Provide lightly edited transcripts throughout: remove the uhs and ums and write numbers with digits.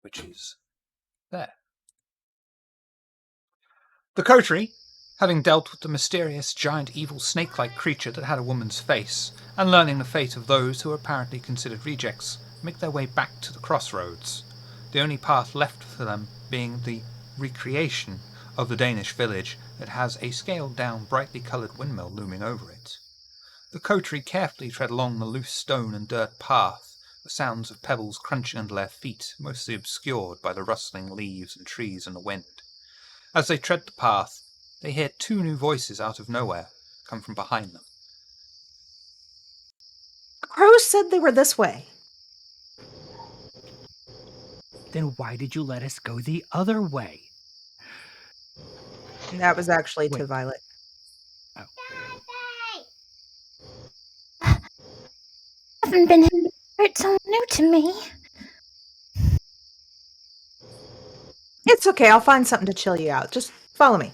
which is there. The coterie, having dealt with the mysterious, giant, evil, snake-like creature that had a woman's face, and learning the fate of those who were apparently considered rejects, make their way back to the crossroads, the only path left for them being the recreation of the Danish village that has a scaled-down, brightly coloured windmill looming over it. The coterie carefully tread along the loose stone and dirt path, the sounds of pebbles crunching under their feet mostly obscured by the rustling leaves and trees in the wind. As they tread the path, they hear two new voices out of nowhere come from behind them. Crows said they were this way. Then why did you let us go the other way? That was actually to Wait. Violet. Oh. Haven't been here. It's all new to me. It's okay, I'll find something to chill you out. Just follow me.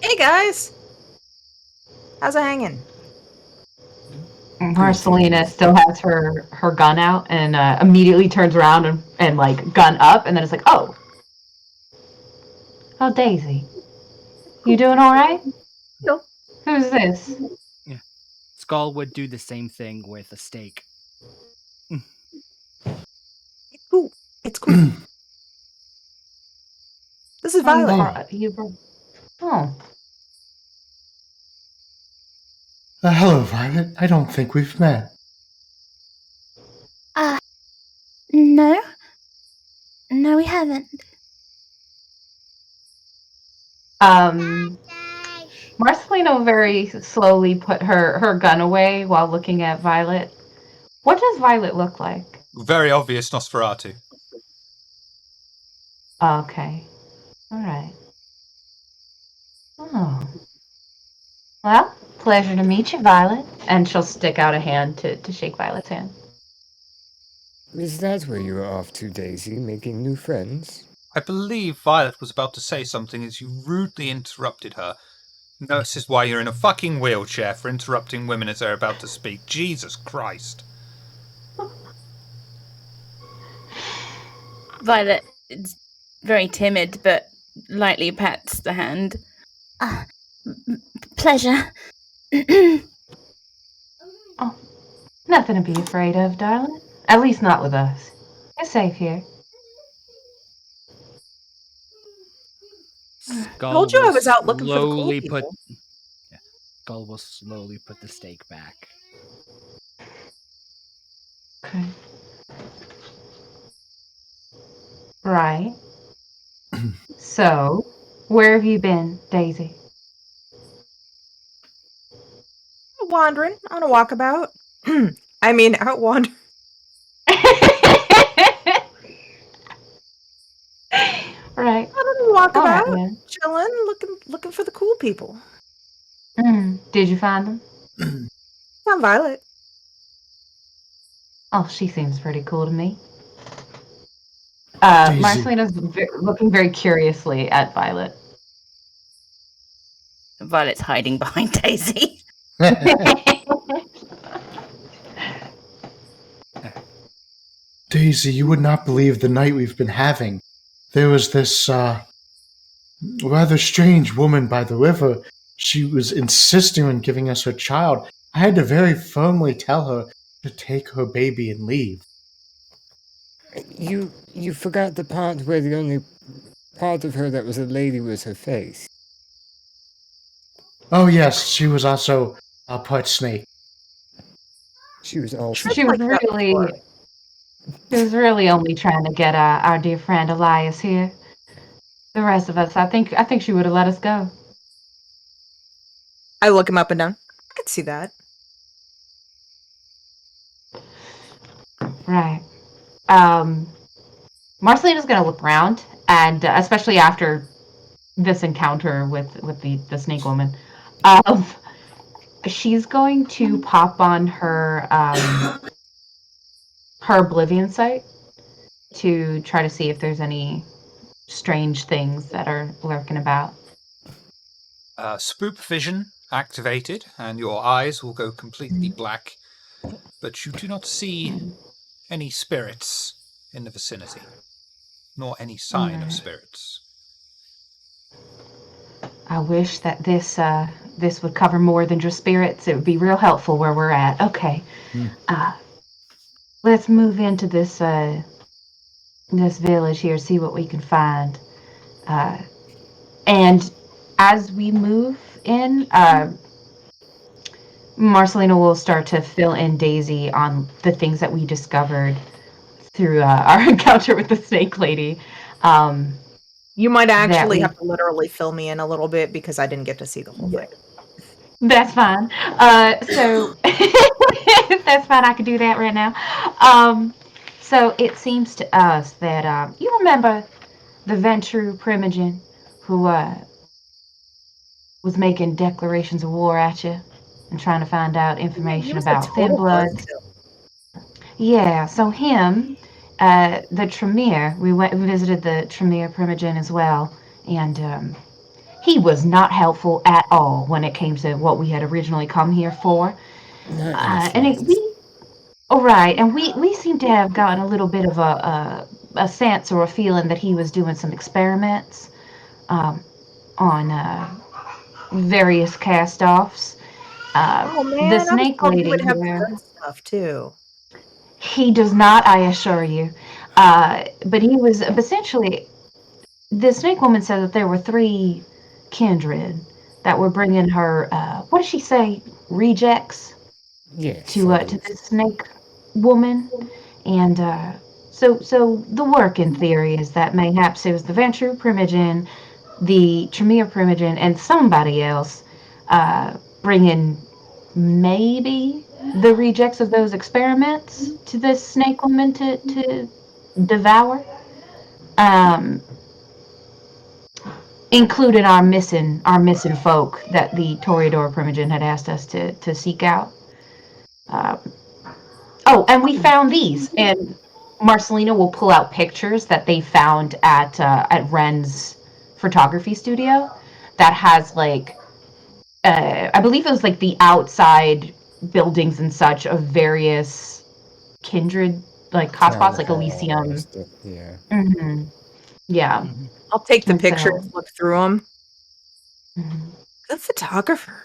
Hey guys! How's it hanging? Marcelina still has her gun out and immediately turns around and like gun up, and then it's like, oh, Daisy, you doing all right? No. Who's this? Yeah, Skull would do the same thing with a stake. It's cool. It's cool. This is Violet. Oh. Hello, Violet. I don't think we've met. No. No, we haven't. Marcelina will very slowly put her gun away while looking at Violet. What does Violet look like? Very obvious Nosferatu. Okay. All right. Oh. Well, pleasure to meet you, Violet. And she'll stick out a hand to shake Violet's hand. Is that where you were off to, Daisy, making new friends? I believe Violet was about to say something as you rudely interrupted her. No, this is why you're in a fucking wheelchair, for interrupting women as they're about to speak. Jesus Christ. Violet is very timid, but lightly pats the hand. Pleasure. Oh, nothing to be afraid of, darling. At least not with us. You're safe here. Skull Told you I will was out looking for the cool slowly people. Skull will slowly put the stake back. Okay. Right. So, where have you been, Daisy? Wandering on a walkabout. I mean, out wandering. Right. Out on a walkabout, All right, chilling, looking for the cool people. Did you find them? Found Violet. Oh, she seems pretty cool to me. Daisy. Marcelina's looking very curiously at Violet. Violet's hiding behind Daisy. Daisy, you would not believe the night we've been having. There was this, rather strange woman by the river. She was insisting on giving us her child. I had to very firmly tell her to take her baby and leave. You forgot the part where the only part of her that was a lady was her face. Oh yes, she was also a part snake. She was all... She was really only trying to get our dear friend Elias here. The rest of us, I think she would have let us go. I look him up and down. I could see that. Right. Marcelina's gonna look around, and especially after this encounter with the snake woman, she's going to pop on her her Oblivion sight to try to see if there's any strange things that are lurking about. Spook vision activated, and your eyes will go completely black, but you do not see any spirits in the vicinity, nor any sign of spirits. I wish that this would cover more than just spirits. It would be real helpful where we're at. Okay. Let's move into this this village here, see what we can find. And as we move in, Marcelina will start to fill in Daisy on the things that we discovered through our encounter with the snake lady. You might actually we- have to literally fill me in a little bit because I didn't get to see the whole thing. That's fine. So that's fine. I could do that right now. So it seems to us that you remember the Ventru Primogen who was making declarations of war at you and trying to find out information about thin blood. Yeah. So him, the Tremere. We went and visited the Tremere Primogen as well, and he was not helpful at all when it came to what we had originally come here for. And we seem to have gotten a little bit of a sense or a feeling that he was doing some experiments on various cast-offs. Oh man, The I was snake told lady you would have the here, good stuff too. he does not, I assure you. But he was essentially, the snake woman said that there were 3 kindred that were bringing her, what did she say, rejects Yes. to this snake woman. And so the working theory is that mayhaps it was the Ventru Primogen, the Tremere Primogen, and somebody else bringing maybe the rejects of those experiments to this snake woman to devour. Including our missing folk that the Toreador Primogen had asked us to seek out. And we found these, and Marcelina will pull out pictures that they found at Ren's photography studio that has like I believe it was like the outside buildings and such of various kindred like hotspots like Elysium. Yeah. Mm-hmm. Yeah. I'll take the And so- pictures, look through them. Mhm. Good photographer.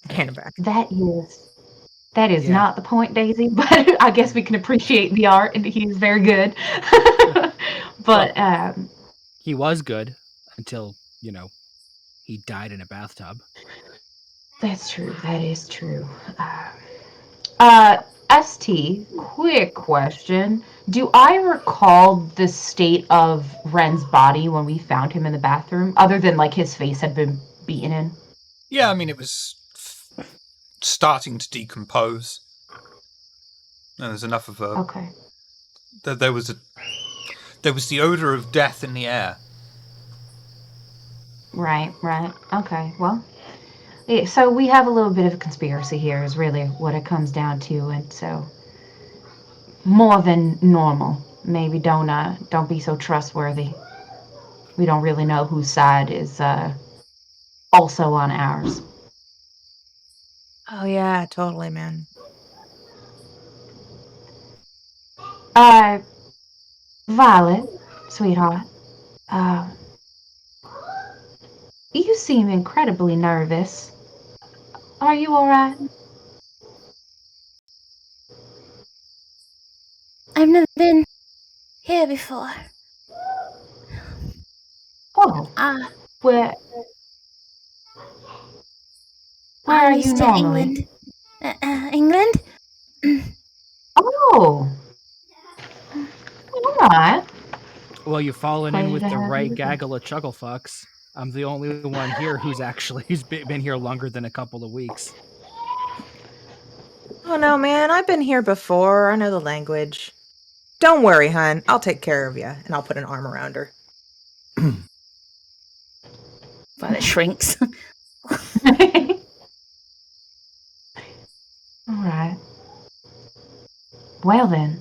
Hand back. That is Yeah. not the point, Daisy, but I guess we can appreciate the art, and he's very good. But He was good until, he died in a bathtub. that's true. That is true. ST, quick question. Do I recall the state of Ren's body when we found him in the bathroom, other than like his face had been beaten in? Yeah, I mean, it was starting to decompose. And there's enough of a... Okay. There was the odor of death in the air. Right. Okay, well. Yeah, so we have a little bit of a conspiracy here is really what it comes down to, and so more than normal. Maybe don't be so trustworthy. We don't really know whose side is also on ours. Oh yeah, totally, man. Violet, sweetheart, you seem incredibly nervous. Are you all right? I've never been here before. Oh, where are I'm you used to normally? England. England? Oh, all right. Well, you've fallen in Pleasure with to the have right you. gaggle of chuggle fucks. I'm the only one here who's been here longer than a couple of weeks. Oh no, man, I've been here before. I know the language. Don't worry, hon. I'll take care of you, and I'll put an arm around her. Violet shrinks. All right. Well then,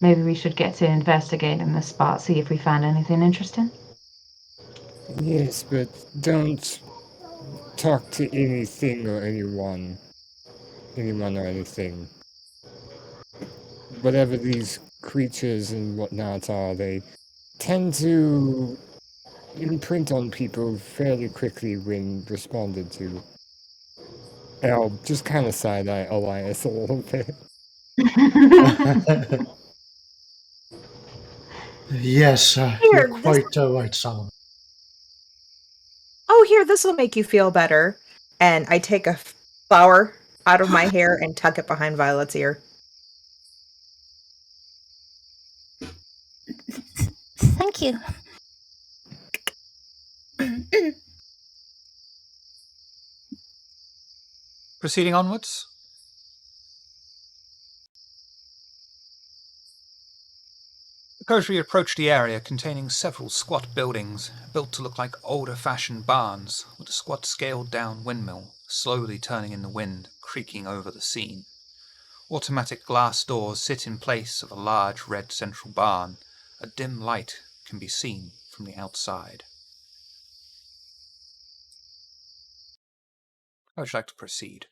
maybe we should get to investigating this spot, see if we find anything interesting. Yes, but don't talk to anything or anyone or anything. Whatever these creatures and whatnot are, they tend to imprint on people fairly quickly when responded to. And I'll just kind of side-eye Elias a little bit. Yes, Here, you're quite right, Solomon. Oh, here, this will make you feel better. And I take a flower out of my hair and tuck it behind Violet's ear. Thank you. Proceeding onwards. The coterie approached the area containing several squat buildings, built to look like older-fashioned barns, with a squat scaled-down windmill slowly turning in the wind, creaking over the scene. Automatic glass doors sit in place of a large red central barn. A dim light can be seen from the outside. How would you like to proceed?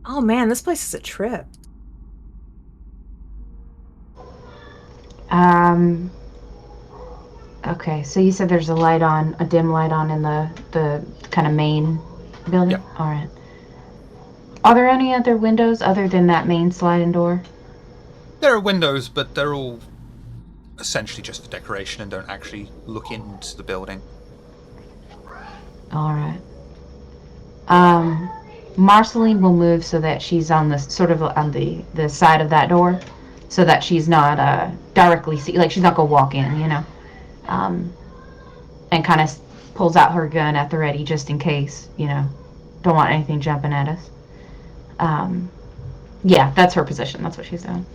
Oh man, this place is a trip. Okay, so you said there's a light on, a dim light on in the kind of main building? Yep. All right. Are there any other windows other than that main sliding door? There are windows, but they're all essentially just for decoration and don't actually look into the building. All right. Marceline will move so that she's on the sort of on the side of that door, so that she's not directly like she's not gonna walk in, you know. And kind of pulls out her gun at the ready just in case, you know. Don't want anything jumping at us. Yeah, that's her position. That's what she's doing.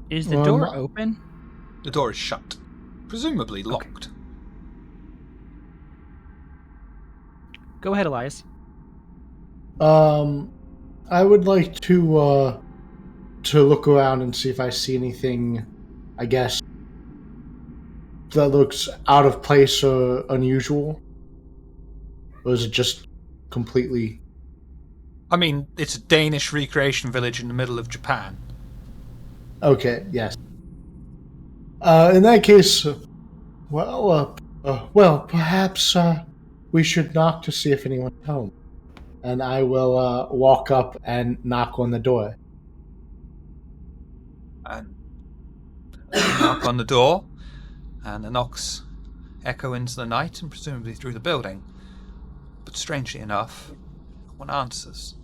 Is the door open? The door is shut, presumably locked. Go ahead, Elias. I would like to look around and see if I see anything, I guess, that looks out of place or unusual. Or is it just completely... I mean, it's a Danish recreation village in the middle of Japan. Okay, yes. In that case, perhaps we should knock to see if anyone's home. And I will walk up and knock on the door. And you knock on the door, and the knocks echo into the night and presumably through the building. But strangely enough, no one answers.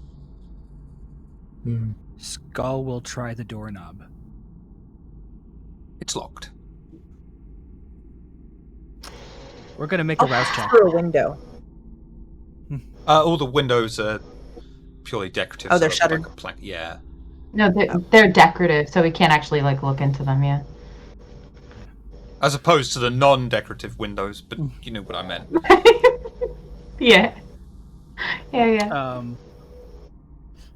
Skull will try the doorknob. It's locked. We're gonna make a rouse check. Through a window. All the windows are purely decorative. Oh, they're so shuttered? like a plank. Yeah. No, they're decorative, so we can't actually like look into them yet. As opposed to the non-decorative windows, but you know what I meant. Yeah. Yeah.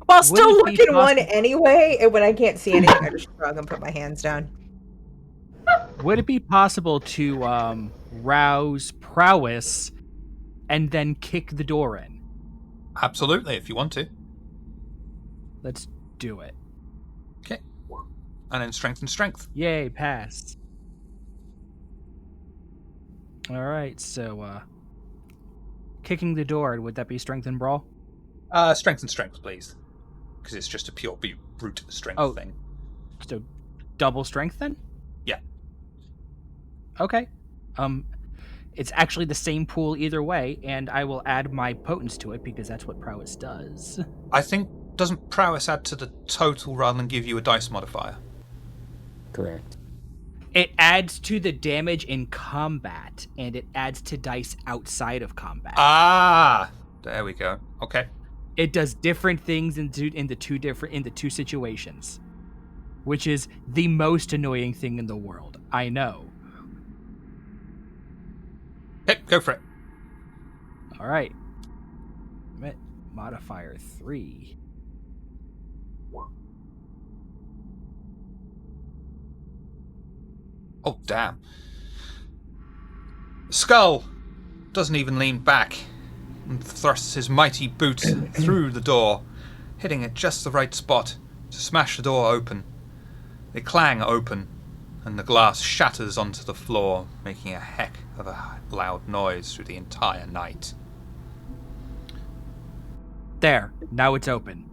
While still Would it be looking one possible- anyway, and when I can't see anything, I just shrug and put my hands down. Would it be possible to rouse prowess and then kick the door in? Absolutely, if you want to. Let's do it. Okay. And then strength and strength. Yay, pass. Alright, so kicking the door, would that be strength and brawl? Strength and strength, please. Because it's just a pure brute strength thing. So double strength then? Yeah. Okay. It's actually the same pool either way, and I will add my potence to it because that's what prowess does. I think, doesn't prowess add to the total rather than give you a dice modifier? Correct. It adds to the damage in combat, and it adds to dice outside of combat. Ah! There we go. Okay. It does different things in the two situations, which is the most annoying thing in the world. I know. Hey, go for it. All right. Modifier 3. Oh, damn. Skull doesn't even lean back. and thrusts his mighty boot through the door, hitting at just the right spot to smash the door open. They clang open, and the glass shatters onto the floor, making a heck of a loud noise through the entire night. There, now it's open.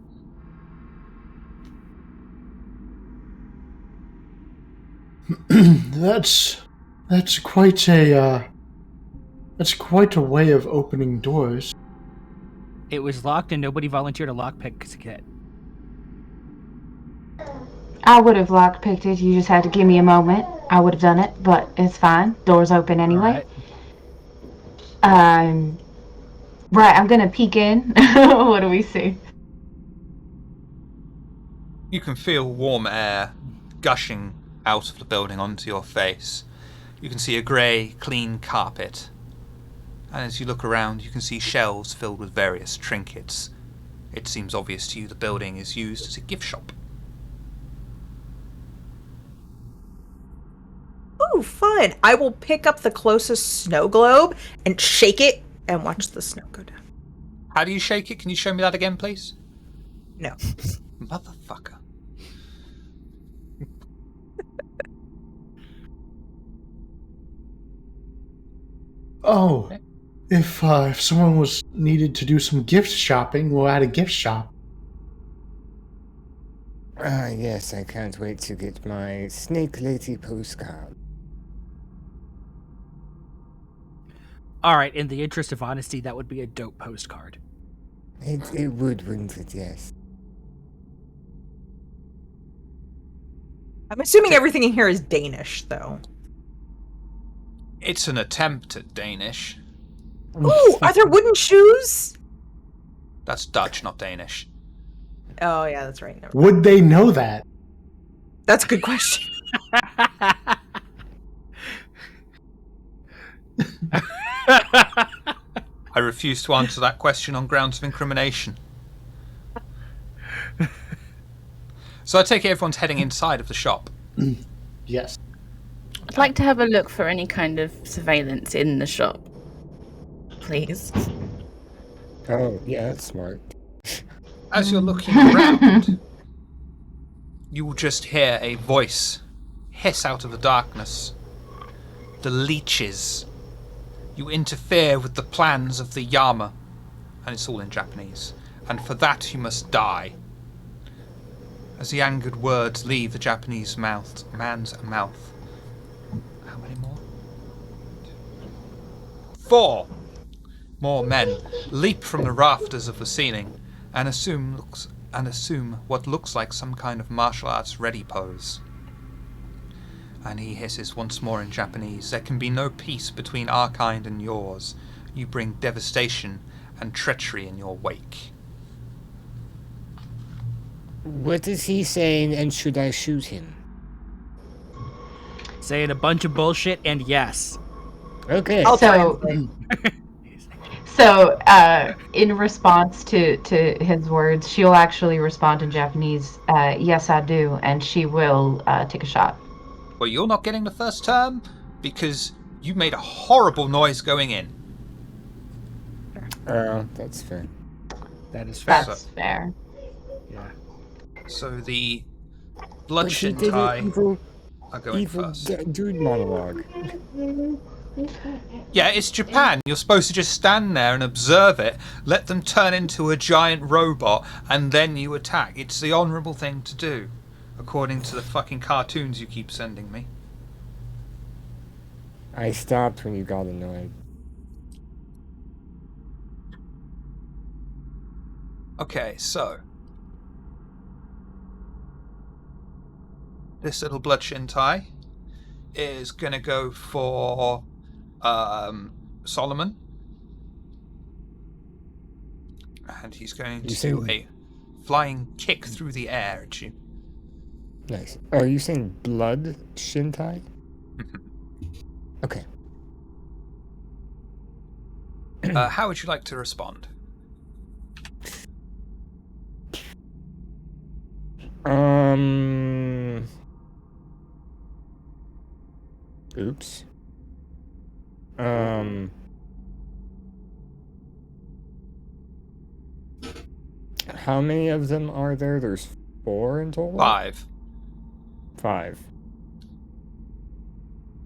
That's quite a way of opening doors. It was locked and nobody volunteered a lockpick kit. I would have lockpicked it. You just had to give me a moment. I would have done it, but it's fine. Door's open anyway. Alright. Right, I'm gonna peek in. What do we see? You can feel warm air gushing out of the building onto your face. You can see a grey, clean carpet. And as you look around, you can see shelves filled with various trinkets. It seems obvious to you the building is used as a gift shop. Ooh, fun. I will pick up the closest snow globe and shake it and watch the snow go down. How do you shake it? Can you show me that again, please? No. Motherfucker. Oh, if someone was needed to do some gift shopping, we'll add a gift shop. Yes, I can't wait to get my Snake Lady postcard. Alright, in the interest of honesty, that would be a dope postcard. It would, wouldn't it? Yes. I'm assuming everything in here is Danish, though. It's an attempt at Danish. Ooh, are there wooden shoes? That's Dutch, not Danish. Oh, yeah, that's right. Never. Would they know that? That's a good question. I refuse to answer that question on grounds of incrimination. So I take it everyone's heading inside of the shop. Yes. I'd like to have a look for any kind of surveillance in the shop. Please. Oh, yeah, that's smart. As you're looking around, you will just hear a voice hiss out of the darkness. The leeches. You interfere with the plans of the Yama. And it's all in Japanese. And for that you must die. As the angered words leave the Japanese man's mouth. How many more? 4 more men leap from the rafters of the ceiling and assume what looks like some kind of martial arts ready pose. And he hisses once more in Japanese, "There can be no peace between our kind and yours. You bring devastation and treachery in your wake." What is he saying, and should I shoot him? Saying a bunch of bullshit, and yes. Okay. I'll try So, and in response to his words, she'll actually respond in Japanese, yes, I do, and she will take a shot. Well, you're not getting the first term because you made a horrible noise going in. That's fair. That is fair. That's fair. Yeah. So the But blood he shin did tie an evil, are going evil first. dude monologue. Yeah, it's Japan. You're supposed to just stand there and observe it, let them turn into a giant robot, and then you attack. It's the honourable thing to do, according to the fucking cartoons you keep sending me. I stopped when you got annoyed. Okay, so this little blood shin tie is gonna go for Solomon, and he's going You to say- do a flying kick through the air at you. Nice. Are you saying blood shintai? Okay. How would you like to respond? Oops. How many of them are there? There's 4 in total? 5. 5.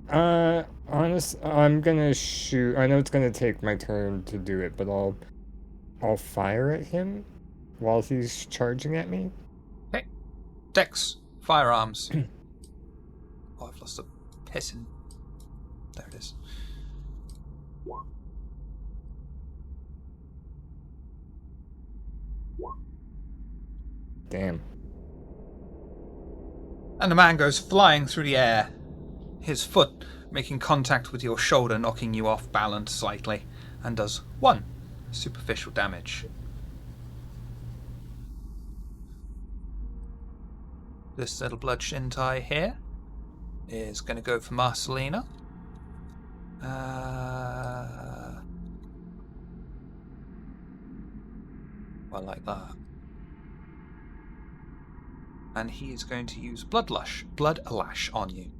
I'm gonna shoot. I know it's gonna take my turn to do it, but I'll fire at him while he's charging at me. Okay. Dex, firearms. Oh, I've lost a pissin. There it is. Damn. And the man goes flying through the air, his foot making contact with your shoulder, knocking you off balance slightly, and does 1 superficial damage. This little blood shintai here is going to go for Marcelina. Well, like that. And he is going to use Blood Lash on you.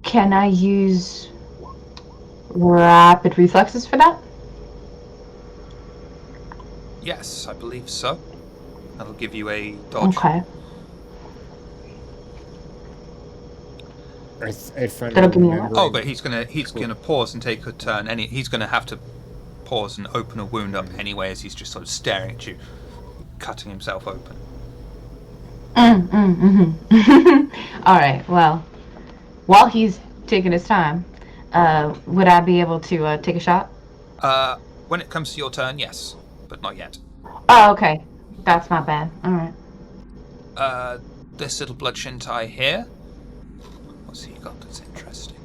Can I use rapid reflexes for that? Yes, I believe so. That'll give you a dodge. Okay. That'll give me a lot. Oh, but he's gonna pause and take a turn. He's gonna have to pause and open a wound up anyway, as he's just sort of staring at you, cutting himself open. All right. Well, while he's taking his time, would I be able to take a shot? When it comes to your turn, yes, but not yet. Oh, okay. That's not bad. All right. This little blood shintai here. What's he got that's interesting?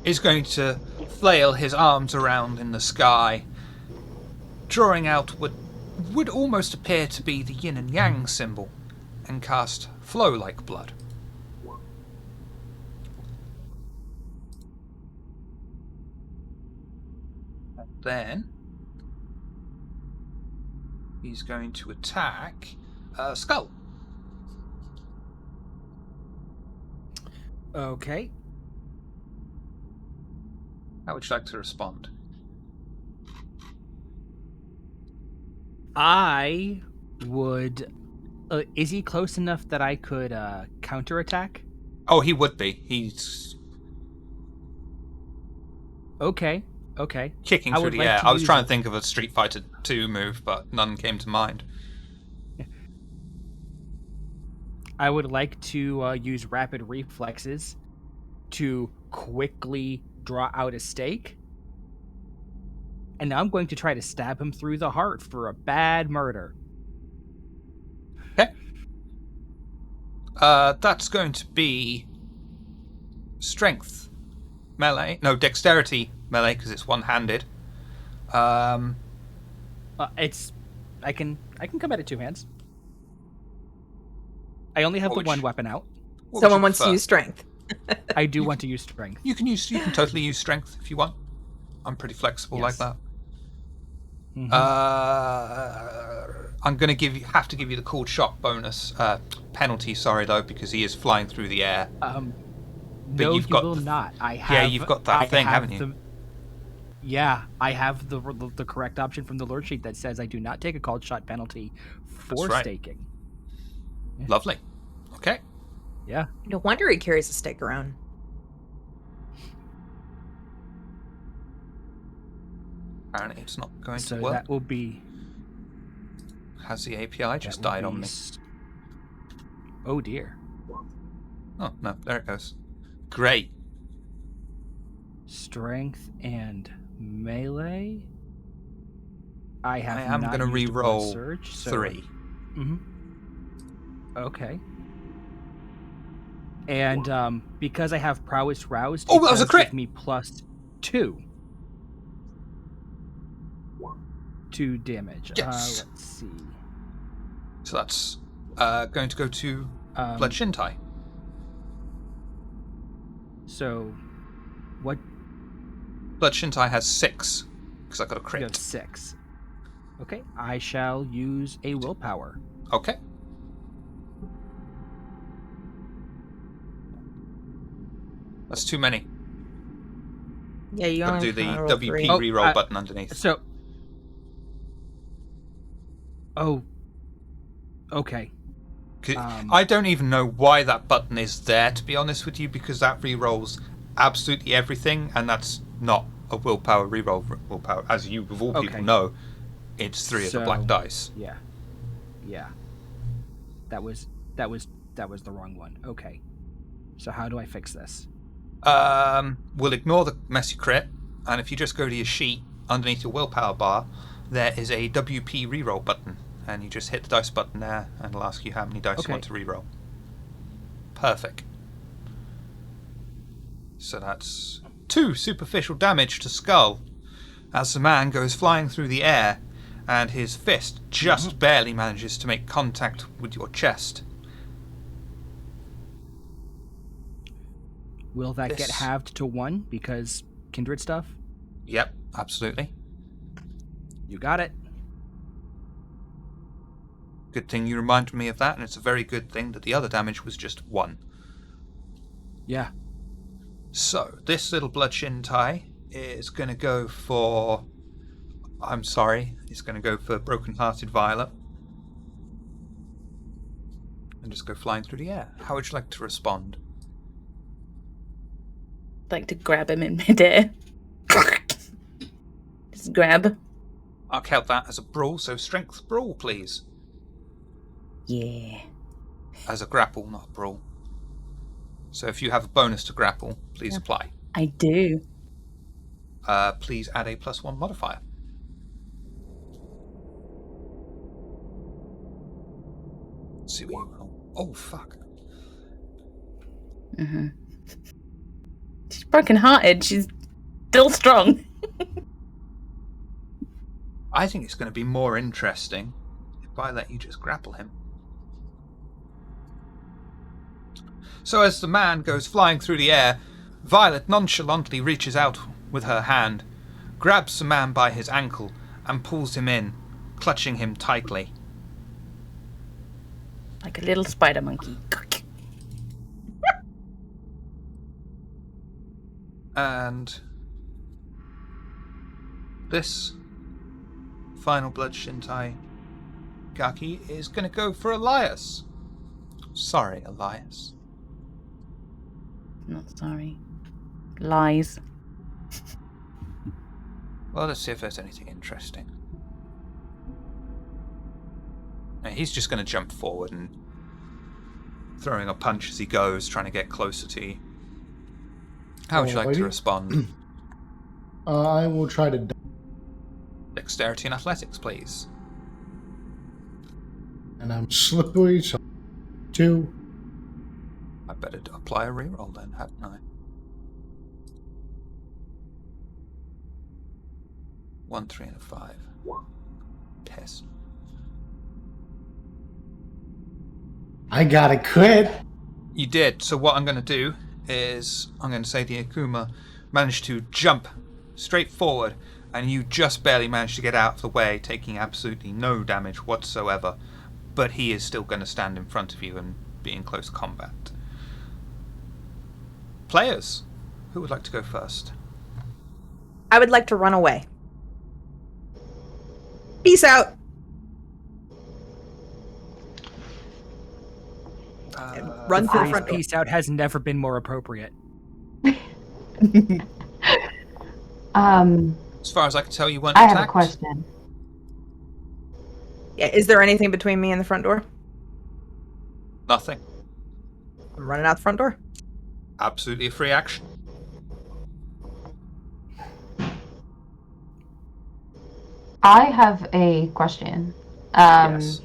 He's going to flail his arms around in the sky, drawing out what would almost appear to be the yin and yang symbol, and cast Flow Like Blood. And then he's going to attack Skull. Okay. How would you like to respond? I would... is he close enough that I could counterattack? Oh, he would be. He's Okay. kicking through the air. I was trying to think of a Street Fighter 2 move, but none came to mind. I would like to use rapid reflexes to quickly draw out a stake. And now I'm going to try to stab him through the heart for a bad murder. Okay. That's going to be strength melee. No, dexterity melee, because it's one-handed. It's... I can come at it 2 hands. I only have the one weapon out. Someone wants to use strength. I do want to use strength. You can totally use strength if you want. I'm pretty flexible like that. Mm-hmm. I'm going to have to give you the cold shock bonus penalty. Sorry though, because he is flying through the air. No, you will not. I have. Yeah, you've got that thing, haven't you? Yeah, I have the correct option from the Lord sheet that says I do not take a cold shot penalty for staking. Lovely. Okay. Yeah. No wonder he carries a stake around. Apparently it's not going to So work. that will be... Has the API just died on me? Oh dear. Oh, no, there it goes. Great. Strength and melee. I am going to re-roll 3. Mm-hmm. Okay. And because I have prowess roused, that was a crit! Give me +2 to damage. Yes. Let's see. So that's going to go to Blood Shintai. So, what? Blood Shintai has 6 because I got a crit. You have 6. Okay, I shall use a willpower. Okay. That's too many. Yeah, you Gotta only do the can roll WP three. reroll button underneath. So. Oh. Okay. I don't even know why that button is there, to be honest with you, because that rerolls absolutely everything, and that's not a willpower reroll. Willpower, as you of all people know, it's 3 of the black dice. Yeah. That was the wrong one. Okay. So how do I fix this? We'll ignore the messy crit, and if you just go to your sheet underneath your willpower bar, there is a WP reroll button, and you just hit the dice button there, and it'll ask you how many dice you want to reroll. Perfect. So that's 2 superficial damage to Skull, as the man goes flying through the air, and his fist just barely manages to make contact with your chest. Will that get halved to 1 because kindred stuff? Yep, absolutely. You got it. Good thing you reminded me of that, and it's a very good thing that the other damage was just 1. Yeah. So, this little bloodshin tie is going to go for... I'm sorry, it's going to go for Broken-Hearted Violet. And just go flying through the air. How would you like to respond? I'd like to grab him in midair. Just grab. I'll count that as a brawl, so strength brawl, please. Yeah. As a grapple, not a brawl. So if you have a bonus to grapple, please apply. I do. Please add a +1 modifier. Let's see what you roll. Oh, fuck. Mm-hmm. She's broken-hearted. She's still strong. I think it's going to be more interesting if I let you just grapple him. So as the man goes flying through the air, Violet nonchalantly reaches out with her hand, grabs the man by his ankle, and pulls him in, clutching him tightly. Like a little spider monkey. And this final bloodshin tie Gaki is going to go for Elias. Sorry, Elias. Not sorry. Lies. Well, let's see if there's anything interesting. Now, he's just going to jump forward and throwing a punch as he goes, trying to get closer to you. How would you like to respond? I will try to... Dexterity and athletics, please. And I'm slippery, so 2. I better apply a reroll then, hadn't I? 1, 3, and a 5. Test. I got a crit. You did. So what I'm going to do is I'm going to say the Akuma managed to jump straight forward, and you just barely managed to get out of the way, taking absolutely no damage whatsoever. But he is still going to stand in front of you and be in close combat. Players, who would like to go first? I would like to run away. Peace out. Run to the front door. Peace out has never been more appropriate. As far as I can tell, you weren't I attacked. have a question. Yeah, is there anything between me and the front door? Nothing. I'm running out the front door. Absolutely a free action. I have a question. Yes.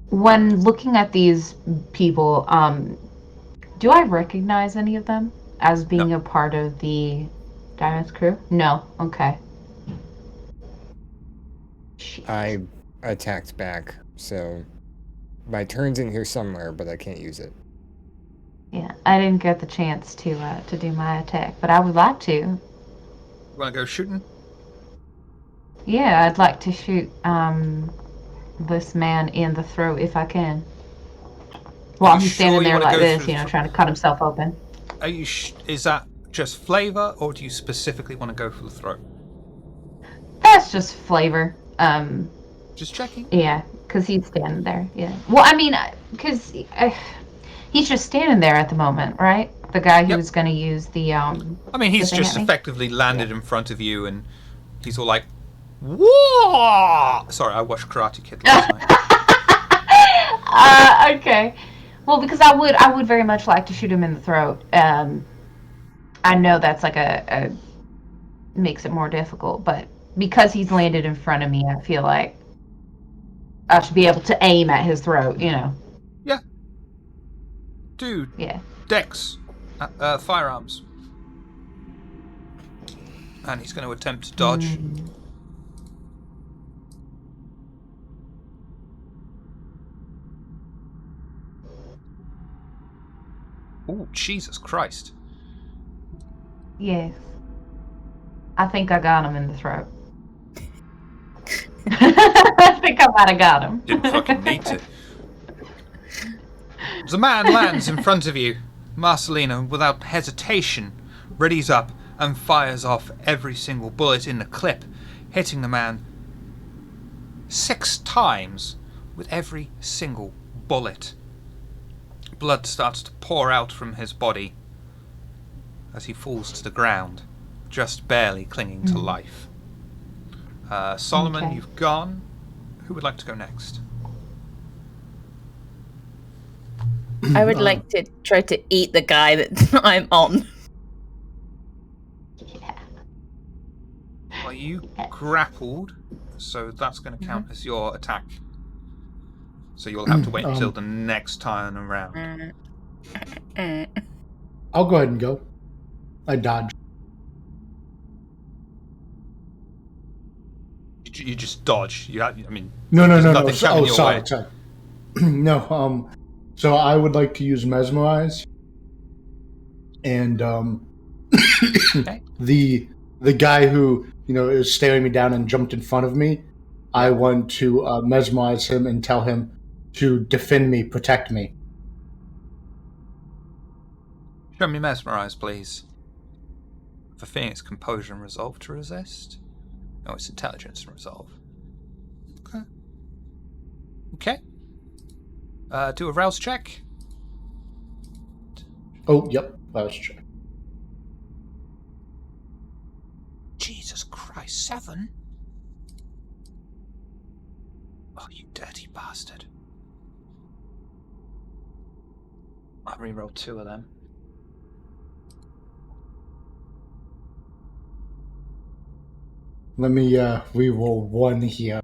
When looking at these people, do I recognize any of them as being a part of the Diamond's crew? No. Okay. Shit. I attacked back, so my turn's in here somewhere, but I can't use it. Yeah, I didn't get the chance to do my attack, but I would like to. You want to go shooting? Yeah, I'd like to shoot this man in the throat if I can. While he's standing there like this, trying to cut himself open. Are you? Is that just flavor, or do you specifically want to go for the throat? That's just flavor. Just checking. Yeah, because he's standing there. Yeah. Well, I mean, because he's just standing there at the moment, right? The guy who Yep. was going to use the I mean, he's the thing just at me? effectively landed in front of you, and he's all like, "Whoa!" Sorry, I watched Karate Kid last night. Okay. Well, because I would very much like to shoot him in the throat. I know that's like a makes it more difficult, but because he's landed in front of me, I feel like I should be able to aim at his throat. Yeah. Dude. Yeah. Dex. Firearms. And he's going to attempt to dodge. Oh, Jesus Christ. Yes. I think I got him in the throat. I think I might have got him. Didn't fucking need to. The man lands in front of you. Marcelina, without hesitation, readies up and fires off every single bullet in the clip, hitting the man 6 times with every single bullet. Blood starts to pour out from his body as he falls to the ground, just barely clinging to life. Solomon, Okay. you've gone. Who would like to go next? I would like to try to eat the guy that I'm on. Yeah. Well, you grappled, so that's going to count as your attack. So you'll have to wait until the next turn around. I'll go ahead and go. I dodge. You just dodge. No. there's nothing coming Oh, your sorry, way. sorry. No. So I would like to use Mesmerize, and Okay. the guy who is staring me down and jumped in front of me. I want to mesmerize him and tell him to defend me, protect me. Show me Mesmerize, please. For feeling it's composure and resolve to resist. No, it's intelligence and resolve. Okay. Do a rouse check. Oh, yep. Let's check. Jesus Christ, 7? Oh, you dirty bastard. I rerolled 2 of them. Let me re-roll 1 here.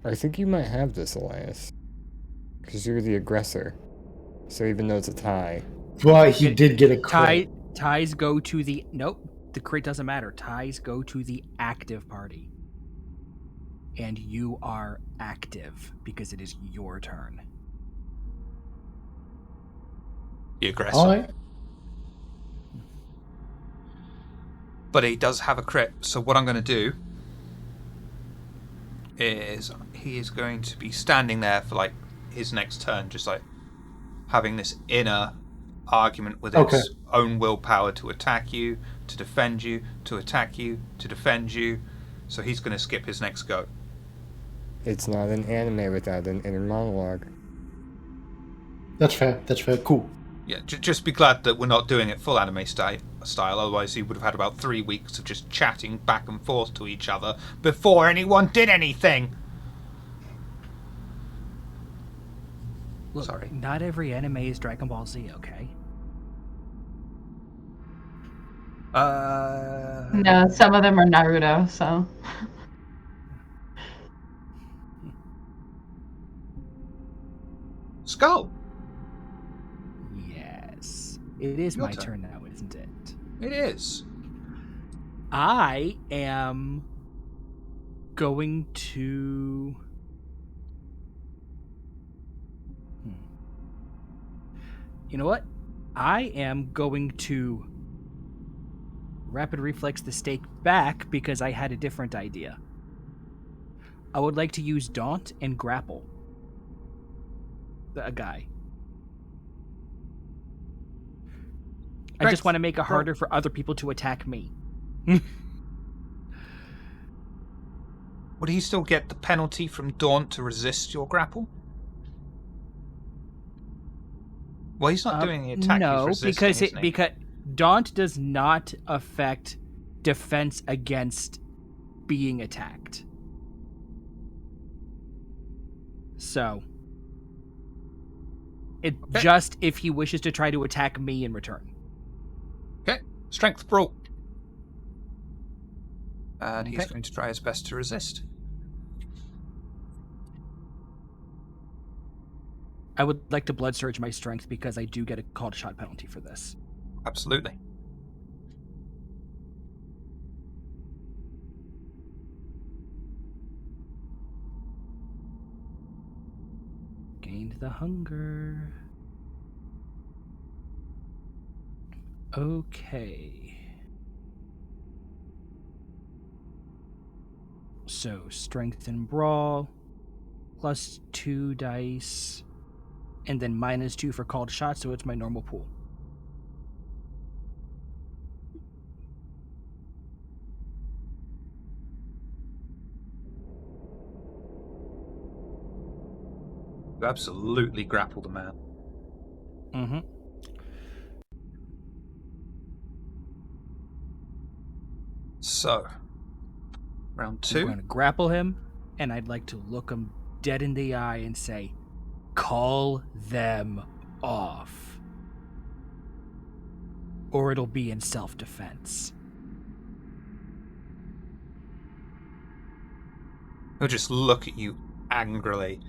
I think you might have this, Elias. Because you're the aggressor. So even though it's a tie. Well, he did get a crit. Ties go to the... Nope. The crit doesn't matter. Ties go to the active party. And you are active because it is your turn. The aggressor. All right. But he does have a crit, so what I'm going to do is he is going to be standing there for his next turn, just having this inner argument with his own willpower to attack you, to defend you, to attack you, to defend you. So he's going to skip his next go. It's not an anime without an inner monologue. That's fair. Cool. Yeah, just be glad that we're not doing it full anime style. Otherwise, he would have had about 3 weeks of just chatting back and forth to each other before anyone did anything. Look, Sorry. Not every anime is Dragon Ball Z, okay? No, some of them are Naruto, so. Skull. Yes. It is Your my turn. turn now, isn't it? It is. I am going to... You know what? I am going to rapid reflex the stake back because I had a different idea. I would like to use Daunt and grapple a guy. I just want to make it harder for other people to attack me. Would he still get the penalty from Daunt to resist your grapple? Well, he's not doing the attack. No, he's resisting, because Daunt does not affect defense against being attacked. So, just if he wishes to try to attack me in return. Okay, strength brawl. And he's going to try his best to resist. I would like to blood surge my strength because I do get a called shot penalty for this. Absolutely. Gained the hunger. Okay. So, strength and brawl, plus 2 dice, and then -2 for called shot, so it's my normal pool. You absolutely grapple the man. Mm-hmm. So, round 2. I'm going to grapple him, and I'd like to look him dead in the eye and say, call them off. Or it'll be in self-defense. He'll just look at you angrily.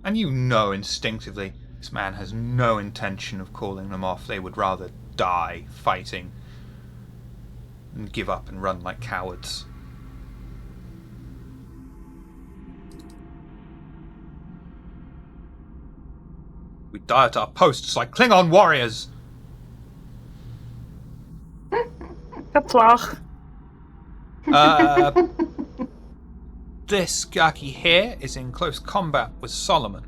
And you know instinctively, this man has no intention of calling them off. They would rather die fighting and give up and run like cowards. We die at our posts like Klingon warriors. Kaplag. This Gaki here is in close combat with Solomon.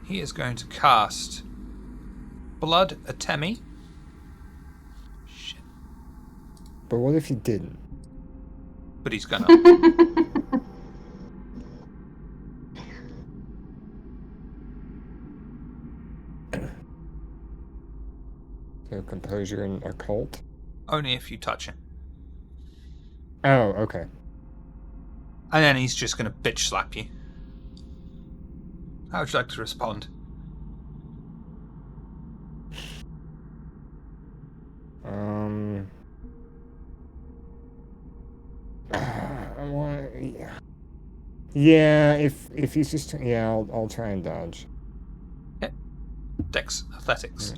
He is going to cast Blood Atemi. Shit. But what if he didn't? But he's gonna. So composure and occult? Only if you touch him. Oh, okay. And then he's just going to bitch slap you. How would you like to respond? I want. Yeah. If he's just, I'll try and dodge. Okay. Dex athletics.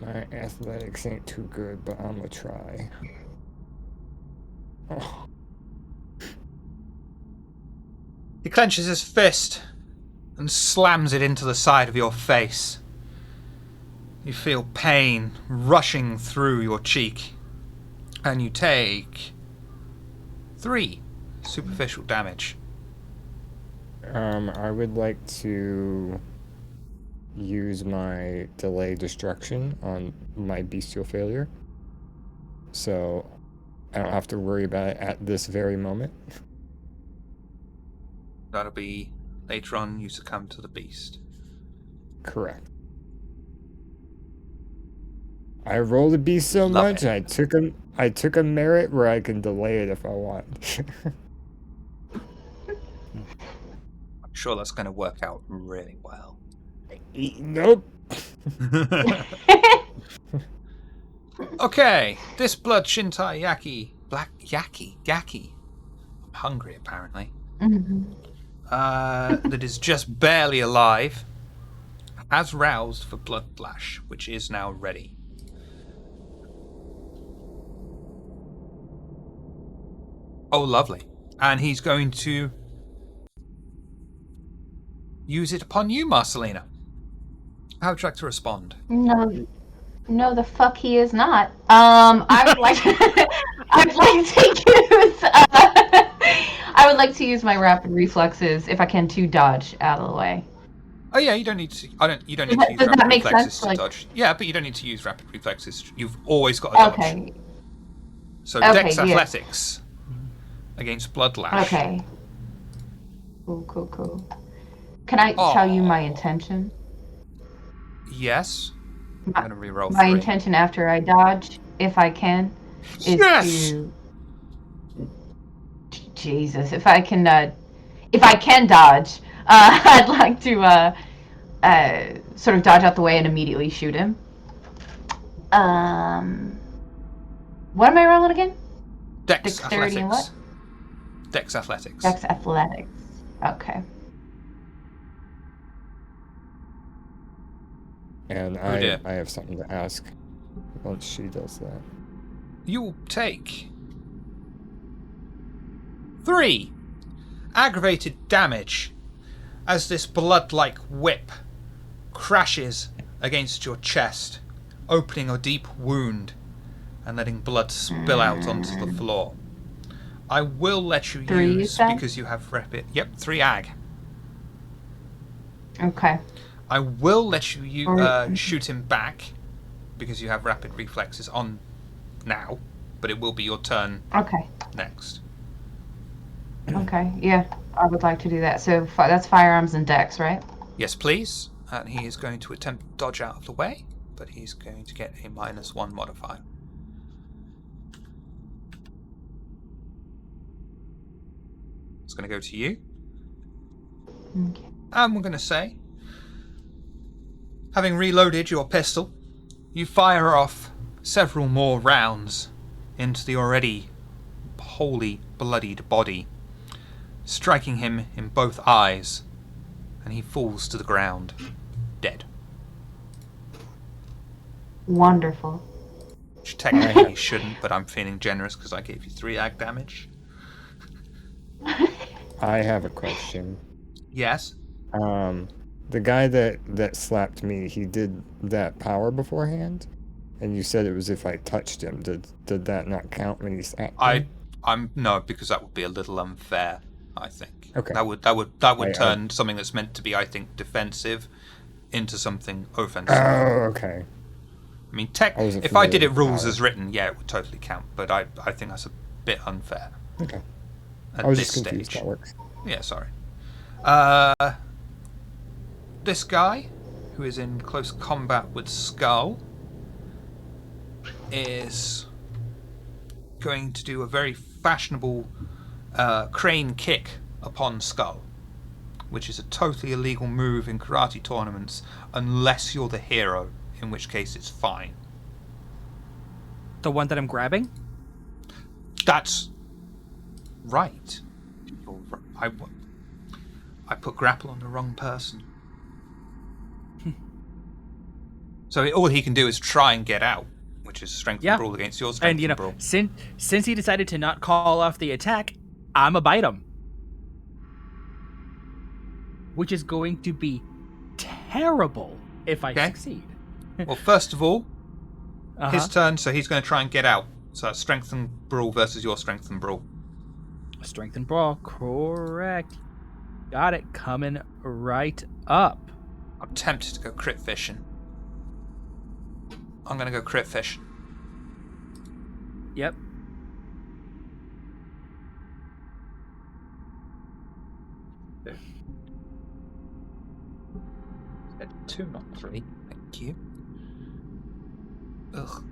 My athletics ain't too good, but I'm gonna try. Oh. He clenches his fist and slams it into the side of your face. You feel pain rushing through your cheek, and you take 3 superficial damage. I would like to use my delay destruction on my bestial failure, so I don't have to worry about it at this very moment. That'll be later on you succumb to the beast. Correct. I rolled a beast so Love much, it. I took a merit where I can delay it if I want. I'm sure that's going to work out really well. Nope. Okay, this blood Shintai Yaki. I'm hungry apparently. That is just barely alive, has roused for Blood Flash, which is now ready. Oh, lovely. And he's going to use it upon you, Marcelina. How would you like to respond? No, the fuck he is not. I would like I'd like to use I would like to use my rapid reflexes if I can to dodge out of the way. Oh yeah, you don't need to. You don't Does need that- to use does that rapid make reflexes sense? to Like- dodge. Yeah, but you don't need to use rapid reflexes. You've always got to dodge. Okay. So Okay, Dex yeah. Athletics against Bloodlash. Okay. Cool. Can I tell you my intention? Yes. I'm My, gonna reroll my 3. intention after I dodge, if I can, is Yes! to. Jesus, if I can dodge, I'd like to sort of dodge out the way and immediately shoot him. What am I rolling again? Dex Dexterity and Athletics. what? Dex Athletics. Dex Athletics. Okay. And dear. I have something to ask once she does that. You'll take 3 aggravated damage as this blood-like whip crashes against your chest, opening a deep wound and letting blood spill out onto the floor. I will let you 3, you use, said? because you have rapid... Yep, 3 ag. Okay. I will let you shoot him back, because you have rapid reflexes on now, but it will be your turn Okay. next. Okay. Yeah, I would like to do that. So that's firearms and dex, right? Yes, please. And he is going to attempt to dodge out of the way, but he's going to get a -1 modifier. It's going to go to you. Okay. And we're going to say, having reloaded your pistol, you fire off several more rounds into the already wholly bloodied body, striking him in both eyes, and he falls to the ground, dead. Wonderful. Which technically you shouldn't, but I'm feeling generous because I gave you 3 ag damage. I have a question. Yes? The guy that slapped me, he did that power beforehand? And you said it was if I touched him. Did that not count when he slapped me? No, because that would be a little unfair, I think. Okay. That would turn something that's meant to be, I think, defensive into something offensive. Oh, okay. I mean, wasn't if I did familiar it with rules power. as written, yeah, it would totally count. But I think that's a bit unfair Okay. at I was this just confused. stage. That works. Yeah, sorry. This guy, who is in close combat with Skull, is going to do a very fashionable crane kick upon Skull, which is a totally illegal move in karate tournaments unless you're the hero, in which case it's fine. The one that I'm grabbing? That's right. I put grapple on the wrong person. So all he can do is try and get out, which is strength and brawl against your strength And and brawl. since he decided to not call off the attack, I'ma bite him. Which is going to be terrible if I succeed. Well, first of all, Uh-huh. his turn, so he's going to try and get out. So that's strength and brawl versus your strength and brawl. Strength and brawl, correct. Got it, coming right up. I'm tempted to go crit fishing. I'm going to go crit fish. Yep. Said 2, not 3. Thank you. Ugh.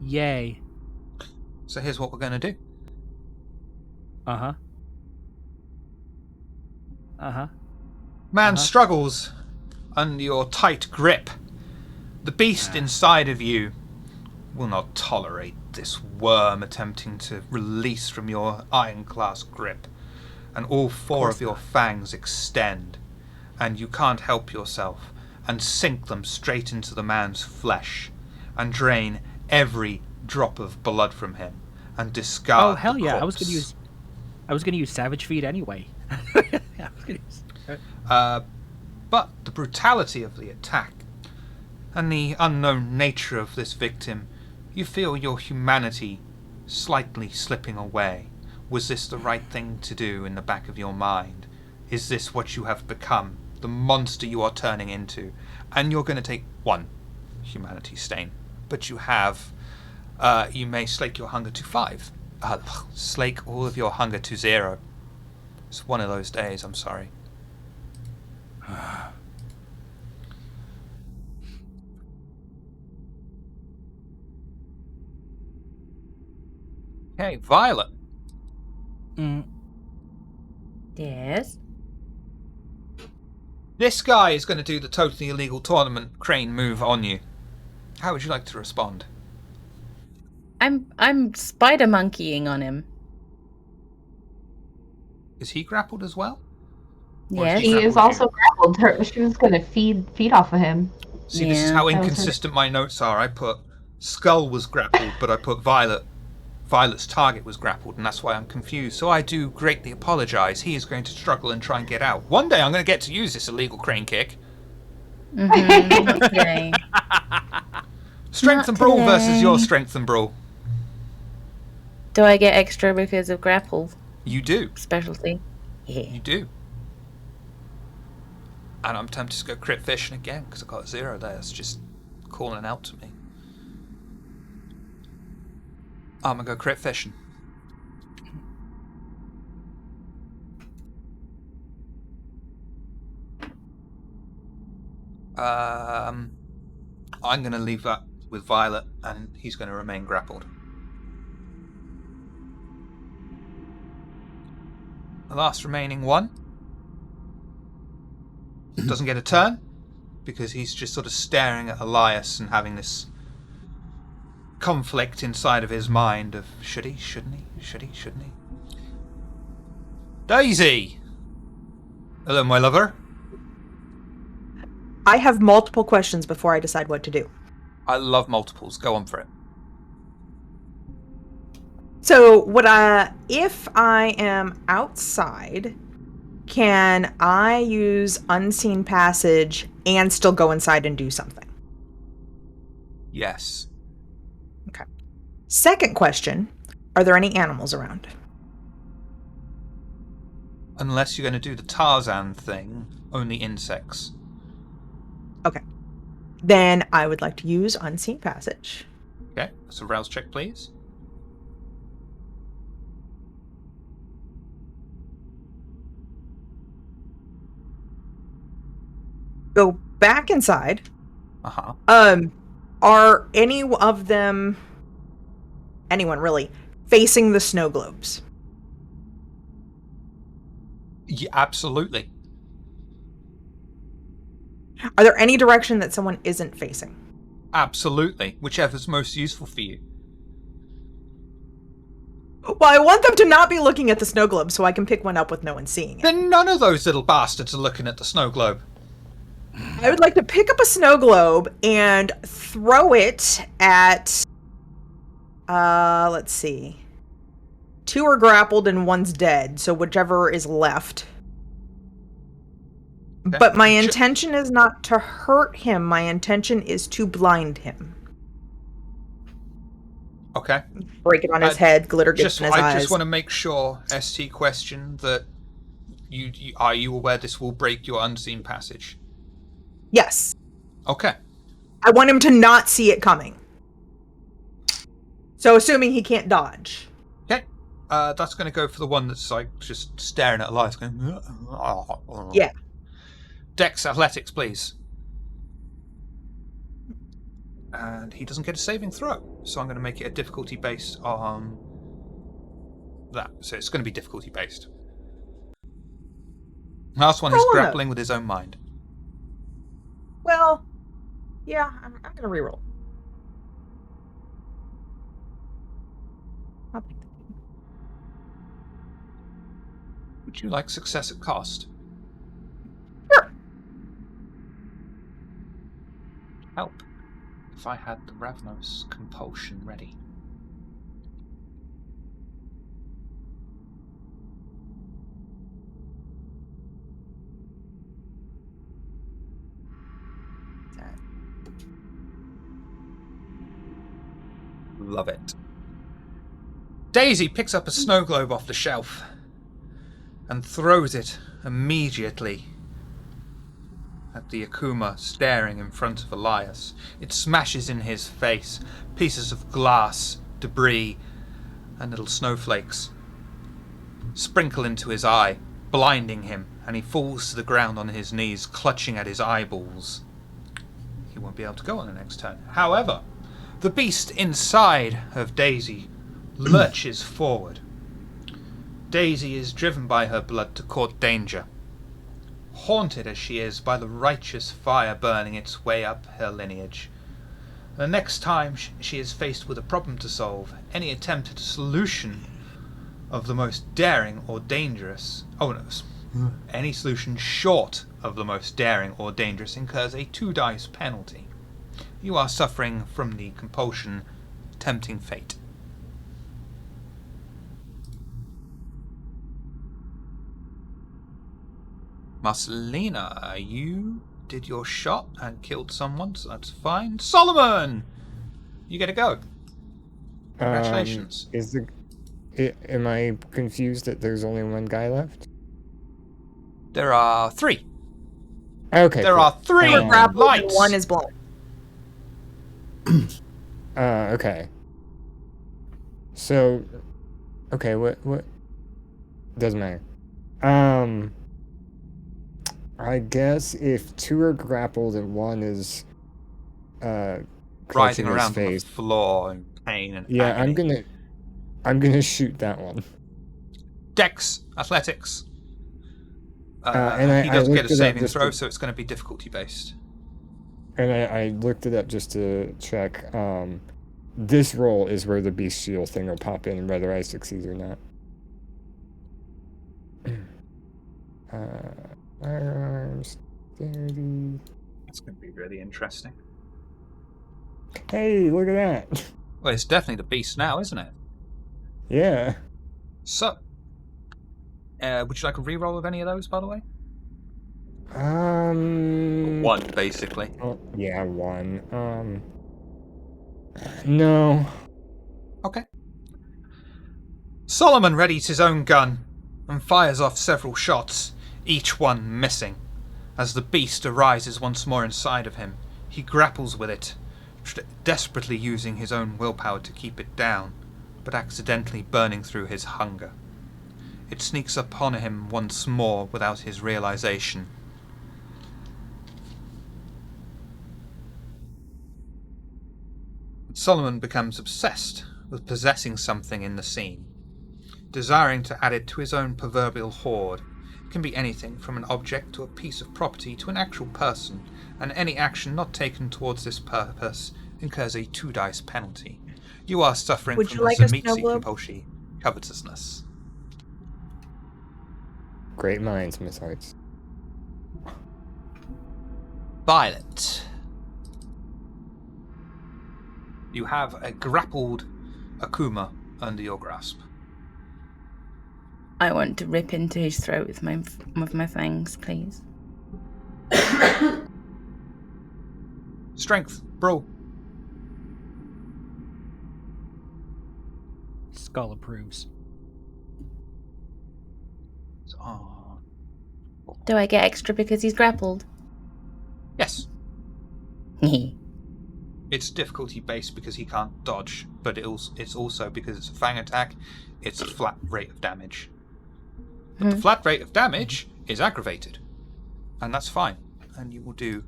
Yay. So here's what we're going to do. Uh-huh. Uh-huh. Man struggles under your tight grip. The beast inside of you will not tolerate this worm attempting to release from your iron-glass grip, and all 4 of your fangs extend, and you can't help yourself, and sink them straight into the man's flesh, and drain every drop of blood from him, and discard. Oh hell the yeah! corpse. I was gonna use Savage Feed anyway. I was gonna use... But the brutality of the attack and the unknown nature of this victim, you feel your humanity slightly slipping away. Was this the right thing to do in the back of your mind Is this what you have become? The monster you are turning into? And you're going to take 1 humanity stain. But you have... you may slake your hunger to 5. Slake all of your hunger to 0. It's one of those days, I'm sorry. Okay, Violet. Yes. This guy is going to do the totally illegal tournament crane move on you. How would you like to respond? I'm spider monkeying on him. Is he grappled as well? Or Yes. He is grappled also you? grappled. She was going to feed off of him. See, this is how that was her- inconsistent my notes are. I put Skull was grappled, but I put Violet's target was grappled, and that's why I'm confused. So I do greatly apologise. He is going to struggle and try and get out. One day I'm going to get to use this illegal crane kick. Okay. Strength Not and brawl versus today. your strength and brawl. Do I get extra because of grapple You do. specialty? Yeah. You do. And I'm tempted to go crit fishing again because I got a 0 there. It's just calling out to me. I'm going to go crit fishing. I'm going to leave that with Violet, and he's going to remain grappled. The last remaining one doesn't get a turn because he's just sort of staring at Elias and having this conflict inside of his mind of should he, shouldn't he, should he, shouldn't he. Daisy! Hello, my lover. I have multiple questions before I decide what to do. I love multiples. Go on for it. So, if I am outside, can I use unseen passage and still go inside and do something? Yes. Okay. Second question, are there any animals around? Unless you're going to do the Tarzan thing, only insects. Okay. Then I would like to use unseen passage. Okay, that's a rouse check, please. Go back inside. Uh-huh. Are any of them, anyone really, facing the snow globes? Yeah, absolutely. Are there any direction that someone isn't facing? Absolutely. Whichever's most useful for you. Well, I want them to not be looking at the snow globe so I can pick one up with no one seeing it. Then none of those little bastards are looking at the snow globe. I would like to pick up a snow globe and throw it at, let's see. 2 are grappled and 1's dead, so whichever is left. Okay. But my intention is not to hurt him. My intention is to blind him. Okay. Break it on his head, glitter gets in his eyes. I just want to make sure, ST question, that you are you aware this will break your unseen passage? Yes. Okay. I want him to not see it coming. So assuming he can't dodge. Okay. That's going to go for the one that's like just staring at Elias going... Yeah. Dex athletics, please. And he doesn't get a saving throw, so I'm going to make it a difficulty based on that. So it's going to be difficulty based. Last one is grappling with his own mind. Well, yeah, I'm going to reroll. I'll take that. Would you like success at cost? Sure. Help if I had the Ravnos compulsion ready. Love it. Daisy picks up a snow globe off the shelf and throws it immediately at the Akuma staring in front of Elias. It smashes in his face. Pieces of glass, debris, and little snowflakes sprinkle into his eye, blinding him, and he falls to the ground on his knees, clutching at his eyeballs. He won't be able to go on the next turn. However, the beast inside of Daisy lurches forward. Daisy is driven by her blood to court danger, haunted as she is by the righteous fire burning its way up her lineage. The next time she is faced with a problem to solve, any attempt at a solution of the most daring or dangerous... any solution short of the most daring or dangerous incurs a 2 dice penalty. You are suffering from the compulsion tempting fate. Marcelina, you did your shot and killed someone, so that's fine. Solomon! You get a go. Congratulations. Am I confused that there's only one guy left? There are 3. Okay. There cool. are 3 We're grappled and lights. one is blown. Okay. So, okay, what? Doesn't matter. I guess if 2 are grappled and 1 is, Rising clutching his around on the face. floor in pain and Yeah, agony. I'm gonna shoot that one. Dex, athletics. And he I doesn't get a looked it up saving just throw, to- so it's going to be difficulty based. And I looked it up just to check. This roll is where the beast shield thing will pop in, whether I succeed or not. Firearms, dexterity. That's going to be really interesting. Hey, look at that! Well, it's definitely the beast now, isn't it? Yeah. So, would you like a reroll of any of those, by the way? 1, basically. Oh, yeah, 1. No. Okay. Solomon readies his own gun and fires off several shots, each one missing. As the beast arises once more inside of him, he grapples with it, desperately using his own willpower to keep it down, but accidentally burning through his hunger. It sneaks upon him once more without his realization. Solomon becomes obsessed with possessing something in the scene, desiring to add it to his own proverbial hoard. It can be anything from an object to a piece of property to an actual person, and any action not taken towards this purpose incurs a 2 dice penalty. You are suffering Would from you like a Zemitzi snow globe? compulsion, covetousness. Great minds, Miss Hearts. Violet. You have a grappled Akuma under your grasp. I want to rip into his throat with my fangs, please. Strength, brawl. Skull approves. Oh. Do I get extra because he's grappled? Yes. It's difficulty based because he can't dodge, but it's also because it's a fang attack, it's a flat rate of damage. But the flat rate of damage is aggravated, and that's fine. And you will do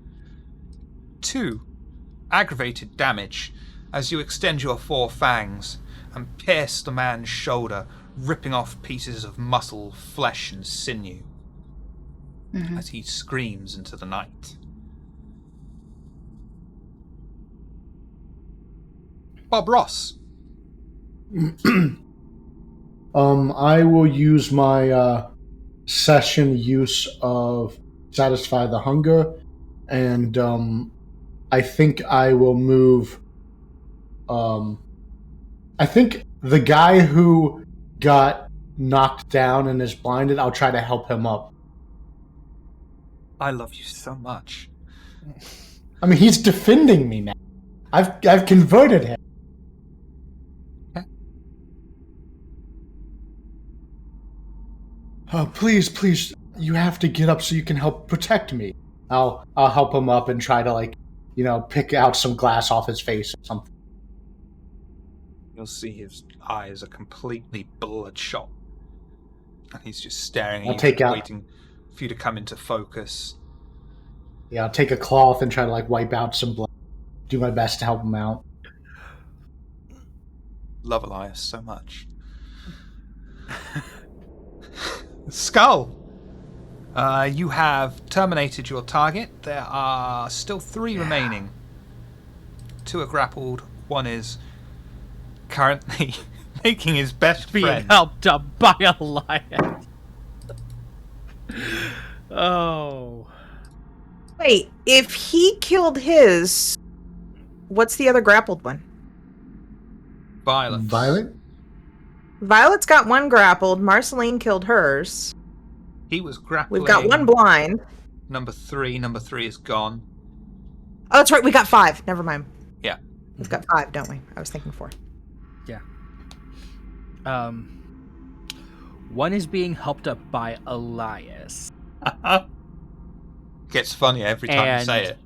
2 aggravated damage as you extend your 4 fangs and pierce the man's shoulder, ripping off pieces of muscle, flesh, and sinew as he screams into the night. Bob Ross. I will use my session use of Satisfy the Hunger, and I think I will move. I think the guy who got knocked down and is blinded, I'll try to help him up. I love you so much. I mean, he's defending me now. I've converted him. Oh, please, you have to get up so you can help protect me. I'll help him up and try to, like, pick out some glass off his face or something. You'll see his eyes are completely bloodshot. And he's just staring at you, waiting for you to come into focus. Yeah, I'll take a cloth and try to, like, wipe out some blood. Do my best to help him out. Love Elias so much. Skull! You have terminated your target. There are still 3 remaining. 2 are grappled. 1 is currently making his best being friend. helped up by Elias. Oh. Wait, if he killed his, what's the other grappled one? Violet? Violet's got 1 grappled. Marceline killed hers. He was grappling. We've got 1 blind. Number 3 is gone. Oh, that's right. We got 5. Never mind. Yeah. We've got 5, don't we? I was thinking 4. Yeah. 1 is being helped up by Elias. Gets funnier every time you say it.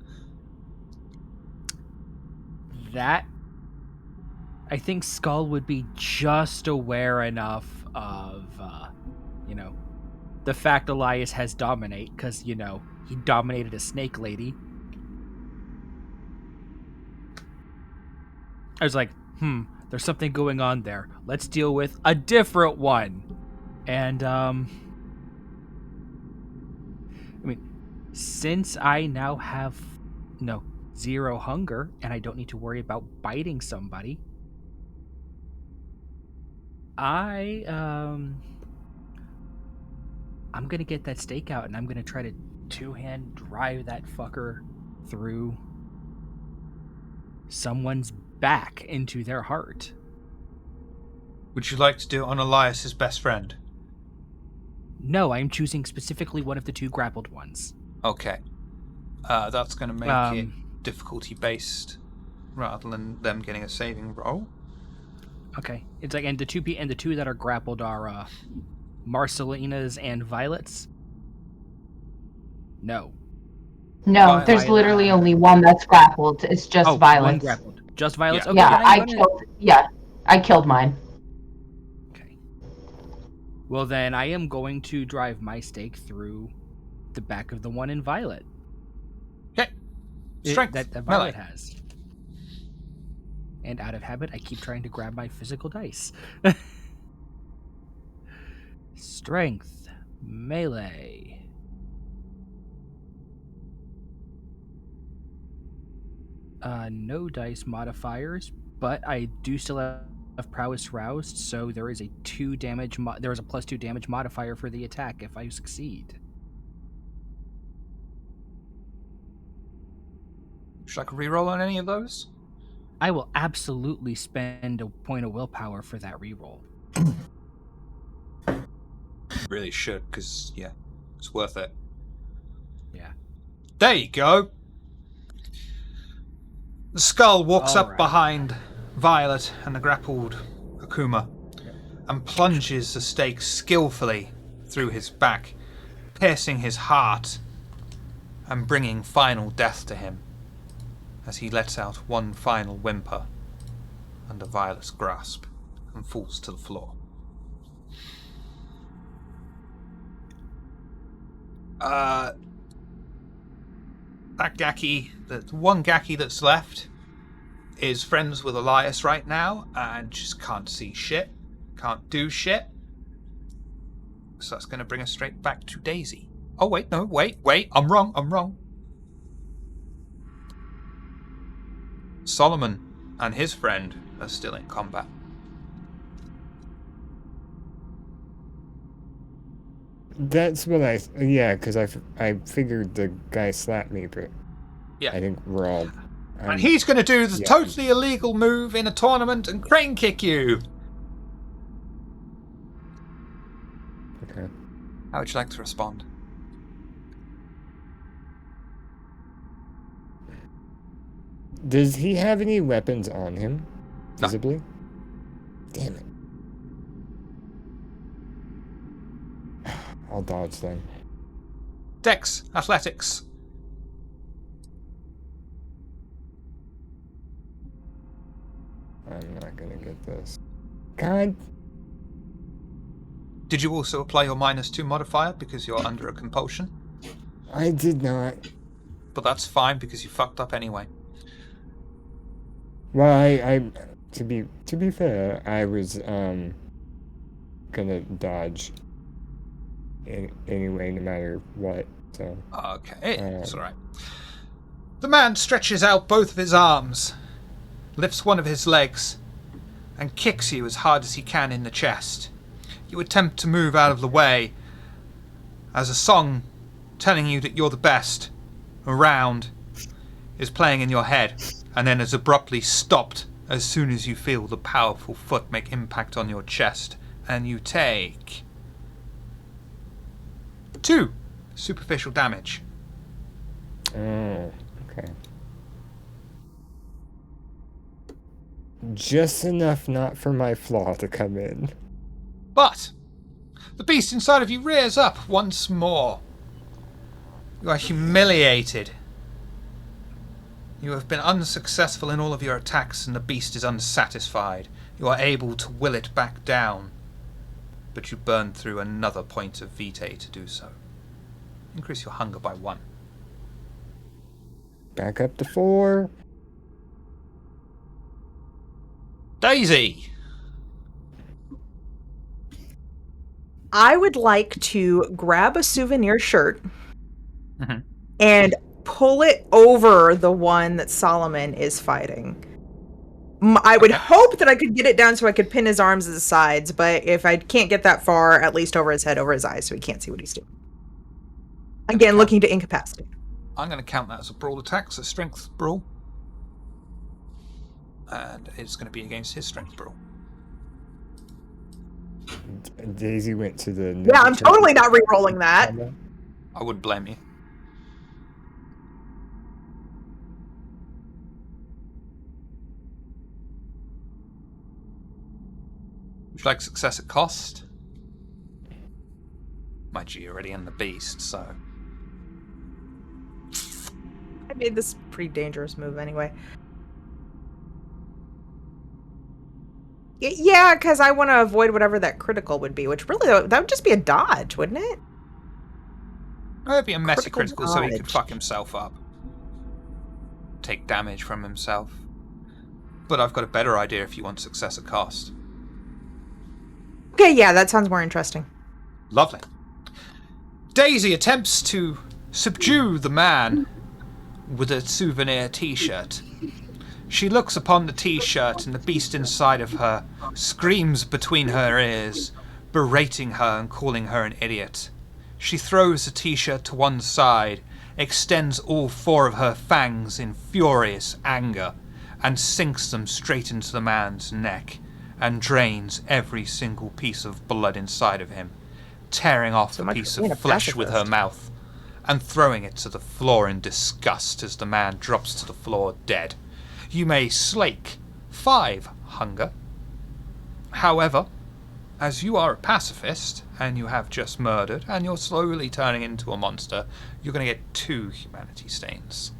That, I think Skull would be just aware enough of, the fact Elias has dominate, because, he dominated a snake lady. I was like, there's something going on there. Let's deal with a different one. And, since I now have, 0 hunger, and I don't need to worry about biting somebody, I'm gonna get that stake out, and I'm gonna try to 2-hand drive that fucker through someone's back into their heart. Would you like to do it on Elias's best friend? No, I'm choosing specifically one of the 2 grappled ones. Okay. That's going to make it difficulty-based rather than them getting a saving roll. Okay. It's like, and the 2 that are grappled are Marcelina's and Violet's. No, there's literally only 1 that's grappled. It's just Violet's. 1 grappled. Just Violet's? Yeah. Okay, I killed mine. Okay. Well, then I am going to drive my stake through the back of the one in Violet. Okay. Strength. That Violet has. And out of habit, I keep trying to grab my physical dice. Strength. Melee. No dice modifiers, but I do still have prowess roused, so there is a 2 damage. There is a +2 damage modifier for the attack if I succeed. Should I reroll on any of those? I will absolutely spend a point of willpower for that reroll. Really should, because it's worth it. Yeah. There you go. The skull walks All up right. behind Violet and the grappled Akuma and plunges the stake skillfully through his back, piercing his heart and bringing final death to him as he lets out one final whimper under Violet's grasp and falls to the floor. That Gaki, the one Gaki that's left, is friends with Elias right now and just can't see shit, can't do shit. So that's going to bring us straight back to Daisy. Oh, wait, I'm wrong. Solomon and his friend are still in combat. That's what because I figured the guy slapped me, but Yeah. I think we're all... And he's going to do the totally illegal move in a tournament and crane kick you. Okay. How would you like to respond? Does he have any weapons on him? No. Visibly? Damn it. I'll dodge them. Dex, athletics. I'm not gonna get this. God. Did you also apply your -2 modifier because you're under a compulsion? I did not. But that's fine because you fucked up anyway. Well, I to be fair, I was gonna dodge anyway, no matter what. So. Okay, it's alright. The man stretches out both of his arms, lifts one of his legs, and kicks you as hard as he can in the chest. You attempt to move out of the way as a song telling you that you're the best around is playing in your head, and then is abruptly stopped as soon as you feel the powerful foot make impact on your chest, and you take 2 superficial damage. Oh, okay. Just enough not for my flaw to come in. But the beast inside of you rears up once more. You are humiliated. You have been unsuccessful in all of your attacks, and the beast is unsatisfied. You are able to will it back down, but you burn through another point of vitae to do so. Increase your hunger by 1. Back up to 4. Daisy! I would like to grab a souvenir shirt and pull it over the one that Solomon is fighting. I would hope that I could get it down so I could pin his arms at the sides, but if I can't get that far, at least over his head, over his eyes, so he can't see what he's doing. Again, looking to incapacitate. I'm going to count that as a brawl attack, so strength brawl. And it's going to be against his strength brawl. Daisy went to the... Yeah, I'm totally not re-rolling that. I wouldn't blame you. Would you like success at cost? Mind you, you're already in the beast, so... I made this pretty dangerous move anyway. Yeah, because I want to avoid whatever that critical would be, which really, that would just be a dodge, wouldn't it? It would be a messy Critical critical so he could dodge. fuck himself up. Take damage from himself. But I've got a better idea if you want success at cost. Okay, yeah, that sounds more interesting. Lovely. Daisy attempts to subdue the man with a souvenir t-shirt. She looks upon the t-shirt, and the beast inside of her screams between her ears, berating her and calling her an idiot. She throws the t-shirt to one side, extends all 4 of her fangs in furious anger, and sinks them straight into the man's neck, and drains every single piece of blood inside of him, tearing off So the much piece for being of a flesh with her pacifist. mouth, and throwing it to the floor in disgust as the man drops to the floor dead. You may slake 5 hunger. However, as you are a pacifist, and you have just murdered, and you're slowly turning into a monster, you're going to get 2 humanity stains.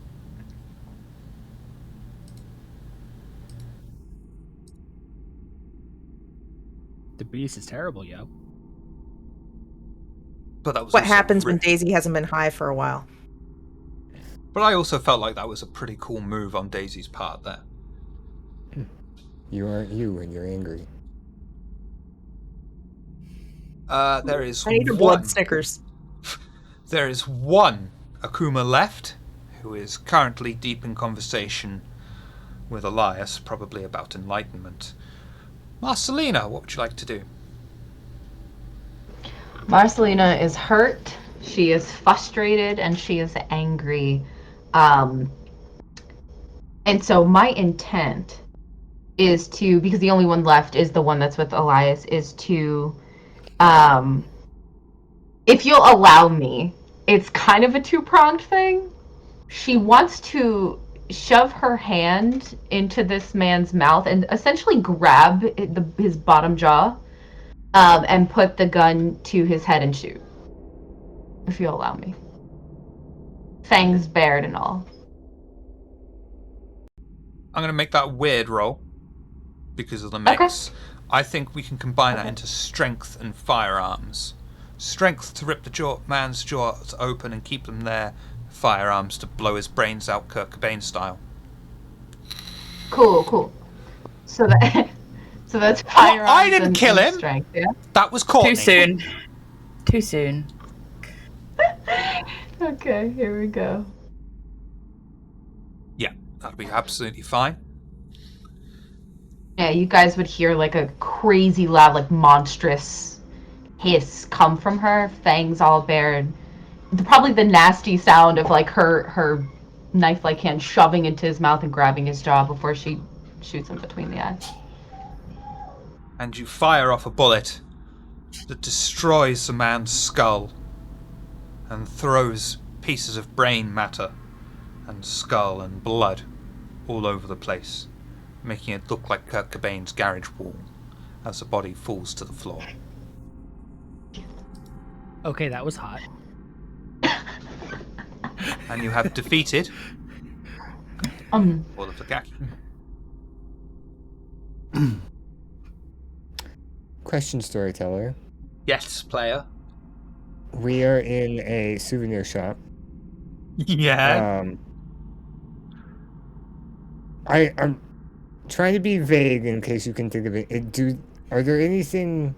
The beast is terrible, yo. But that was What also happens when really- Daisy hasn't been high for a while? But I also felt like that was a pretty cool move on Daisy's part there. You aren't you when you're angry. There is I need a one. blood Snickers. There is one Akuma left, who is currently deep in conversation with Elias, probably about enlightenment. Marcelina, what would you like to do? Marcelina is hurt, she is frustrated, and she is angry. And so my intent is to, because the only one left is the one that's with Elias, is to, if you'll allow me, it's kind of a 2-pronged thing. She wants to shove her hand into this man's mouth and essentially grab his bottom jaw and put the gun to his head and shoot. if you'll allow me. Fangs bared and all. I'm going to make that weird roll because of the mix. Okay. I think we can combine that into strength and firearms. Strength to rip the man's jaws open and keep them there. Firearms to blow his brains out Kurt Cobain style. Cool. So that's firearms. I didn't kill him. Strength, yeah? That was Courtney. Too soon. Okay, here we go. Yeah, that'll be absolutely fine. Yeah, you guys would hear like a crazy loud, like monstrous hiss come from her, fangs all bared. Probably the nasty sound of like her knife-like hand shoving into his mouth and grabbing his jaw before she shoots him between the eyes. And you fire off a bullet that destroys the man's skull and throws pieces of brain matter and skull and blood all over the place, making it look like Kurt Cobain's garage wall as the body falls to the floor. Okay, that was hot. And you have defeated all of the Gaki. Question, storyteller. Yes, player. We are in a souvenir shop. Yeah. I'm trying to be vague in case you can think of it. Is there anything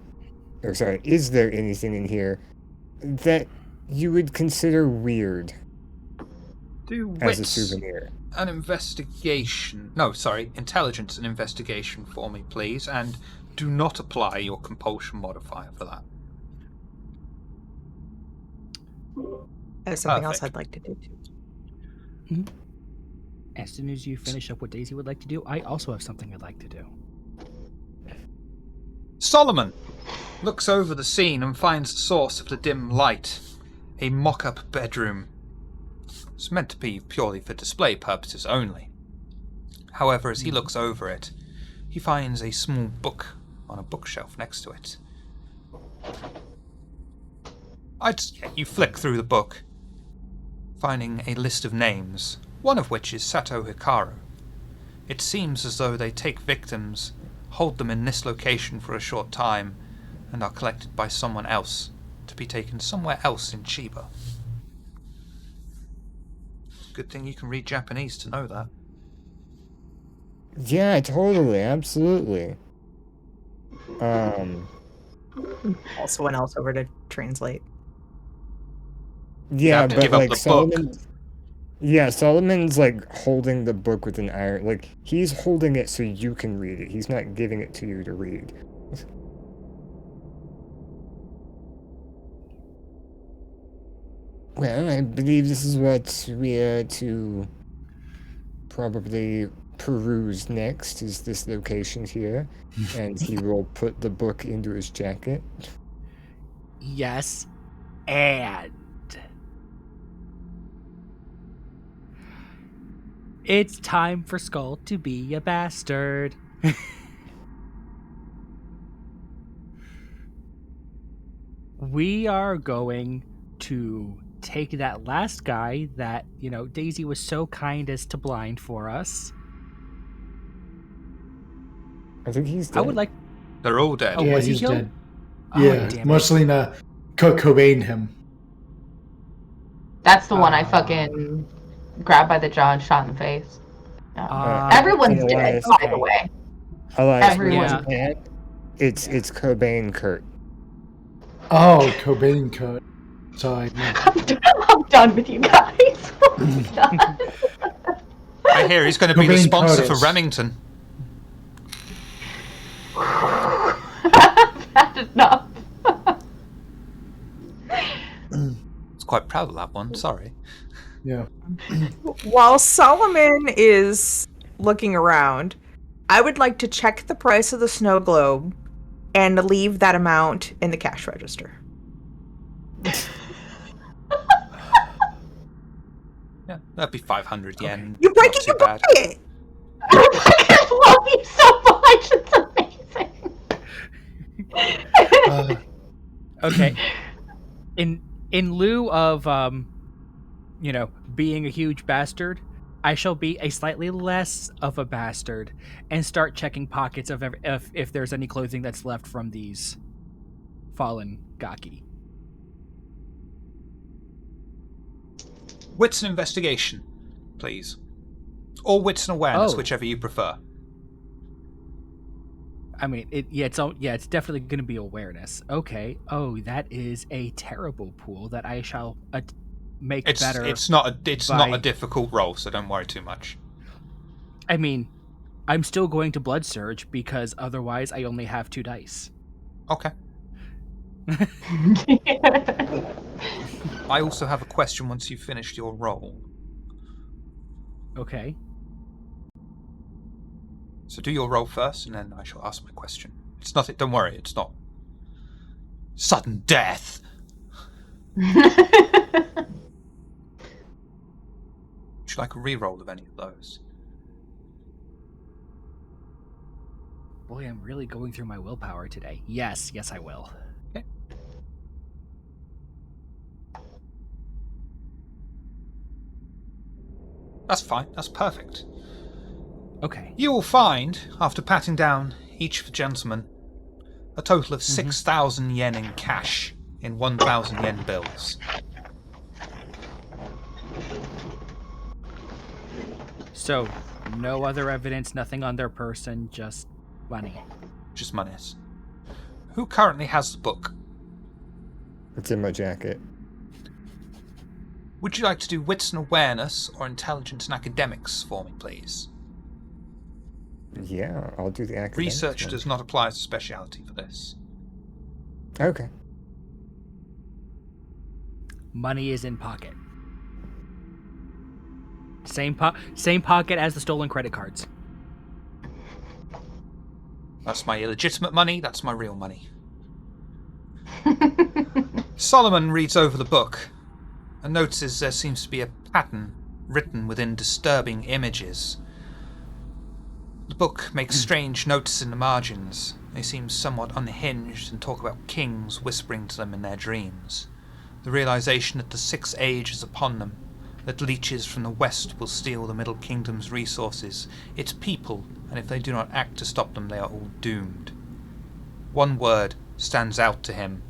in here that you would consider weird as a souvenir? An intelligence and investigation for me, please, and do not apply your compulsion modifier for that. There's something else I'd like to do too. Mm-hmm. As soon as you finish up what Daisy would like to do, I also have something I'd like to do. Solomon looks over the scene and finds the source of the dim light, a mock-up bedroom. It's meant to be purely for display purposes only. However, as he looks over it, he finds a small book on a bookshelf next to it. You flick through the book, finding a list of names, one of which is Sato Hikaru. It seems as though they take victims, hold them in this location for a short time, and are collected by someone else to be taken somewhere else in Chiba. Good thing you can read Japanese to know that. Yeah, totally, absolutely. Also, someone else over to translate. Yeah, have to but give up like the Solomon. Yeah, Solomon's like holding the book with an iron. Like he's holding it so you can read it. He's not giving it to you to read. Well, I believe this is what we are to probably peruse next, is this location here. And he will put the book into his jacket. Yes, and it's time for Skull to be a bastard. We are going to take that last guy that, Daisy was so kind as to blind for us. I think he's dead. I would like... They're all dead. Oh, Yeah, was he he's killed? dead. Oh, Yeah, damn it. Marcelina Cobain him. That's the one I fucking grabbed by the jaw and shot in the face. Everyone's dead, by the way. Elias, Everyone's yeah. dead. It's Cobain Kurt. Oh, Cobain Kurt. Sorry. No. I'm done with you guys. Oh my God. I hear he's going to be the Cobain sponsor Curtis. for Remington. I've had enough. I was quite proud of that one, sorry. Yeah. While Solomon is looking around, I would like to check the price of the snow globe and leave that amount in the cash register. Yeah, that'd be 500 yen. You're breaking your Not too bad. budget! I love you so much. It's amazing. Okay. In In lieu of, being a huge bastard, I shall be a slightly less of a bastard and start checking pockets of if there's any clothing that's left from these fallen Gaki. Wits and investigation, please. Or wits and awareness, Oh. whichever you prefer. I mean, it's definitely going to be awareness. Okay. Oh, that is a terrible pool that I shall make better. It's not a difficult roll, so don't worry too much. I mean, I'm still going to blood surge because otherwise I only have 2 dice. Okay. I also have a question once you've finished your roll. Okay. So do your roll first, and then I shall ask my question. It's not. Don't worry. It's not sudden death. Would you like a re-roll of any of those? Boy, I'm really going through my willpower today. Yes, I will. Okay. That's fine. That's perfect. Okay. You will find, after patting down each of the gentlemen, a total of 6,000 yen in cash in 1,000 yen bills. So, no other evidence, nothing on their person, just money. Just monies. Who currently has the book? It's in my jacket. Would you like to do wits and awareness or intelligence and academics for me, please? Yeah, I'll do the academics. Research one. does not apply as a speciality for this. Okay. Money is in pocket. Same pocket as the stolen credit cards. That's my illegitimate money, that's my real money. Solomon reads over the book and notices there seems to be a pattern written within disturbing images. The book makes strange notes in the margins. They seem somewhat unhinged and talk about kings whispering to them in their dreams. The realization that the Sixth Age is upon them, that leeches from the west will steal the Middle Kingdom's resources, its people, and if they do not act to stop them, they are all doomed. One word stands out to him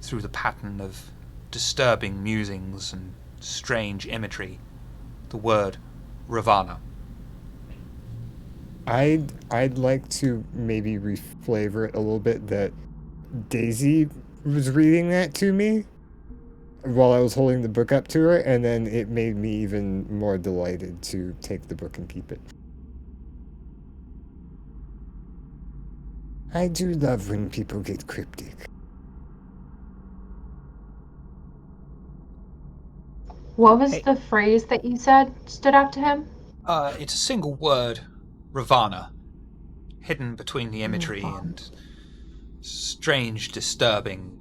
through the pattern of disturbing musings and strange imagery. The word Ravana. I'd like to maybe reflavor it a little bit that Daisy was reading that to me while I was holding the book up to her, and then it made me even more delighted to take the book and keep it. I do love when people get cryptic. What was the phrase that you said stood out to him? It's a single word, Ravana, hidden between the imagery and strange, disturbing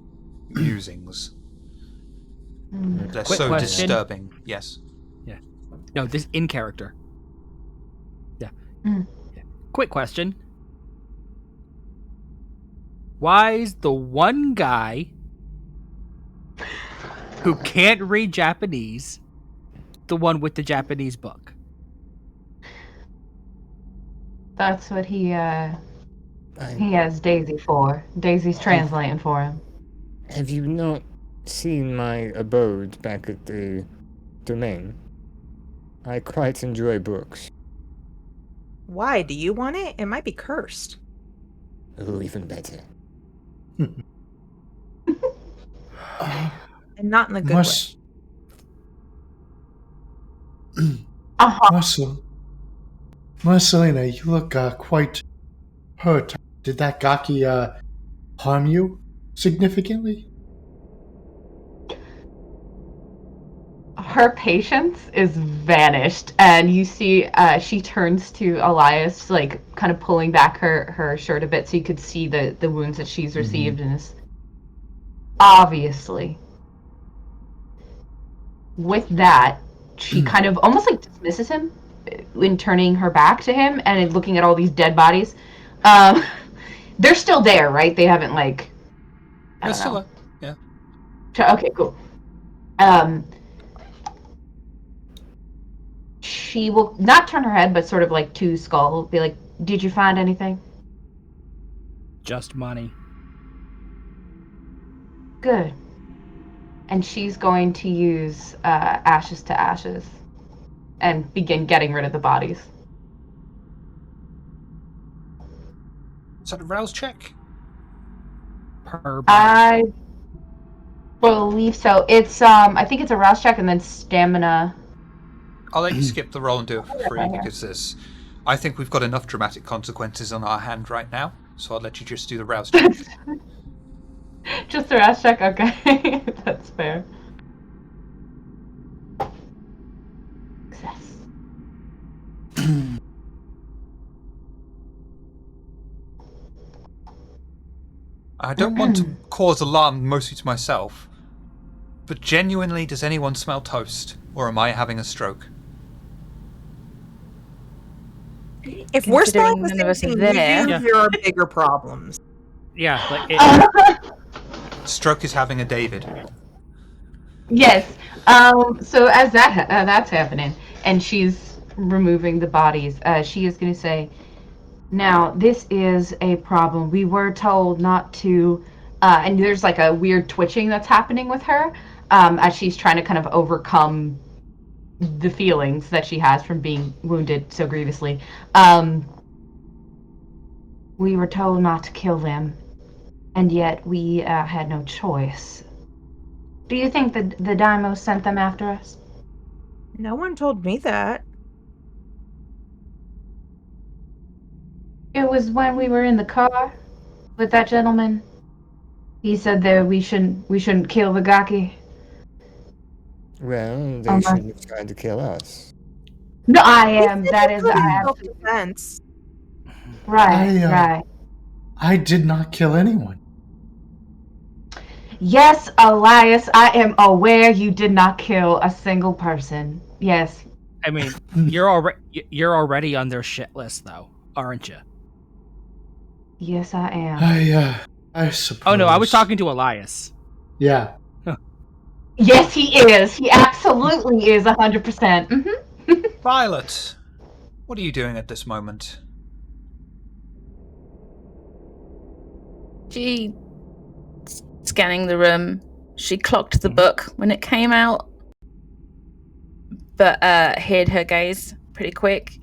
musings. They're Quick so question. disturbing. Yes. Yeah. No, this in character. Yeah. Mm. Yeah. Quick question. Why's the one guy who can't read Japanese the one with the Japanese book? That's what he has Daisy for. Daisy's translating for him. Have you not seen my abode back at the domain? I quite enjoy books. Why? Do you want it? It might be cursed. Oh, even better. And not in a good way. Marcelina, you look quite hurt. Did that Gaki harm you significantly? Her patience is vanished, and you see she turns to Elias, like kind of pulling back her shirt a bit so you could see the wounds that she's received, and is obviously with that she kind of almost like dismisses him in turning her back to him and looking at all these dead bodies. They're still there, right? They haven't like They're still there. Yeah. Okay, cool. She will not turn her head, but sort of like to Skull, be like, "Did you find anything?" Just money. Good. And she's going to use ashes to ashes and begin getting rid of the bodies. Is that a rouse check? Per body. I believe so. It's I think it's a rouse check and then stamina. I'll let you skip the roll and do it for free because I think we've got enough dramatic consequences on our hand right now. So I'll let you just do the rouse check. Just a rouse check? Okay. That's fair. Success. I don't want to cause alarm mostly to myself, but genuinely, does anyone smell toast? Or am I having a stroke? If we're smelling Considering the none of same us are thing there. you do, there are bigger problems. Yeah, like Stroke is having a David. Yes. So as that's happening, and she's removing the bodies, she is going to say, "Now this is a problem. We were told not to." And there's like a weird twitching that's happening with her as she's trying to kind of overcome the feelings that she has from being wounded so grievously. We were told not to kill them, and yet we had no choice. Do you think that the Daimos sent them after us? No one told me that. It was when we were in the car with that gentleman. He said that we shouldn't kill the Gaki. Well, they shouldn't have tried to kill us. No, I am. That is, Good in I am. self-defense. Right, right. I did not kill anyone. Yes, Elias, I am aware you did not kill a single person. Yes. I mean, you're already on their shit list, though, aren't you? Yes, I am. I suppose. Oh no, I was talking to Elias. Yeah. Yes, he is. He absolutely is 100%. Mm-hmm. Violet, what are you doing at this moment? She scanning the room. She clocked the book when it came out, but hid her gaze pretty quick.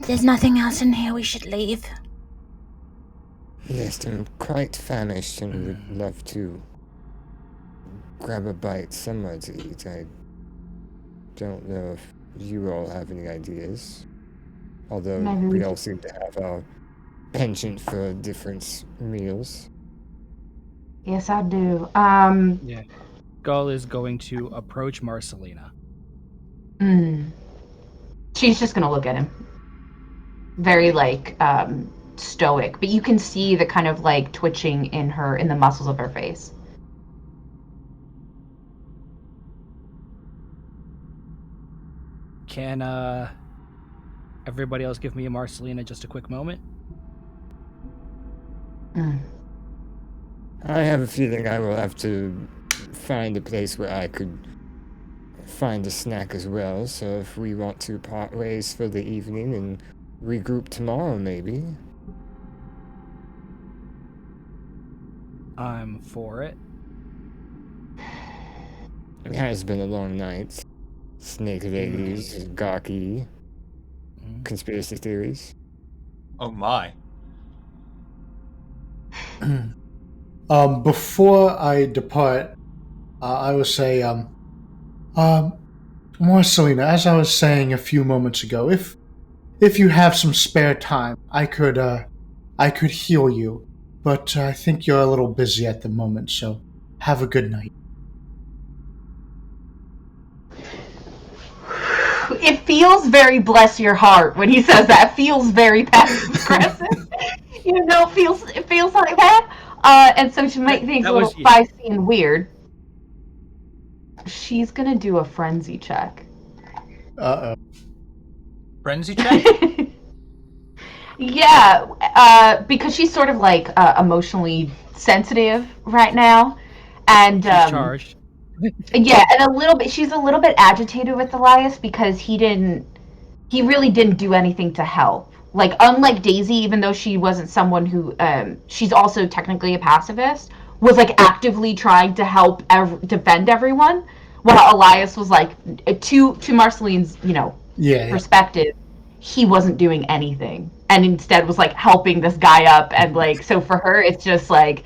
There's nothing else in here. We should leave. Yes, I'm quite famished and would love to grab a bite somewhere to eat. I don't know if you all have any ideas. Although Maybe we we all could- seem to have our penchant for different meals. Yes, I do. Yeah. Gull is going to approach Marcelina. She's just gonna look at him. Very like stoic, but you can see the kind of like twitching in the muscles of her face. Can everybody else give me a Marcelina just a quick moment? I have a feeling I will have to find a place where I could find a snack as well, so if we want to part ways for the evening and regroup tomorrow, maybe. I'm for it. It has been a long night. Snake ladies, gawky, conspiracy theories. Oh my. Before I depart, I will say, Marcelina, as I was saying a few moments ago, if you have some spare time, I could heal you, but I think you're a little busy at the moment, so have a good night. It feels very bless your heart when he says that. It feels very passive aggressive. It feels like that. And so to make things a little spicy and weird, she's gonna do a frenzy check. Frenzy check? Yeah, because she's sort of like emotionally sensitive right now, And She's charged. yeah, and she's a little bit agitated with Elias because he really didn't do anything to help. Like, unlike Daisy, even though she wasn't someone who, she's also technically a pacifist, was like actively trying to help defend everyone, while Elias was like, to Marceline's, perspective, he wasn't doing anything, and instead was like helping this guy up, and like, so for her, it's just like,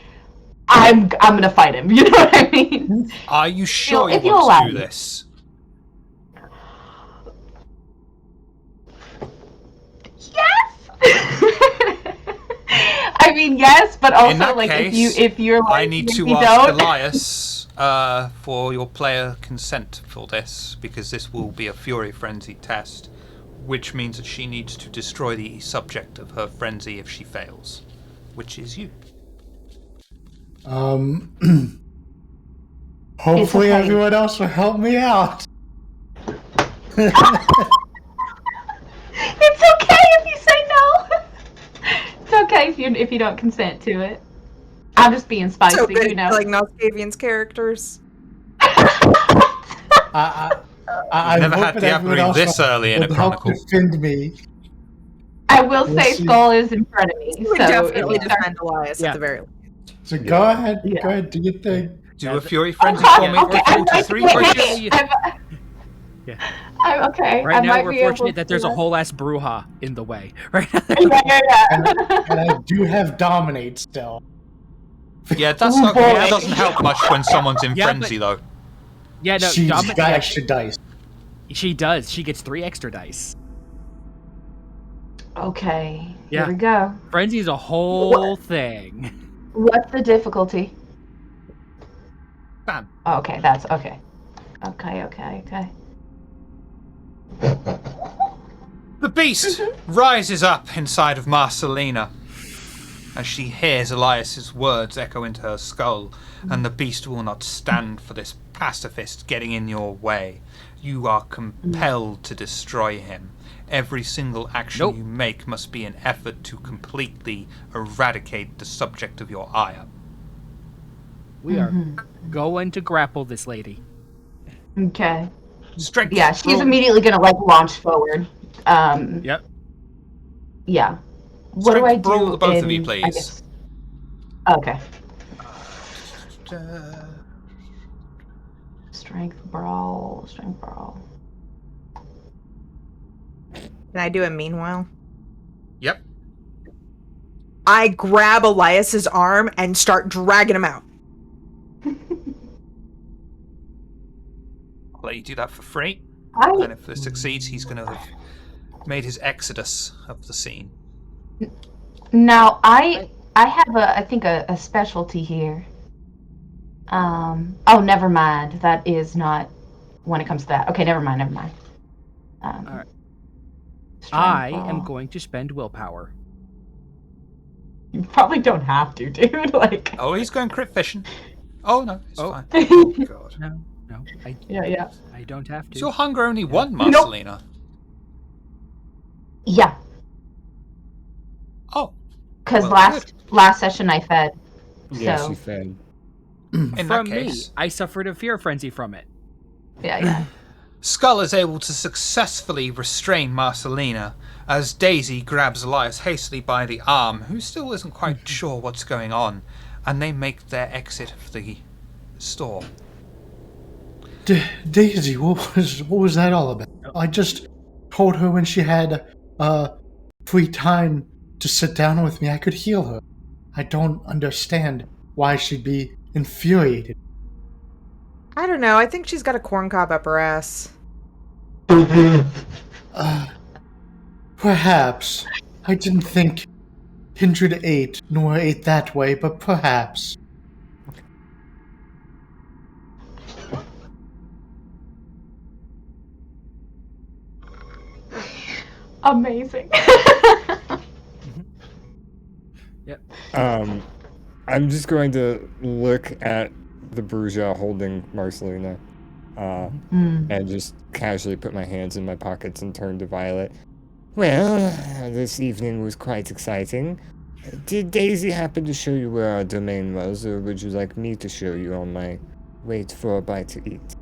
I'm gonna fight him. You know what I mean? Are you sure you want to do this? Yes. I mean, yes, but also in that like case, if you're like, I need to ask Elias for your player consent for this, because this will be a Fury Frenzy test, which means that she needs to destroy the subject of her frenzy if she fails, which is you. Hopefully everyone else will help me out. It's okay if you say no. It's okay if you don't consent to it. I'm just being spicy, So good, you know. like Noskavian's characters. I've never had Diablo this early in a chronicle. Defend me. I will say Skull is in front of me, You would so definitely defend Elias at the very least. So go ahead, do your thing. Do a Fury Frenzy for me for 43 pushes. I'm okay. Right now, we're fortunate that there's a whole ass Bruja in the way. Right now. And I do have Dominate still. Yeah, that doesn't help much when someone's in frenzy, though. Yeah, no, She's got extra dice. She does. She gets 3 extra dice. Okay, here we go. Frenzy's a whole thing. What's the difficulty? Bam. Okay, that's okay. Okay. The beast rises up inside of Marcelina as she hears Elias's words echo into her skull, and the beast will not stand for this pacifist getting in your way. You are compelled to destroy him. Every single action you make must be an effort to completely eradicate the subject of your ire. We are going to grapple this lady. Okay. Strength. Yeah, she's immediately gonna like launch forward. Yep. Yeah. What do I do? Brawl the both of you, please. Okay. Strength brawl. Can I do a meanwhile? Yep. I grab Elias's arm and start dragging him out. I'll let you do that for free. And if this succeeds, he's going to have made his exodus of the scene. Now, I have I think a specialty here. Oh, never mind. That is not when it comes to that. Okay, never mind. All right. I am going to spend willpower. You probably don't have to, dude. Like. Oh, he's going crit fishing. Oh no, it's fine. Oh God. No. I don't have to. Is your hunger only 1, Marcelina? Yeah. Oh. Because last session I fed. Yeah, so. she fed. In that case, me, I suffered a fear frenzy from it. Yeah. Skull is able to successfully restrain Marcelina as Daisy grabs Elias hastily by the arm, who still isn't quite sure what's going on, and they make their exit of the store. Daisy, what was that all about? I just told her when she had free time to sit down with me, I could heal her. I don't understand why she'd be infuriated. I don't know. I think she's got a corncob up her ass. Perhaps. I didn't think Kindred ate, nor ate that way, but perhaps. Amazing. Yep. I'm just going to look at the Bruja holding Marcelina, and just casually put my hands in my pockets and turn to Violet. Well, this evening was quite exciting. Did Daisy happen to show you where our domain was, or would you like me to show you on my wait for a bite to eat?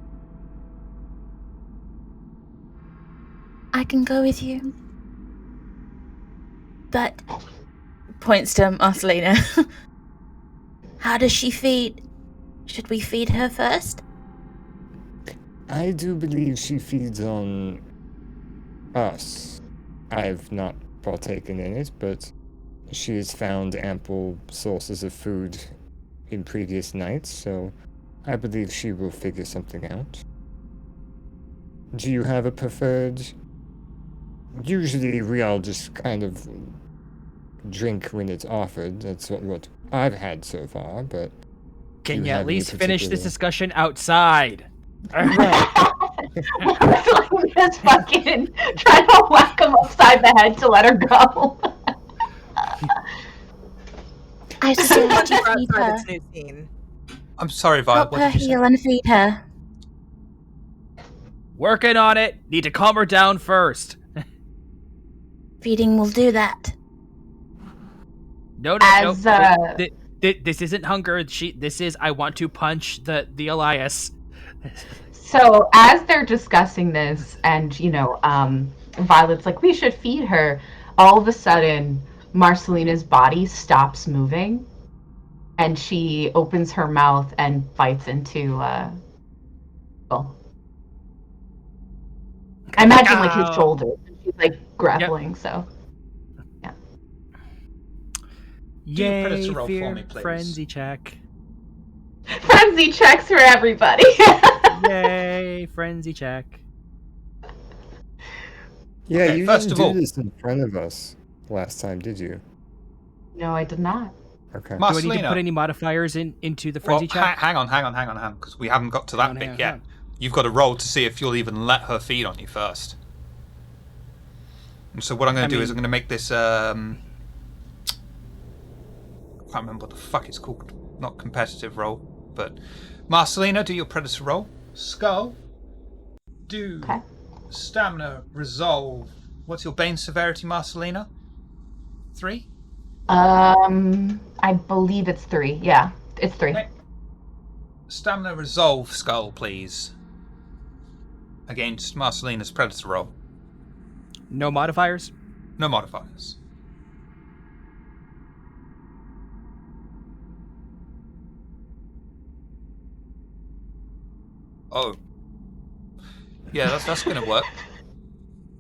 I can go with you. But Points to Marcelina. how does she feed? Should we feed her first? I do believe she feeds on us. I've not partaken in it, but she has found ample sources of food in previous nights, so I believe she will figure something out. Do you have a preferred? Usually we all just kind of drink when it's offered. That's what I've had so far, but... Can you have at any least finish this particular- discussion outside? Just fucking trying to whack him upside the head to let her go. I suggest you We're feed outside her. this new scene. I'm sorry, Violet. Help What her did you say? heal and feed her. Working on it. Need to calm her down first. Feeding will do that. No. As, This isn't hunger. This is I want to punch the Elias. So as they're discussing this, and Violet's like, we should feed her. All of a sudden, Marcelina's body stops moving, and she opens her mouth and bites into. Well, I imagine like his shoulder. She's like grappling. So your Yay! predator roll for Fear me, please. frenzy check. frenzy checks for everybody. Yay! Frenzy check. Yeah, Okay, you first didn't of all- do this in front of us last time, did you? No, I did not. Okay. Do I need Marcelina. to put any modifiers into the Well, frenzy check? hang on, because we haven't got to that Hang bit on, yet. hang on. You've got to roll to see if you'll even let her feed on you first. And so what I'm going to do is I'm going to make this. I can't remember what the fuck it's called. Not competitive roll, but Marcelina, do your predator roll. Skull, do Okay. stamina, resolve. What's your bane severity, Marcelina? 3? I believe it's 3. Yeah, it's 3. Okay. Stamina, resolve, Skull, please. Against Marcelina's predator roll. No modifiers. No modifiers. Oh. Yeah, that's going to work.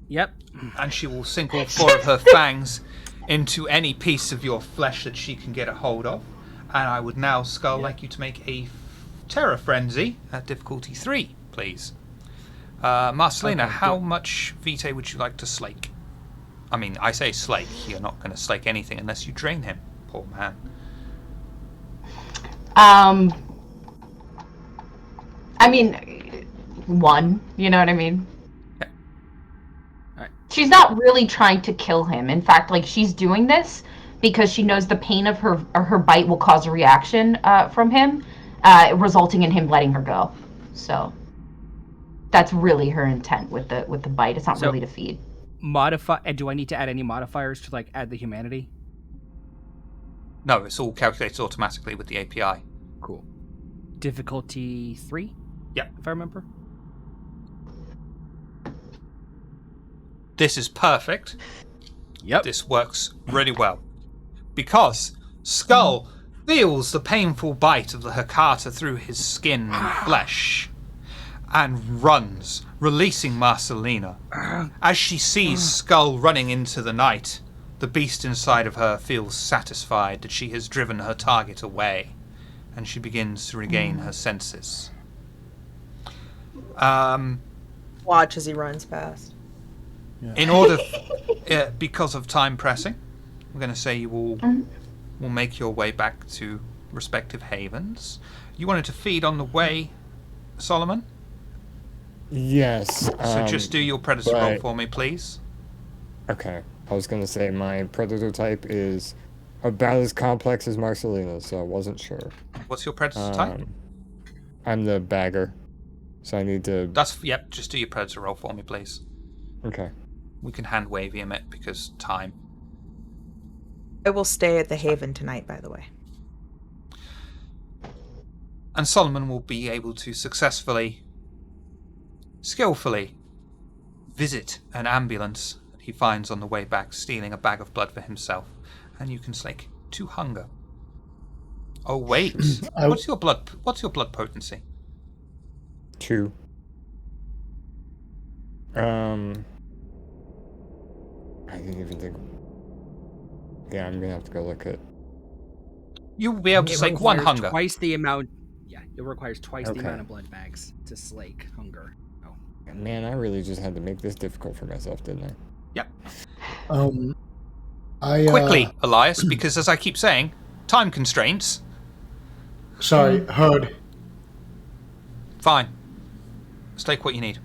Yep. And she will sink all 4 of her fangs into any piece of your flesh that she can get a hold of. And I would now, Skull, like you to make a terror frenzy at difficulty 3, please. Marcelina, Okay, how much vitae would you like to slake? I mean, I say slake. You're not going to slake anything unless you drain him. Poor man. I mean, 1. You know what I mean? Yeah. Alright. She's not really trying to kill him. In fact, like, she's doing this because she knows the pain of her bite will cause a reaction from him, resulting in him letting her go. So that's really her intent with the bite. It's not really to feed. Do I need to add any modifiers to add the humanity? No, it's all calculated automatically with the API. Cool. Difficulty 3? Yeah. If I remember. This is perfect. Yep. This works really well. Because Skull feels the painful bite of the Hakata through his skin and flesh and runs, releasing Marcelina. As she sees Skull running into the night, the beast inside of her feels satisfied that she has driven her target away, and she begins to regain her senses. Watch as he runs past. In order, because of time pressing, I'm going to say you will make your way back to respective havens. You wanted to feed on the way, Solomon? Yes. So just do your predator roll right. for me, please. Okay. I was going to say my predator type is about as complex as Marcelina, so I wasn't sure. What's your predator type? I'm the bagger, so I need to... Yep, just do your predator roll for me, please. Okay. We can hand wave him it because time. I will stay at the Haven tonight, by the way. And Solomon will be able to skillfully visit an ambulance that he finds on the way back, stealing a bag of blood for himself, and you can slake 2 hunger. Oh wait, what's your blood potency? 2. I didn't even think. Yeah, I'm gonna have to go look at. You will be able to slake 1 hunger. Twice the amount. Yeah, it requires twice Okay. the amount of blood bags to slake hunger. Oh. Man, I really just had to make this difficult for myself, didn't I? Yep. Quickly, Elias, because as I keep saying, time constraints. Sorry, heard. Fine. Slake what you need.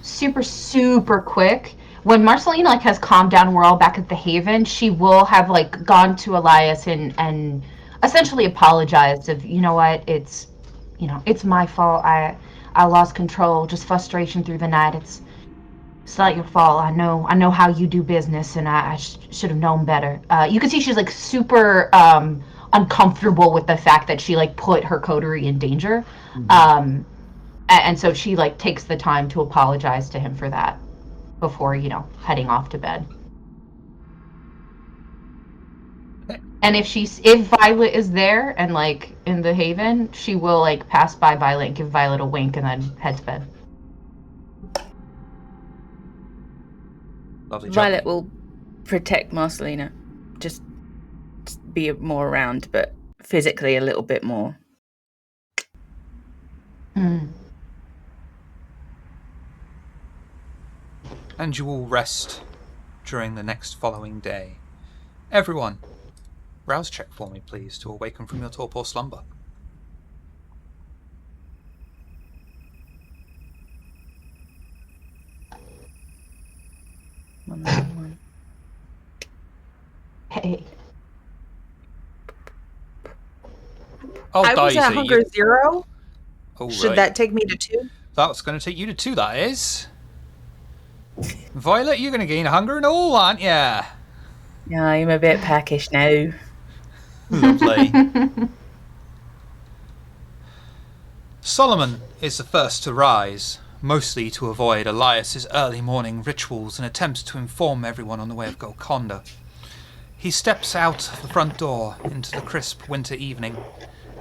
Super, super quick. When Marcelina has calmed down, we're all back at the Haven, she will have gone to Elias and essentially apologized of, you know what, it's my fault. I lost control, just frustration through the night. It's not your fault. I know how you do business, and I should have known better. You can see she's super uncomfortable with the fact that she put her coterie in danger. Mm-hmm. And so she takes the time to apologize to him for that before heading off to bed. And if Violet is there and in the Haven, she will pass by Violet and give Violet a wink and then head to bed. Lovely job. Violet will protect Marcelina. Just be more around, but physically a little bit more. And you will rest during the next following day. Everyone, rouse check for me, please, to awaken from your torpor slumber. Hey. Oh, I was Daisy, at hunger 0. Oh, Should right. that take me to 2? That's going to take you to 2, that is. Violet, you're going to gain hunger and all, aren't ya? Yeah, I'm a bit peckish now. Lovely. Solomon is the first to rise, mostly to avoid Elias's early morning rituals and attempts to inform everyone on the way of Golconda. He steps out of the front door into the crisp winter evening,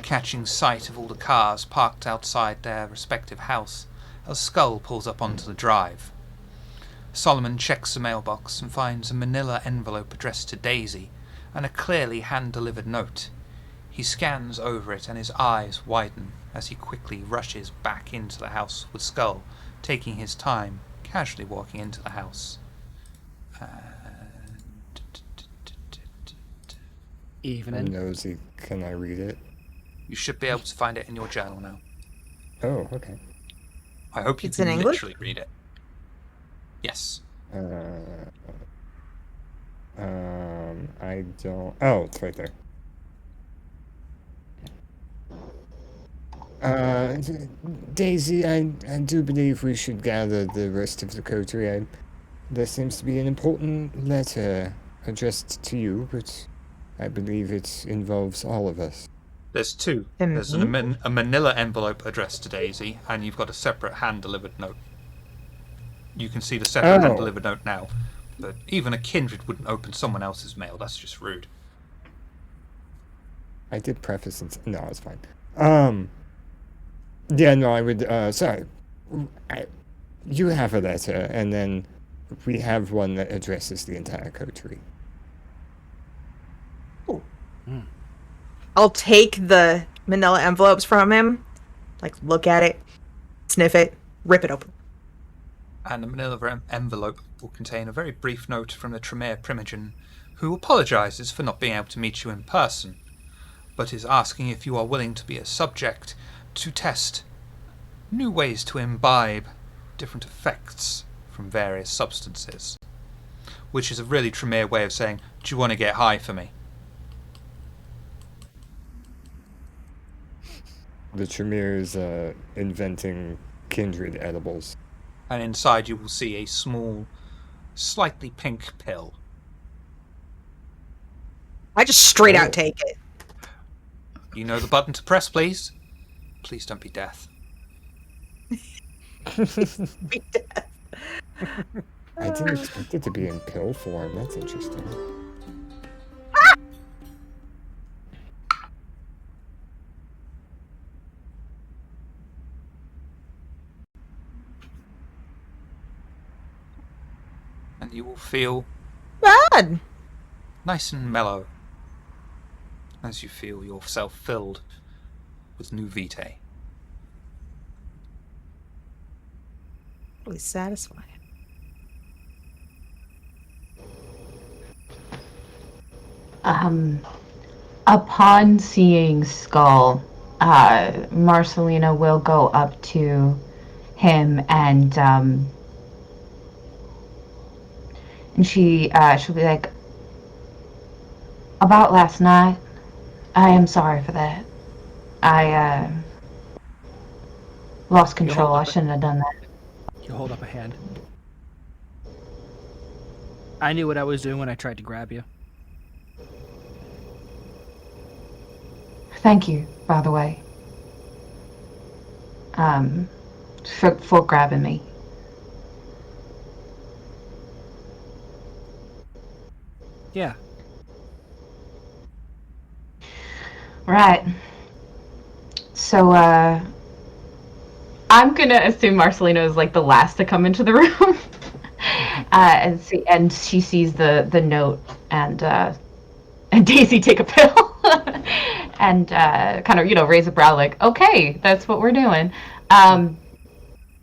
catching sight of all the cars parked outside their respective house as Skull pulls up onto the drive. Solomon checks the mailbox and finds a manila envelope addressed to Daisy and a clearly hand-delivered note. He scans over it and his eyes widen as he quickly rushes back into the house with Skull, taking his time, casually walking into the house. Evening. Nosy, can I read it? You should be able to find it in your journal now. Oh, okay. I hope you It's can in English? literally read it. Yes. I don't. Oh, it's right there. Daisy, I do believe we should gather the rest of the coterie. There seems to be an important letter addressed to you, but I believe it involves all of us. There's 2. There's a manila envelope addressed to Daisy, and you've got a separate hand-delivered note. You can see the separate hand-delivered note now, but even a kindred wouldn't open someone else's mail. That's just rude. I did preface and no, it's fine. Yeah, no, I would. Sorry, you have a letter, and then we have one that addresses the entire coterie. I'll take the manila envelopes from him, look at it, sniff it, rip it open. And the manila envelope will contain a very brief note from the Tremere Primogen, who apologises for not being able to meet you in person, but is asking if you are willing to be a subject to test new ways to imbibe different effects from various substances, which is a really Tremere way of saying, do you want to get high for me? The Tremere's inventing kindred edibles. And inside you will see a small, slightly pink pill I just straight out take it. You know the button to press, please. Please don't be death. Be dead. I didn't expect it to be in pill form. That's interesting. And you will feel Bad. nice and mellow as you feel yourself filled with new vitae. Really satisfying. Upon seeing Skull, Marcelina will go up to him and she'll be like, about last night, I am sorry for that. I lost control. I shouldn't have done that. You hold up a hand. I knew what I was doing when I tried to grab you. Thank you, by the way. For grabbing me. Yeah. Right. So, I'm gonna assume Marcelina is like the last to come into the room. And she sees the note and Daisy take a pill and kind of, raise a brow like, okay, that's what we're doing.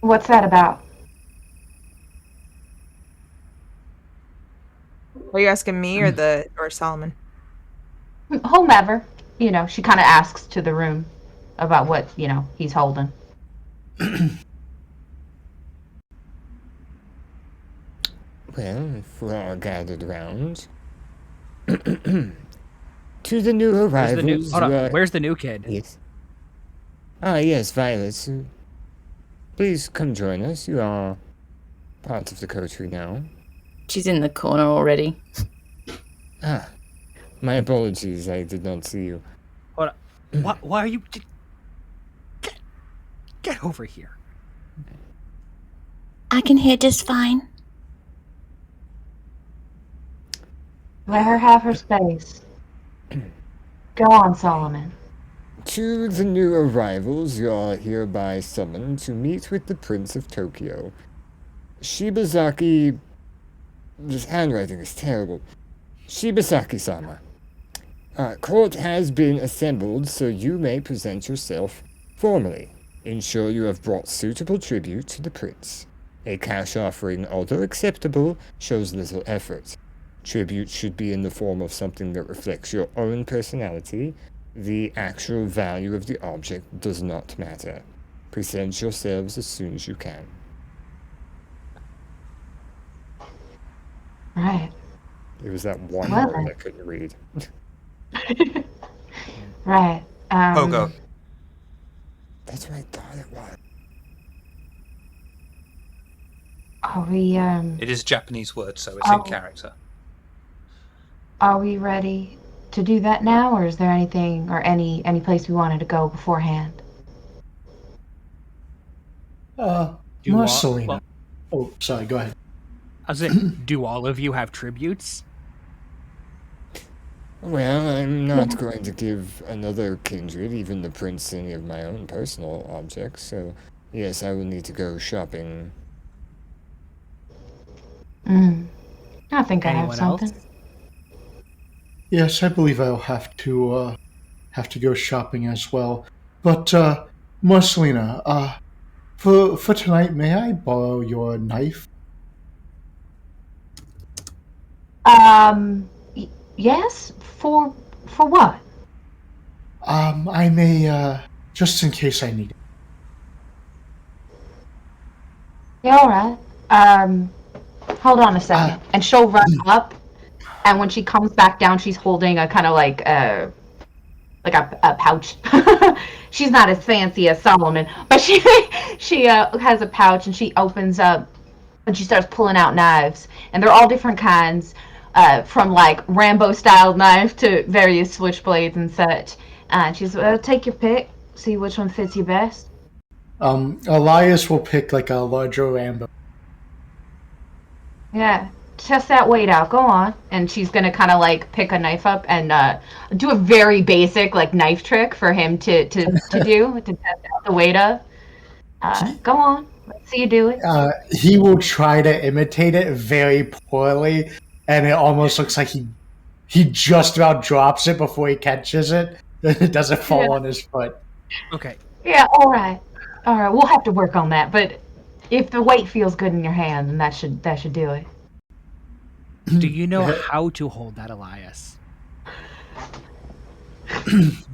What's that about? Are you asking me or Solomon? Whomever. She kind of asks to the room about what, he's holding. Well, if we're all gathered around. To the new arrivals. Where's the new kid? Yes. Yes, Violet. Please come join us. You are part of the coterie now. She's in the corner already. My apologies. I did not see you. Hold on. Why are you... Get over here. I can hear just fine. Let her have her space. Go on, Solomon. To the new arrivals, you are hereby summoned to meet with the Prince of Tokyo. Shibazaki... This handwriting is terrible. Shibazaki-sama. Court has been assembled, so you may present yourself formally. Ensure you have brought suitable tribute to the prince. A cash offering, although acceptable, shows little effort. Tribute should be in the form of something that reflects your own personality. The actual value of the object does not matter. Present yourselves as soon as you can. Right. It was that one Well, word I couldn't read. Right. Pogo. That's what I thought it was. Are we, It is a Japanese word, so it's in character. Are we ready to do that now, or is there anything or any place we wanted to go beforehand? Marcelina. Oh, sorry, go ahead. I was saying, do all of you have tributes? Well, I'm not going to give another kindred, even the prince, any of my own personal objects, so yes, I will need to go shopping. I think I have Anyone something. else? Yes, I believe I'll have to go shopping as well. But Marcelina, for tonight, may I borrow your knife? Yes? For what? I may just in case I need it. Yeah, all right. Hold on a second. And she'll run up, and when she comes back down, she's holding a kind of like a pouch. She's not as fancy as Solomon, but she has a pouch, and she opens up, and she starts pulling out knives, and they're all different kinds. from like Rambo-style knife to various switchblades and such. And she's, take your pick, see which one fits you best. Elias will pick like a larger Rambo. Yeah, test that weight out. Go on. And she's gonna kind of like pick a knife up and do a very basic like knife trick for him to do to test out the weight of. Go on. Let's see you do it. He will try to imitate it very poorly, and it almost looks like he just about drops it before he catches it. It doesn't fall on his foot. Okay. Yeah. All right. We'll have to work on that, but if the weight feels good in your hand, then that should do it. Do you know how to hold that, Elias?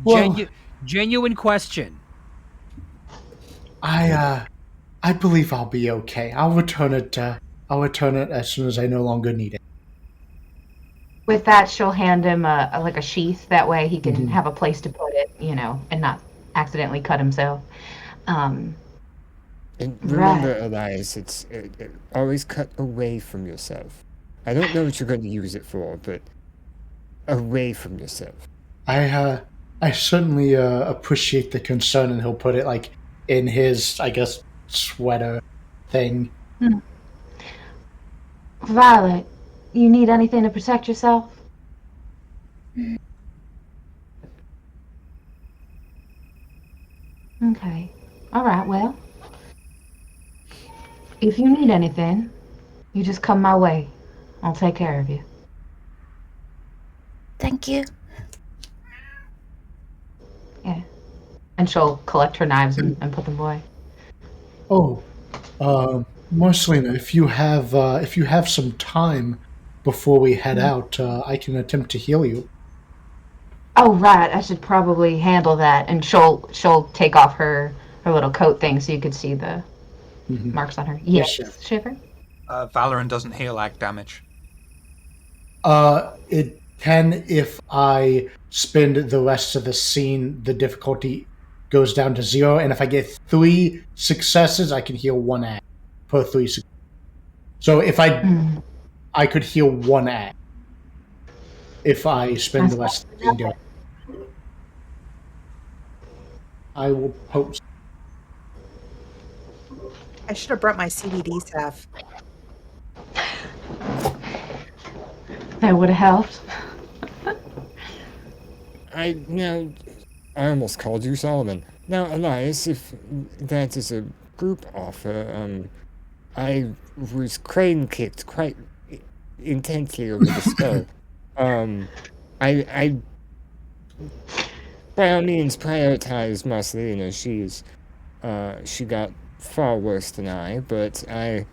Well, Genuine question. I believe I'll be okay. I'll return it. I'll return it as soon as I no longer need it. With that, she'll hand him a sheath. That way, he can have a place to put it, and not accidentally cut himself. And remember, Elias, it's always cut away from yourself. I don't know what you're going to use it for, but away from yourself. I certainly appreciate the concern, and he'll put it like in his, I guess, sweater thing. Violet, you need anything to protect yourself? Okay. All right, well, if you need anything, you just come my way. I'll take care of you. Thank you. Yeah. And she'll collect her knives and put them away. Oh, Marcelina, if you have some time before we head out, I can attempt to heal you. Oh, right. I should probably handle that. And she'll take off her little coat thing so you could see the marks on her. Yes, sure. Shiver? Valorant doesn't heal ag damage. It can if I spend the rest of the scene, the difficulty goes down to 0, and if I get 3 successes, I can heal 1 ag per 3 successes. So if I could heal 1 ag if I spend the rest of the scene doing it. I will post. I should have brought my CBD staff. That would have helped. I almost called you Solomon. Now, Elias, if that is a group offer, I was crane kicked quite intensely over the skull. I by all means prioritize Marcelina. She got far worse than I, but I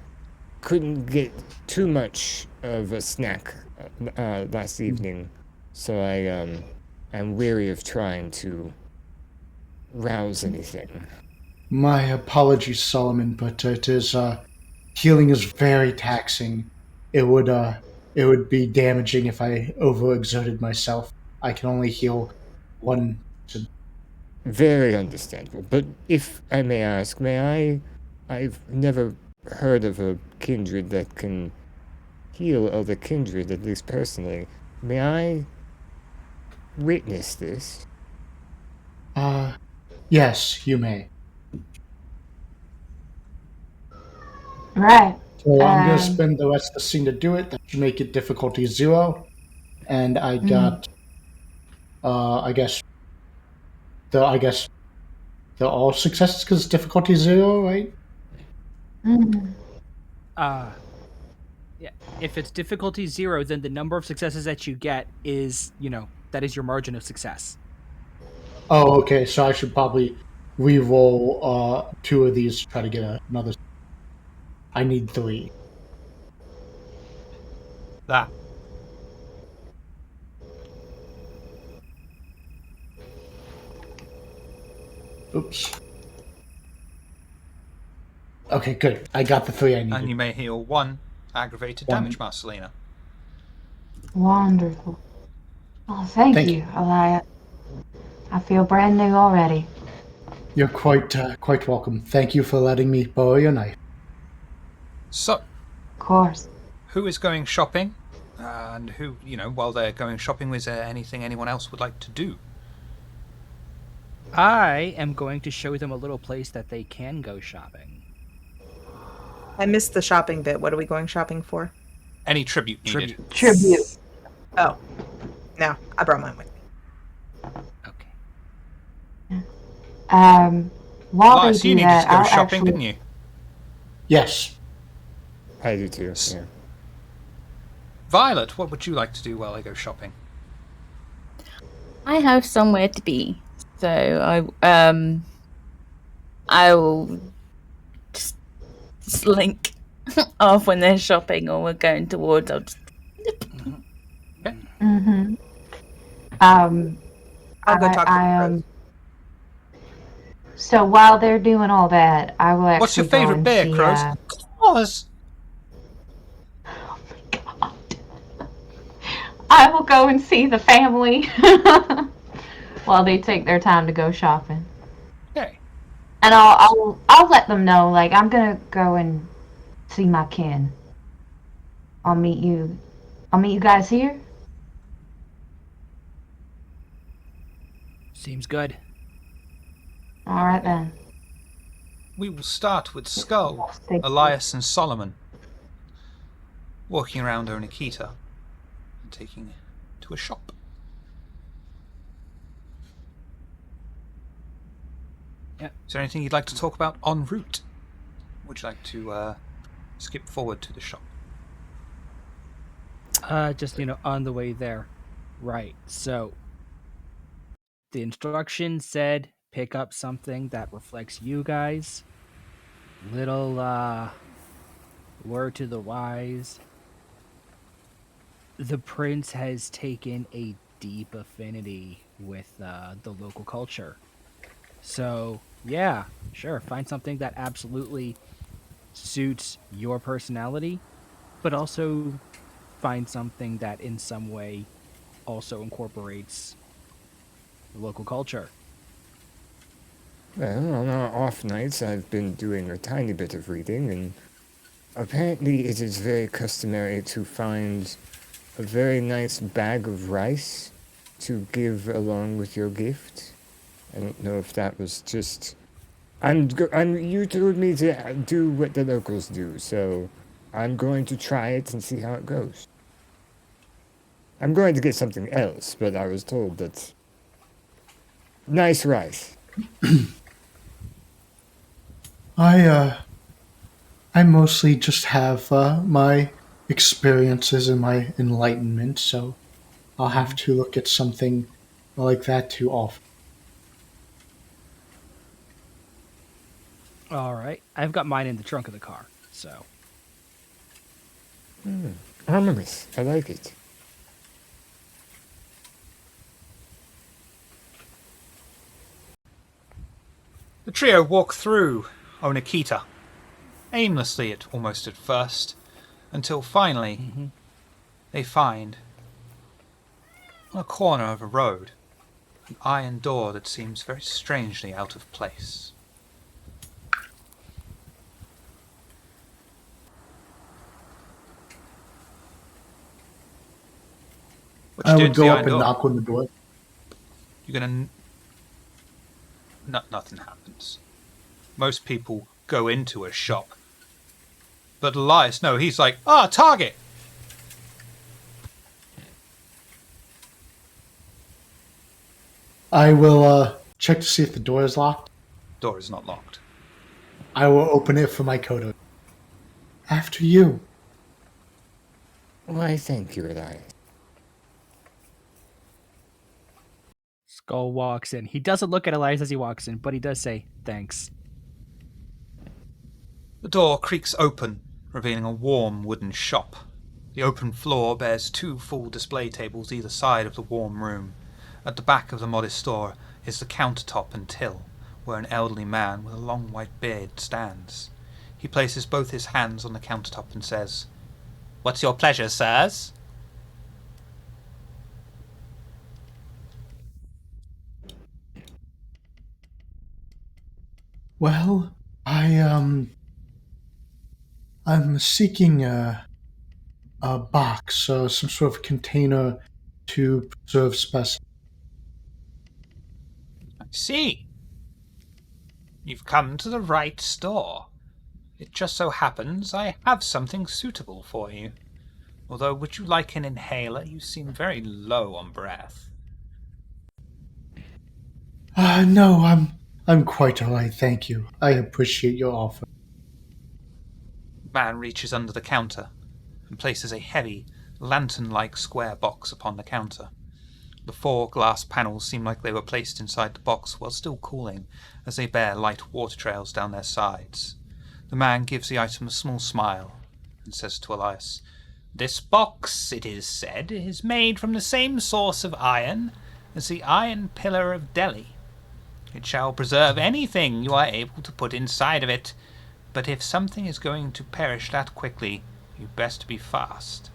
couldn't get too much of a snack last evening, so I'm weary of trying to rouse anything. My apologies, Solomon, but it is healing is very taxing. It would be damaging if I overexerted myself. I can only heal 1. Very understandable. But if I may ask, I've never heard of a kindred that can heal other kindred, at least personally. May I witness this? Yes, you may. Right. So I'm going to spend the rest of the scene to do it. That should make it difficulty 0. And I got, I guess they're all successes because it's difficulty 0, right? Yeah. If it's difficulty 0, then the number of successes that you get is, that is your margin of success. Oh, okay. So I should probably re-roll 2 of these to try to get another. I need 3. That. Oops. Okay, good. I got the 3 I needed. And you may heal 1 aggravated damage, Marcelina. Wonderful. Oh, thank you, Elias. I feel brand new already. You're quite welcome. Thank you for letting me borrow your knife. So, Of course. who is going shopping? And who, while they're going shopping, is there anything anyone else would like to do? I am going to show them a little place that they can go shopping. I missed the shopping bit. What are we going shopping for? Any tribute needed? Tribute. Oh, no, I brought mine with me. Okay. While Elias, they do you needed that, to go I'll shopping, actually... didn't you? Yes. I do too. Yeah. Violet, what would you like to do while I go shopping? I have somewhere to be, so I will just slink off when they're shopping or we're going towards. I'll just... Okay. Mm-hmm. I'll go talk to the pros. So while they're doing all that, I will actually What's your go favorite and beer, see, Crows? Crows. Oh my god. I will go and see the family while they take their time to go shopping. Okay. And I'll let them know, like, I'm gonna go and see my kin. I'll meet you guys here. Seems good. All right then. We will start with Skull, Stay tuned. Elias, and Solomon walking around Onikita and taking to a shop. Yeah. Is there anything you'd like to talk about en route? Would you like to skip forward to the shop? Just, on the way there. Right. So, the instructions said pick up something that reflects you guys. Little, word to the wise. The prince has taken a deep affinity with the local culture. So, yeah, sure, find something that absolutely suits your personality, but also find something that in some way also incorporates the local culture. Well, on our off nights, I've been doing a tiny bit of reading, and apparently it is very customary to find a very nice bag of rice to give along with your gift. I don't know if that was just... You told me to do what the locals do, so I'm going to try it and see how it goes. I'm going to get something else, but I was told that... Nice rice. I mostly just have my experiences and my enlightenment, so I'll have to look at something like that to offer. All right. I've got mine in the trunk of the car, so. Armorous. I like it. The trio walk through Onikita, aimlessly almost at first, until finally they find, on a corner of a road, an iron door that seems very strangely out of place. What you I doing would to the go iron up and door? knock on the door. You're gonna... nothing happens. Most people go into a shop. But Elias, no, he's like, target! I will check to see if the door is locked. Door is not locked. I will open it for my Kodo. After you. Why, thank you, Elias. Skull walks in. He doesn't look at Elias as he walks in, but he does say, thanks. The door creaks open, revealing a warm wooden shop. The open floor bears 2 full display tables either side of the warm room. At the back of the modest store is the countertop and till, where an elderly man with a long white beard stands. He places both his hands on the countertop and says, "What's your pleasure, sirs?" Well, I'm seeking a box, some sort of container to preserve specimens. I see. You've come to the right store. It just so happens I have something suitable for you. Although, would you like an inhaler? You seem very low on breath. No, I'm quite alright, thank you. I appreciate your offer. The man reaches under the counter and places a heavy, lantern-like square box upon the counter. The 4 glass panels seem like they were placed inside the box while still cooling, as they bear light water trails down their sides. The man gives the item a small smile and says to Elias, "This box, it is said, is made from the same source of iron as the Iron Pillar of Delhi. It shall preserve anything you are able to put inside of it, but if something is going to perish that quickly, you'd best be fast."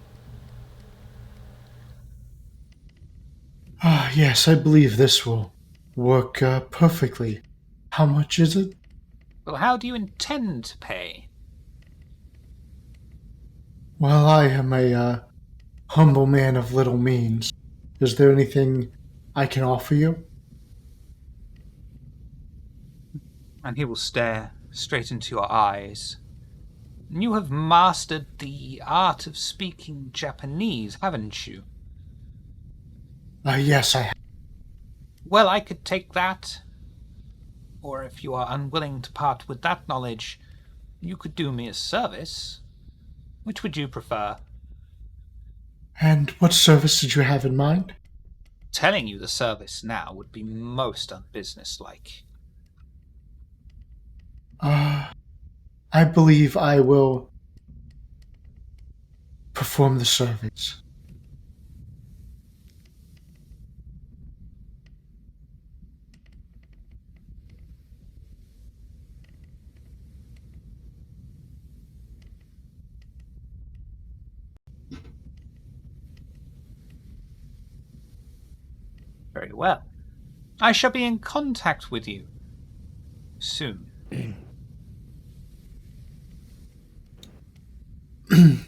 Yes, I believe this will work perfectly. How much is it? Well, how do you intend to pay? Well, I am a humble man of little means. Is there anything I can offer you? And he will stare straight into your eyes. You have mastered the art of speaking Japanese, haven't you? Yes, I have. Well, I could take that. Or if you are unwilling to part with that knowledge, you could do me a service. Which would you prefer? And what service did you have in mind? Telling you the service now would be most unbusinesslike. I believe I will perform the service. Very well. I shall be in contact with you soon.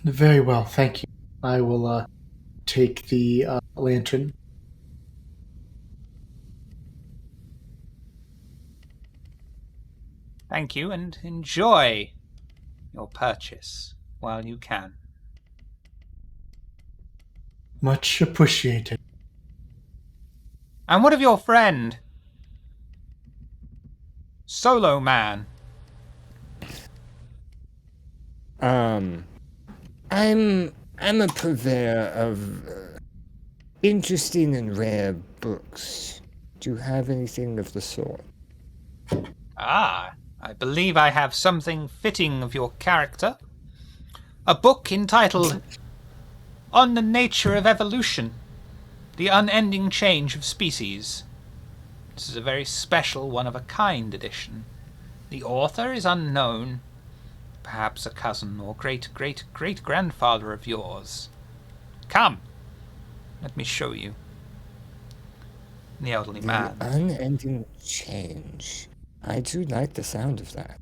Very well, thank you. I will take the lantern. Thank you, and enjoy your purchase while you can. Much appreciated. And what of your friend? Solo Man. I'm a purveyor of interesting and rare books. Do you have anything of the sort? Ah, I believe I have something fitting of your character. A book entitled On the Nature of Evolution, The Unending Change of Species. This is a very special one-of-a-kind edition. The author is unknown, perhaps a cousin or great-great-great-grandfather of yours. Come, let me show you. The elderly man. The unending change. I do like the sound of that.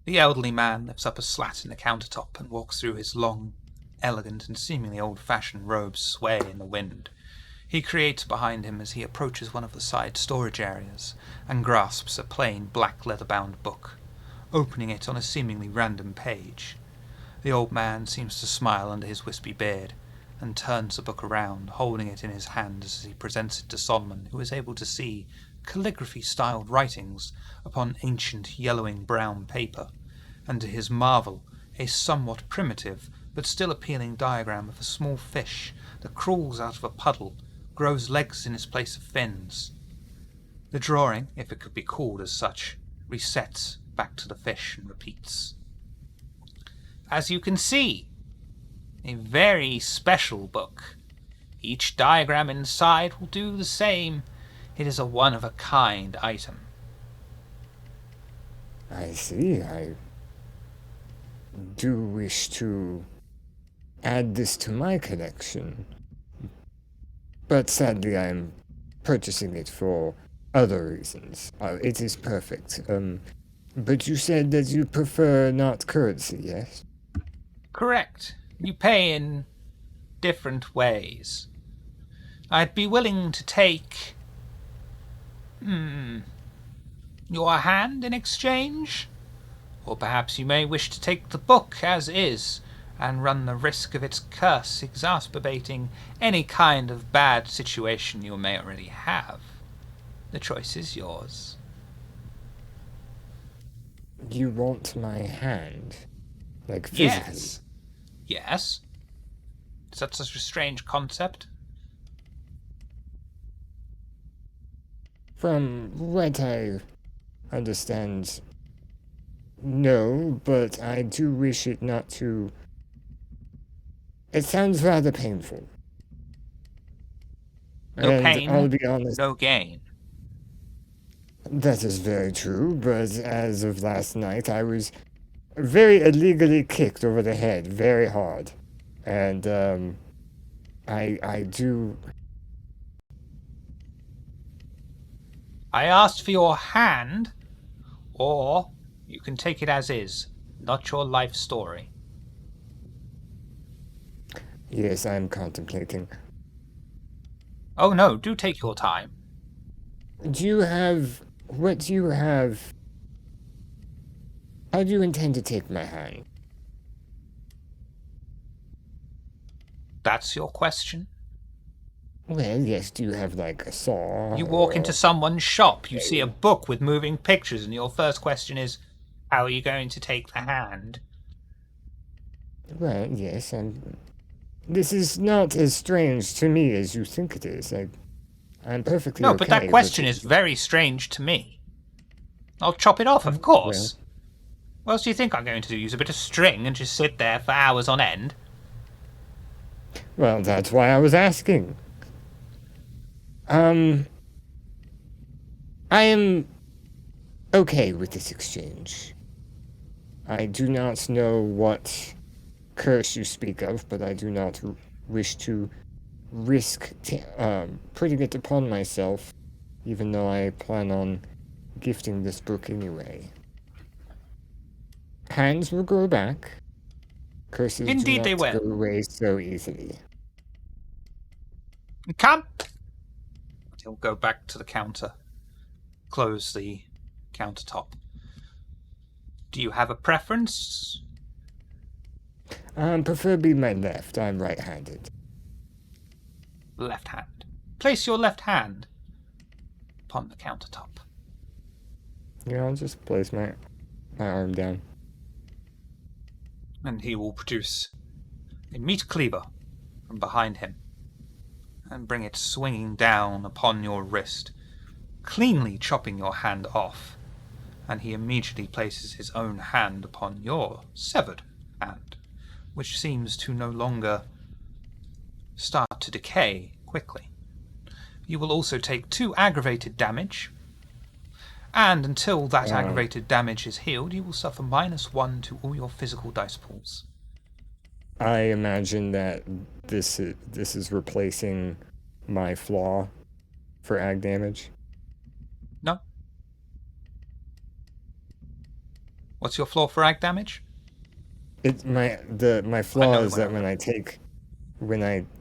The elderly man lifts up a slat in the countertop and walks through his long, elegant, and seemingly old-fashioned robes sway in the wind. He creates behind him as he approaches one of the side storage areas and grasps a plain black leather-bound book, opening it on a seemingly random page. The old man seems to smile under his wispy beard and turns the book around, holding it in his hand as he presents it to Solomon, who is able to see calligraphy-styled writings upon ancient yellowing brown paper, and to his marvel, a somewhat primitive but still appealing diagram of a small fish that crawls out of a puddle, grows legs in its place of fins. The drawing, if it could be called as such, resets back to the fish and repeats. As you can see, a very special book. Each diagram inside will do the same. It is a one-of-a-kind item. I see. I do wish to add this to my collection. But sadly, I'm purchasing it for other reasons. It is perfect. But you said that you prefer not currency, yes? Correct. You pay in different ways. I'd be willing to take your hand in exchange, or perhaps you may wish to take the book as is and run the risk of its curse exacerbating any kind of bad situation you may already have. The choice is yours. You want my hand? Like physically? Yes. Is that such a strange concept? From what I understand, no, but I do wish it not to. It sounds rather painful. No And pain, I'll be honest, no gain. that is very true, but as of last night, I was very illegally kicked over the head very hard. And, I do. I asked for your hand, or you can take it as is, not your life story. Yes, I'm contemplating. Oh no, do take your time. Do you have. What do you have? How do you intend to take my hand? That's your question? Well, yes, do you have like a saw? You walk into someone's shop, you see a book with moving pictures, and your first question is, how are you going to take the hand? Well, yes, this is not as strange to me as you think it is. I'm perfectly No, okay but that question with is very strange to me. I'll chop it off, of course. What else do you think I'm going to do? Use a bit of string and just sit there for hours on end? Well, that's why I was asking. I am okay with this exchange. I do not know what curse you speak of, but I do not wish to risk putting it upon myself, even though I plan on gifting this book anyway. Hands will grow back. Curses Indeed do they not will. go away so easily. Come! He'll go back to the counter. Close the countertop. Do you have a preference? Preferably my left. I'm right-handed. Left hand. Place your left hand upon the countertop. Yeah, I'll just place my arm down. And he will produce a meat cleaver from behind him and bring it swinging down upon your wrist, cleanly chopping your hand off. And he immediately places his own hand upon your severed hand, which seems to no longer start to decay quickly. You will also take 2 aggravated damage, and until that aggravated damage is healed, you will suffer -1 to all your physical dice pools. I imagine that this is replacing my flaw for ag damage. No. What's your flaw for ag damage? My flaw is that when I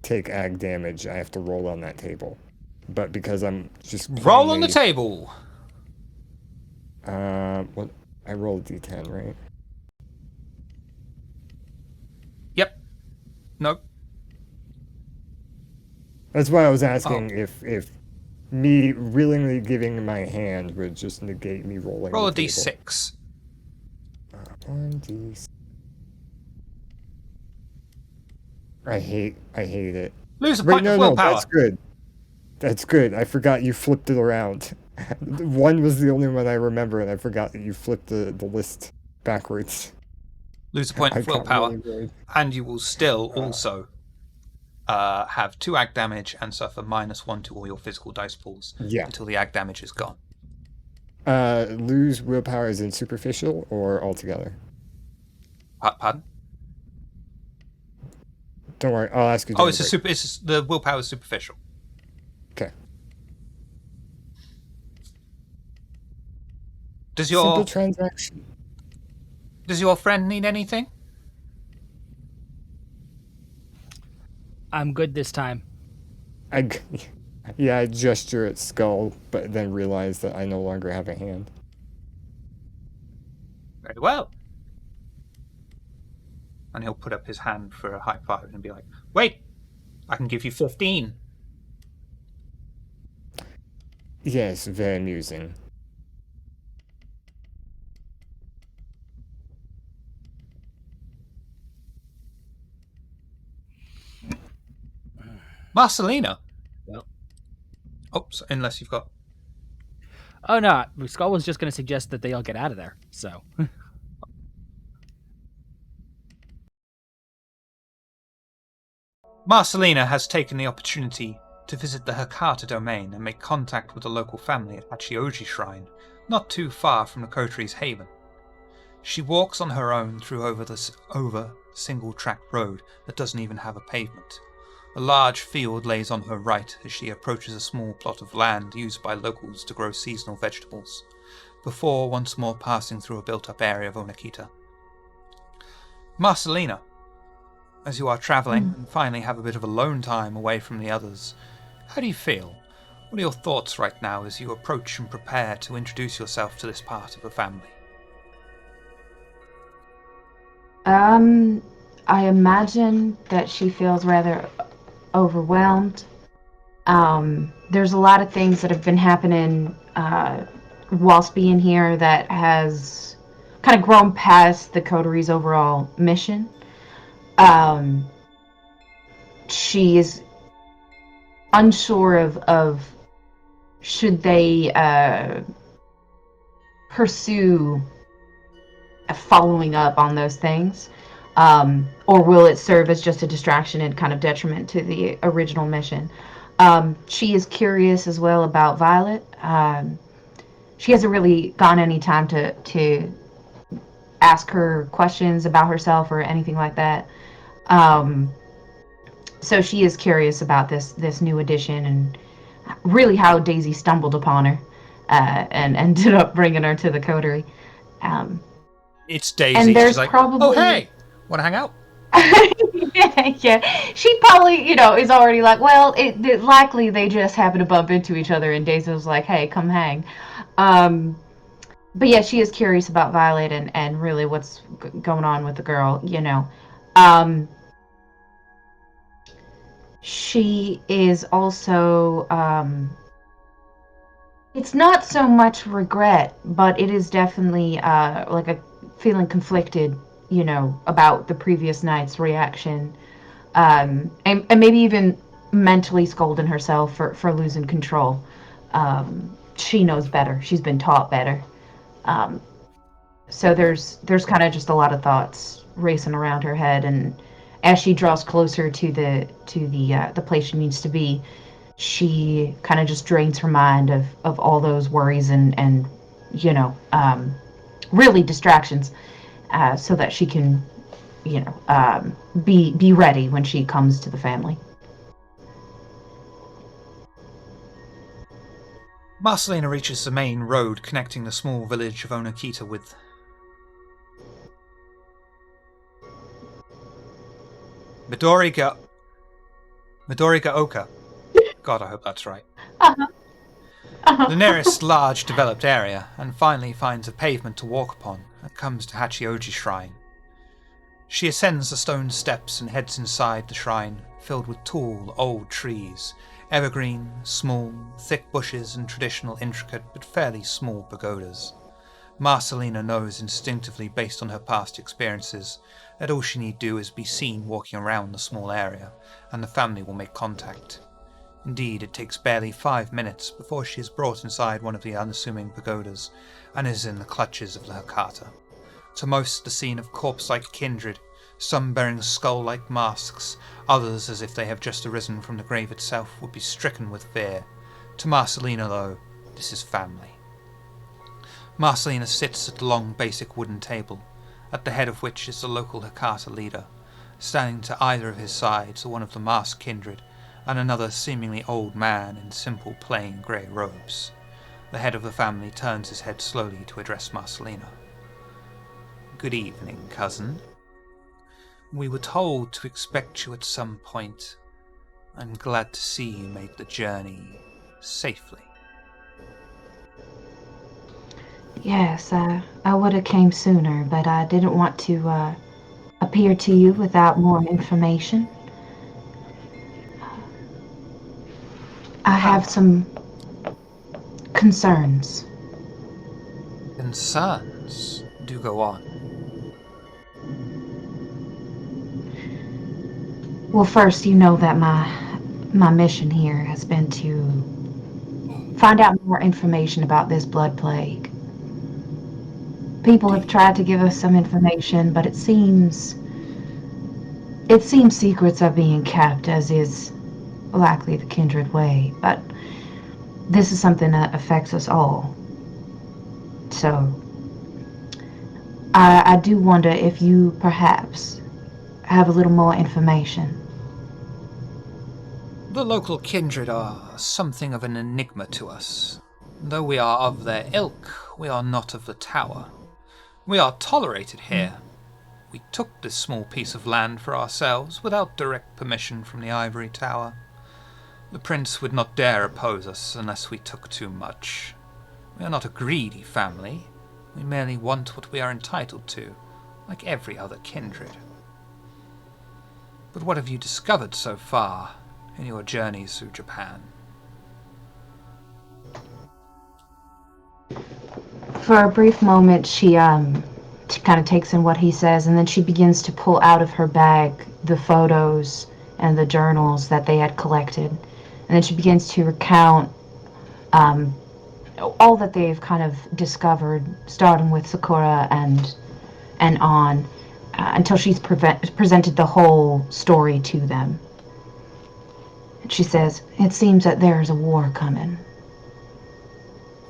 take ag damage, I have to roll on that table. But because I'm just roll on the table. What I rolled D10, right? Yep. Nope. That's why I was asking if me willingly giving my hand would just negate me rolling. Roll a the table. d6. 1d6. I hate it. Lose a point of willpower. That's good. That's good. I forgot you flipped it around. 1 was the only one I remember, and I forgot that you flipped the list backwards. Lose a point of willpower, really and you will still also have 2 ag damage and suffer -1 to all your physical dice pools until the ag damage is gone. Lose willpower is in superficial or altogether? Pardon? Don't worry, I'll ask you. Oh, the willpower is superficial. Okay. Simple transaction. Does your friend need anything? I'm good this time. I gesture at Skull, but then realize that I no longer have a hand. Very well. And he'll put up his hand for a high five and be like, wait, I can give you 15. Yes, very amusing. Marcelina. Well. Oops, unless you've got... Oh, no. Skull was just going to suggest that they all get out of there, so. Marcelina has taken the opportunity to visit the Hakata domain and make contact with the local family at Hachioji Shrine, not too far from the coteries' haven. She walks on her own through over single-track road that doesn't even have a pavement. A large field lays on her right as she approaches a small plot of land used by locals to grow seasonal vegetables, before once more passing through a built-up area of Onakita. Marcelina, as you are travelling and finally have a bit of alone time away from the others, how do you feel? What are your thoughts right now as you approach and prepare to introduce yourself to this part of the family? I imagine that she feels rather overwhelmed. There's a lot of things that have been happening whilst being here that has kind of grown past the coteries' overall mission. She is unsure of should they pursue following up on those things, or will it serve as just a distraction and kind of detriment to the original mission. She is curious as well about Violet. She hasn't really gone any time to ask her questions about herself or anything like that. So she is curious about this new addition and really how Daisy stumbled upon her and ended up bringing her to the coterie. It's Daisy. And there's She's like, probably... oh, hey, want to hang out? yeah. She probably, is already like, well, it likely they just happen to bump into each other, and Daisy was like, hey, come hang. But yeah, she is curious about Violet and really what's going on with the girl, She is also, it's not so much regret, but it is definitely like a feeling conflicted, about the previous night's reaction. And maybe even mentally scolding herself for losing control. She knows better. She's been taught better. So there's kind of just a lot of thoughts racing around her head, and as she draws closer to the place she needs to be, she kind of just drains her mind of all those worries and really distractions, so that she can be ready when she comes to the family. Marcelina reaches the main road connecting the small village of Onakita with Midoriga Oka. God, I hope that's right. The nearest large developed area, and finally finds a pavement to walk upon and comes to Hachioji Shrine. She ascends the stone steps and heads inside the shrine, filled with tall, old trees, evergreen, small, thick bushes and traditional intricate but fairly small pagodas. Marcelina knows instinctively, based on her past experiences, that all she need do is be seen walking around the small area, and the family will make contact. Indeed, it takes barely 5 minutes before she is brought inside one of the unassuming pagodas, and is in the clutches of the Hakata. To most, the scene of corpse-like kindred, some bearing skull-like masks, others as if they have just arisen from the grave itself, would be stricken with fear. To Marcelina, though, this is family. Marcelina sits at the long, basic wooden table, at the head of which is the local Hakata leader. Standing to either of his sides are one of the masked kindred, and another seemingly old man in simple, plain grey robes. The head of the family turns his head slowly to address Marcelina. Good evening, cousin. We were told to expect you at some point, I'm glad to see you made the journey safely. Yes, I would have came sooner, but I didn't want to appear to you without more information. I have some concerns. Concerns? Do go on. Well, first, you know that my mission here has been to find out more information about this blood plague. People have tried to give us some information, but it seems secrets are being kept, as is likely the kindred way. But this is something that affects us all. So I do wonder if you perhaps have a little more information. The local kindred are something of an enigma to us. Though we are of their ilk, we are not of the tower. We are tolerated here. We took this small piece of land for ourselves without direct permission from the ivory tower. The prince would not dare oppose us unless we took too much. We are not a greedy family. We merely want what we are entitled to, like every other kindred. But what have you discovered so far in your journeys through Japan? For a brief moment, she kind of takes in what he says, and then she begins to pull out of her bag the photos and the journals that they had collected. And then she begins to recount all that they've kind of discovered, starting with Sakura and on, until she's presented the whole story to them. She says, "It seems that there is a war coming."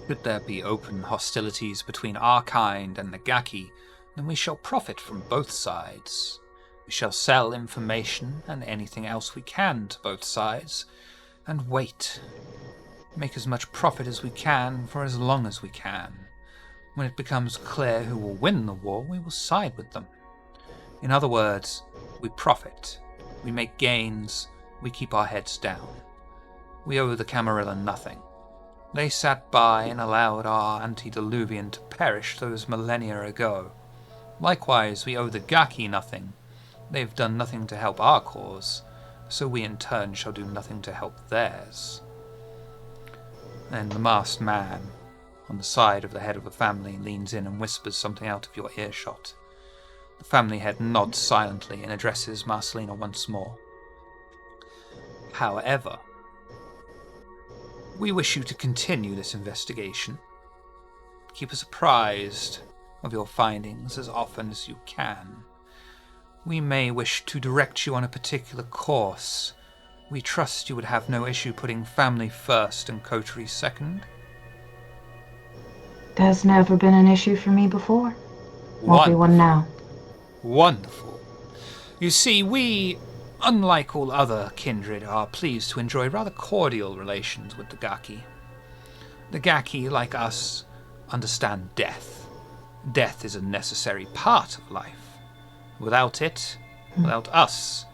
Should there be open hostilities between our kind and the Gaki, then we shall profit from both sides. We shall sell information and anything else we can to both sides, and wait. Make as much profit as we can for as long as we can. When it becomes clear who will win the war, we will side with them. In other words, we profit. We make gains. We keep our heads down. We owe the Camarilla nothing. They sat by and allowed our antediluvian to perish those millennia ago. Likewise, we owe the Gaki nothing. They've done nothing to help our cause, so we in turn shall do nothing to help theirs. Then the masked man, on the side of the head of the family, leans in and whispers something out of your earshot. The family head nods silently and addresses Marcelina once more. However, we wish you to continue this investigation. Keep us apprised of your findings as often as you can. We may wish to direct you on a particular course. We trust you would have no issue putting family first and coterie second. That's never been an issue for me before. Won't be one now. Wonderful. You see, we, unlike all other kindred, are pleased to enjoy rather cordial relations with the Gaki. The Gaki, like us, understand death. Death is a necessary part of life. Without it, without us,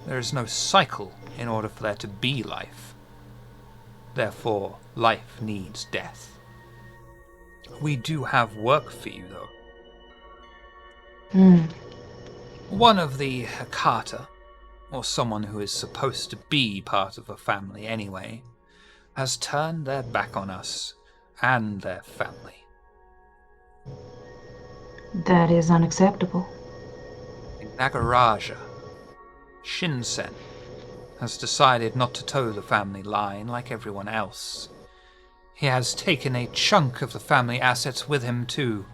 there is no cycle in order for there to be life. Therefore, life needs death. We do have work for you, though. One of the Hakata, or someone who is supposed to be part of a family anyway, has turned their back on us and their family. That is unacceptable. In Nagaraja, Shinsen has decided not to toe the family line like everyone else. He has taken a chunk of the family assets with him too,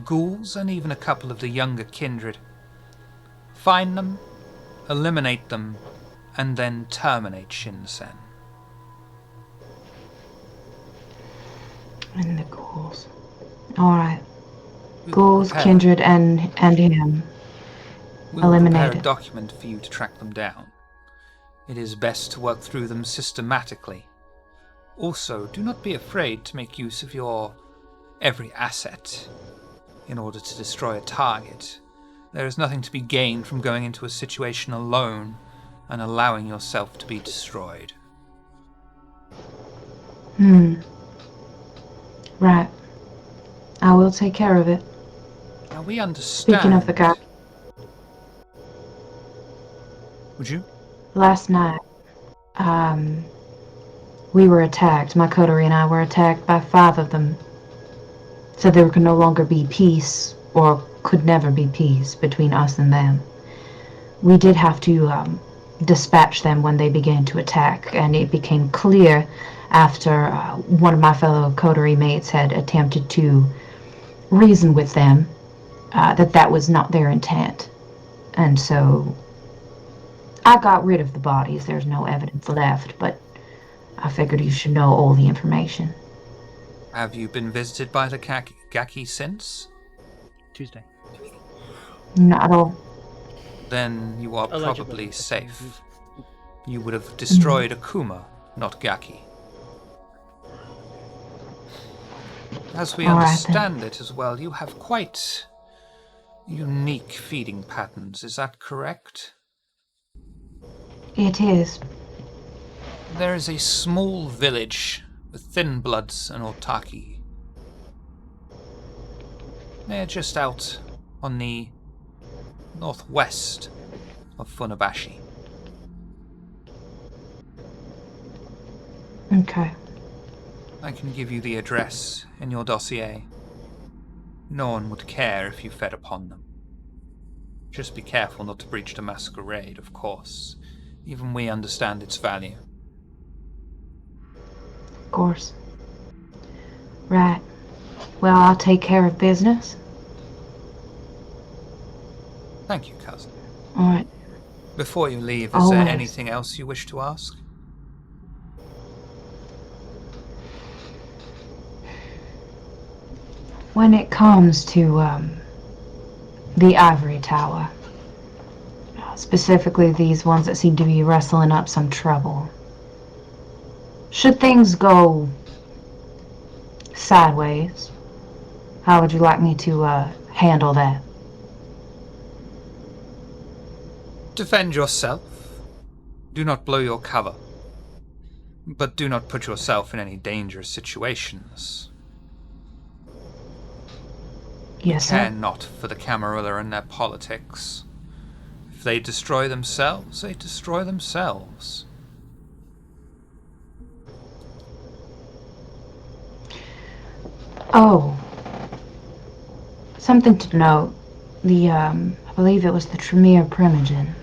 ghouls and even a couple of the younger kindred. Find them, eliminate them, and then terminate Shinsen. And the ghouls. Alright. Ghouls, kindred, and him. We will prepare a Eliminated. document for you to track them down. It is best to work through them systematically. Also, do not be afraid to make use of your every asset in order to destroy a target. There is nothing to be gained from going into a situation alone, and allowing yourself to be destroyed. Right. I will take care of it. Now we understand... Speaking of the guy... Would you? Last night, we were attacked. My coterie and I were attacked by 5 of them. Said there could no longer be peace, or could never be peace, between us and them. We did have to dispatch them when they began to attack, and it became clear after one of my fellow coterie mates had attempted to reason with them that was not their intent. And so I got rid of the bodies. There's no evidence left, but I figured you should know all the information. Have you been visited by the Gaki since? Tuesday. Not at all. Then you are Allegedly. probably safe. You would have destroyed Akuma, not Gaki. As we All right, understand it as well, you have quite unique feeding patterns, is that correct? It is. There is a small village with Thin Bloods and Otaki. They are just out on the northwest of Funabashi. Okay. I can give you the address in your dossier. No one would care if you fed upon them. Just be careful not to breach the Masquerade, of course. Even we understand its value. Of course. Right. Well, I'll take care of business. Thank you, cousin. All right. Before you leave, is there Always. anything else you wish to ask? When it comes to the ivory tower, specifically these ones that seem to be wrestling up some trouble, should things go sideways, how would you like me to handle that? Defend yourself. Do not blow your cover. But do not put yourself in any dangerous situations. Yes, Care sir. not for the Camarilla and their politics. If they destroy themselves, they destroy themselves. Oh, something to note. I believe it was the Tremere Primogen.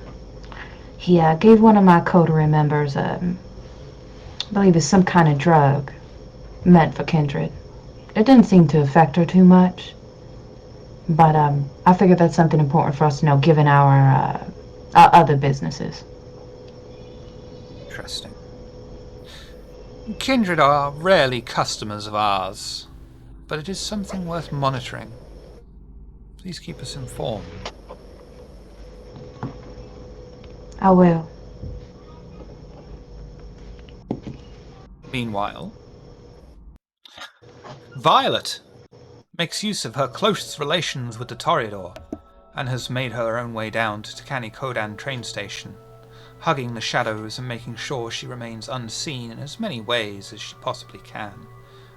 He gave one of my coterie members, I believe it's some kind of drug meant for Kindred. It didn't seem to affect her too much, but I figured that's something important for us to know, given our other businesses. Interesting. Kindred are rarely customers of ours, but it is something worth monitoring. Please keep us informed. I will. Meanwhile, Violet makes use of her close relations with the Toreador and has made her own way down to Takani Kodan train station, hugging the shadows and making sure she remains unseen in as many ways as she possibly can,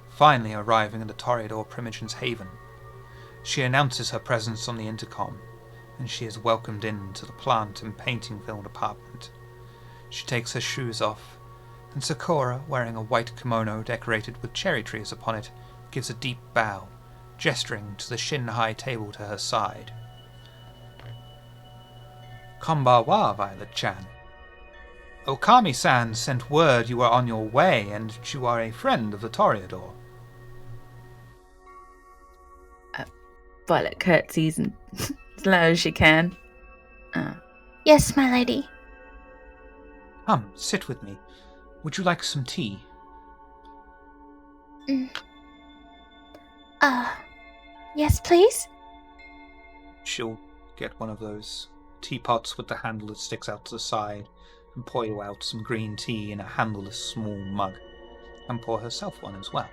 finally arriving at the Toreador Primogen's haven. She announces her presence on the intercom, and she is welcomed into the plant and painting film department. She takes her shoes off, and Sakura, wearing a white kimono decorated with cherry trees upon it, gives a deep bow, gesturing to the shin-high table to her side. Konbawa, Violet-chan. Okami-san sent word you are on your way and that you are a friend of the Toreador. Violet curtsies and as low as she can. Yes, my lady. Come, sit with me. Would you like some tea? Yes, please? She'll get one of those teapots with the handle that sticks out to the side and pour you out some green tea in a handleless small mug, and pour herself one as well.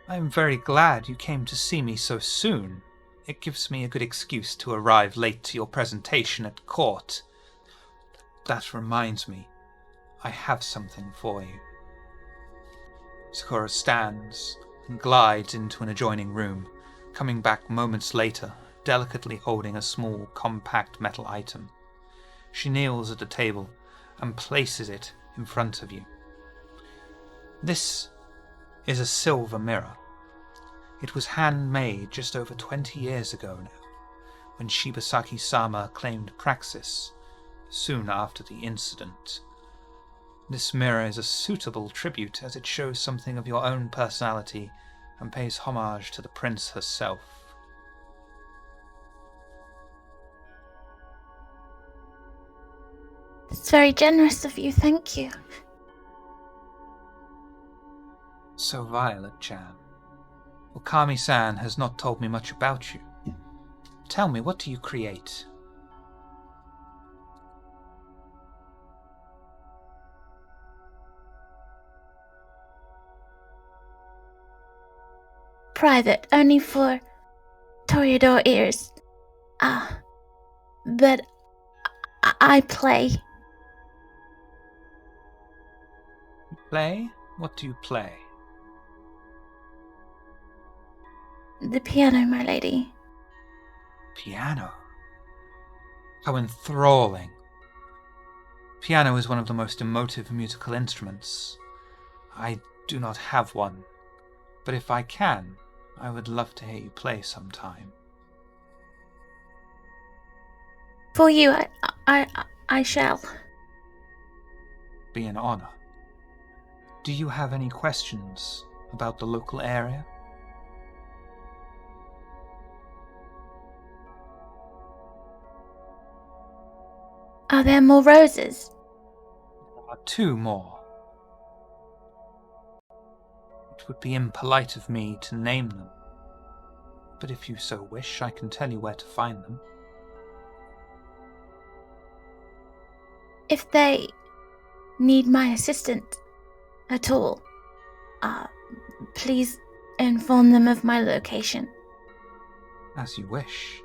I am very glad you came to see me so soon. It gives me a good excuse to arrive late to your presentation at court. That reminds me, I have something for you. Sakura stands and glides into an adjoining room, coming back moments later, delicately holding a small, compact metal item. She kneels at the table and places it in front of you. This is a silver mirror. It was handmade just over 20 years ago now, when Shibasaki-sama claimed Praxis, soon after the incident. This mirror is a suitable tribute as it shows something of your own personality and pays homage to the prince herself. It's very generous of you, thank you. So, Violet-chan, Okami-san has not told me much about you. Tell me, what do you create? Private, only for Toreador ears. But I play. Play? What do you play? The piano, my lady. Piano? How enthralling. Piano is one of the most emotive musical instruments. I do not have one, but if I can, I would love to hear you play sometime. For you, I shall. Be an honor. Do you have any questions about the local area? Are there more roses? There are 2 more. It would be impolite of me to name them, but if you so wish, I can tell you where to find them. If they need my assistance at all, please inform them of my location. As you wish.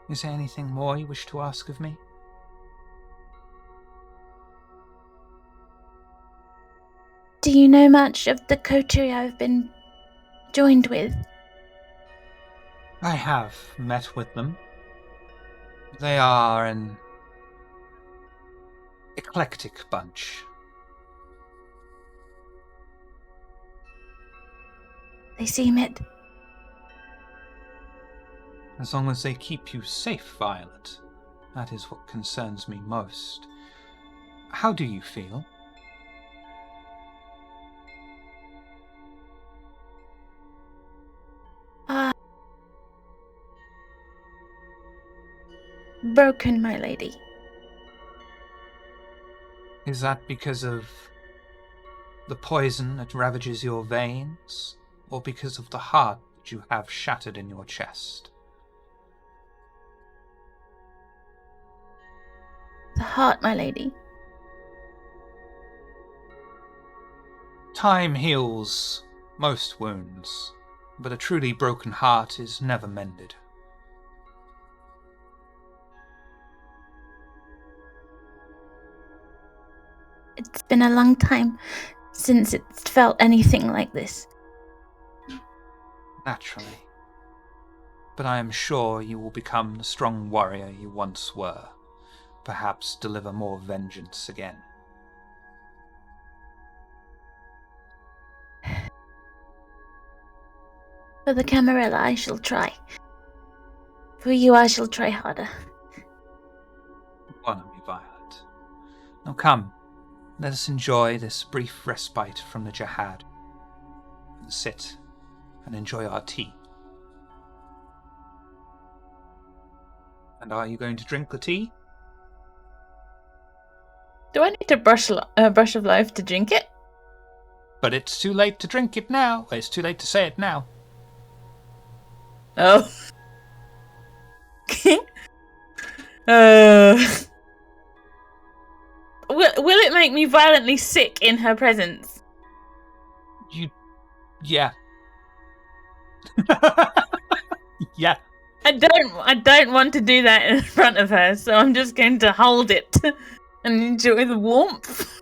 Is there anything more you wish to ask of me? Do you know much of the coterie I've been joined with? I have met with them. They are an eclectic bunch. They seem it. As long as they keep you safe, Violet, that is what concerns me most. How do you feel? Broken, my lady. Is that because of the poison that ravages your veins, or because of the heart that you have shattered in your chest? The heart, my lady. Time heals most wounds, but a truly broken heart is never mended. It's been a long time since it's felt anything like this. Naturally. But I am sure you will become the strong warrior you once were. Perhaps deliver more vengeance again. For the Camarilla, I shall try. For you, I shall try harder. Honor me, Violet. Now come, let us enjoy this brief respite from the jihad. And sit and enjoy our tea. And are you going to drink the tea? Do I need to brush of life to drink it? But it's too late to drink it now. It's too late to say it now. Oh. Will it make me violently sick in her presence? Yeah. Yeah. I don't want to do that in front of her, so I'm just going to hold it and enjoy the warmth.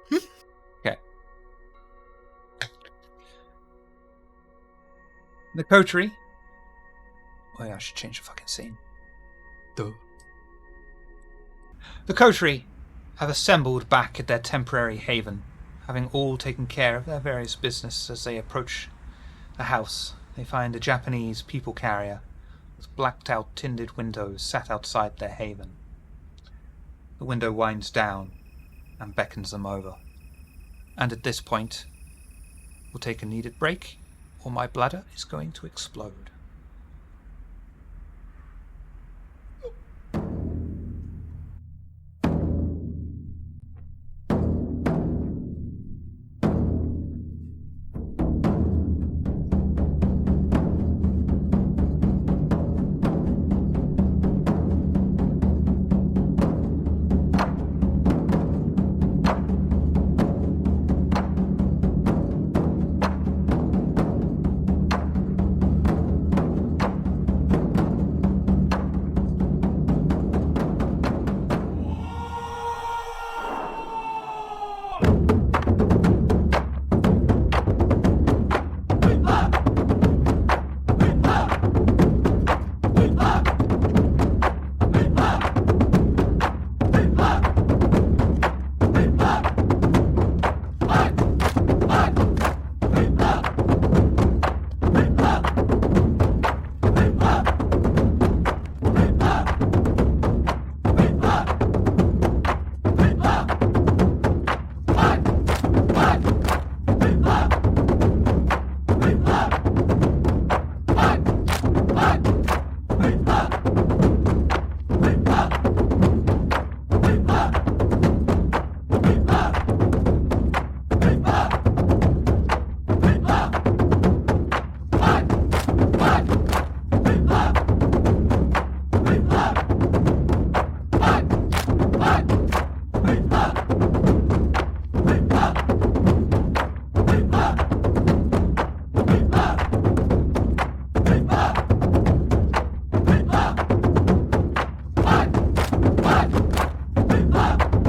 Okay. The coterie. Oh yeah, I should change the fucking scene. Duh. The coterie have assembled back at their temporary haven, having all taken care of their various business. As they approach the house, they find a Japanese people carrier with blacked-out tinted windows sat outside their haven. The window winds down and beckons them over. And at this point, we'll take a needed break, or my bladder is going to explode.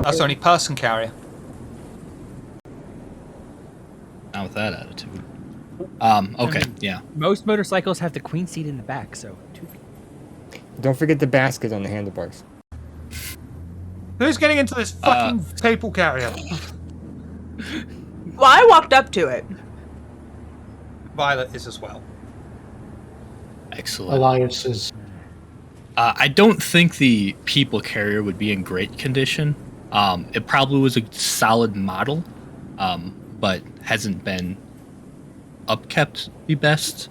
That's only person carrier. Not with that attitude. Okay, yeah. Most motorcycles have the queen seat in the back, so 2 people. Don't forget the basket on the handlebars. Who's getting into this fucking people carrier? Well, I walked up to it. Violet is as well. Excellent. Elias is. I don't think the people carrier would be in great condition. It probably was a solid model, but hasn't been upkept the best.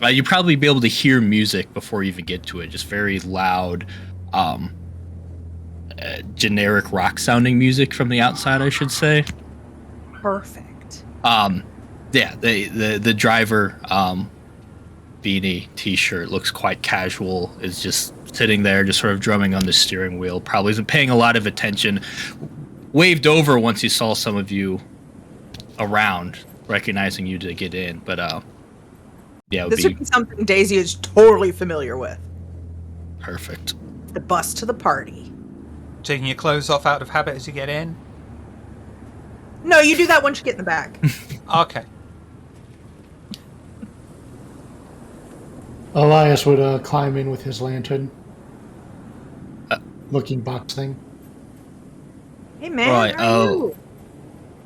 You'd probably be able to hear music before you even get to it. Just very loud, generic rock sounding music from the outside, I should say. Perfect. Yeah, the driver, beanie t-shirt looks quite casual, is just sitting there just sort of drumming on the steering wheel, probably isn't paying a lot of attention, waved over once he saw some of you around, recognizing you to get in, but yeah, This would be something Daisy is totally familiar with. Perfect. The bus to the party. Taking your clothes off out of habit as you get in? No, you do that once you get in the back. Okay. Elias would climb in with his lantern. Looking box thing. Hey man, Right, how are you?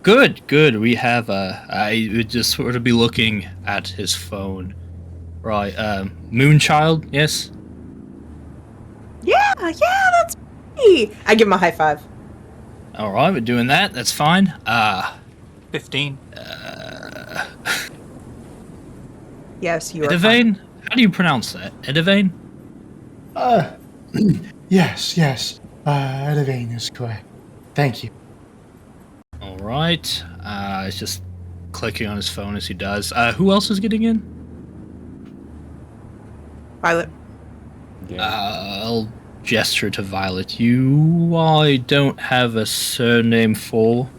Good. We have I would just sort of be looking at his phone. Right, Moonchild, yes? Yeah, that's me. I give him a high five. Alright, we're doing that, that's fine. 15. Yes, you are. Edivane? How do you pronounce that? Edivane? Yes. Edivane is correct. Thank you. Alright. It's just clicking on his phone as he does. Who else is getting in? Violet. I'll gesture to Violet. You, I don't have a surname for.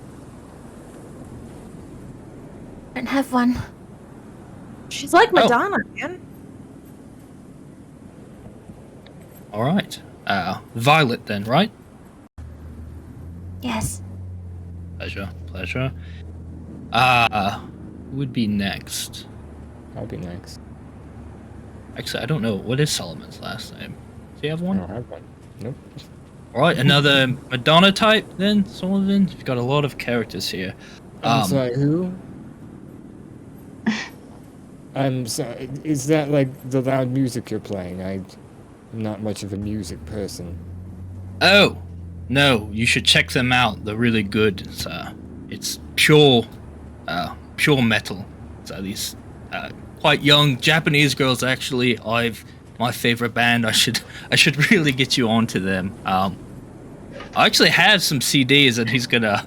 Don't have one. She's like Madonna, man. All right. Violet then, right? Yes. Pleasure. Who would be next? I'll be next. Actually, I don't know. What is Solomon's last name? Does he have I one? don't have one. Nope. All right, another Madonna type then, Sullivan. You've got a lot of characters here. I'm sorry, who? I'm sorry. Is that like the loud music you're playing? I'm not much of a music person. Oh, no, you should check them out. They're really good. It's pure metal. So these quite young Japanese girls actually. My favorite band. I should really get you onto them. I actually have some CDs, and he's gonna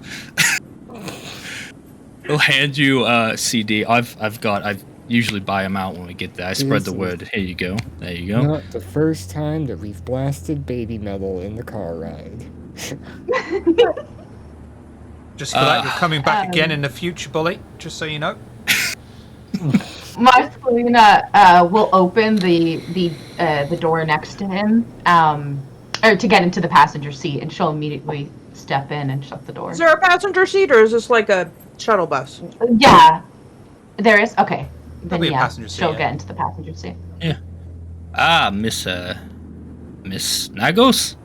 he'll hand you a CD. I usually buy them out when we get there. I spread the word. Here you go. There you go. Not the first time that we've blasted baby metal in the car ride. Just for that, you're coming back again in the future, Bully. Just so you know. Marcelina will open the door next to him, or to get into the passenger seat, and she'll immediately step in and shut the door. Is there a passenger seat, or is this like a shuttle bus? Yeah, there is. Okay, then be a yeah, passenger seat, she'll yeah. get into the passenger seat. Yeah. Miss Nagos.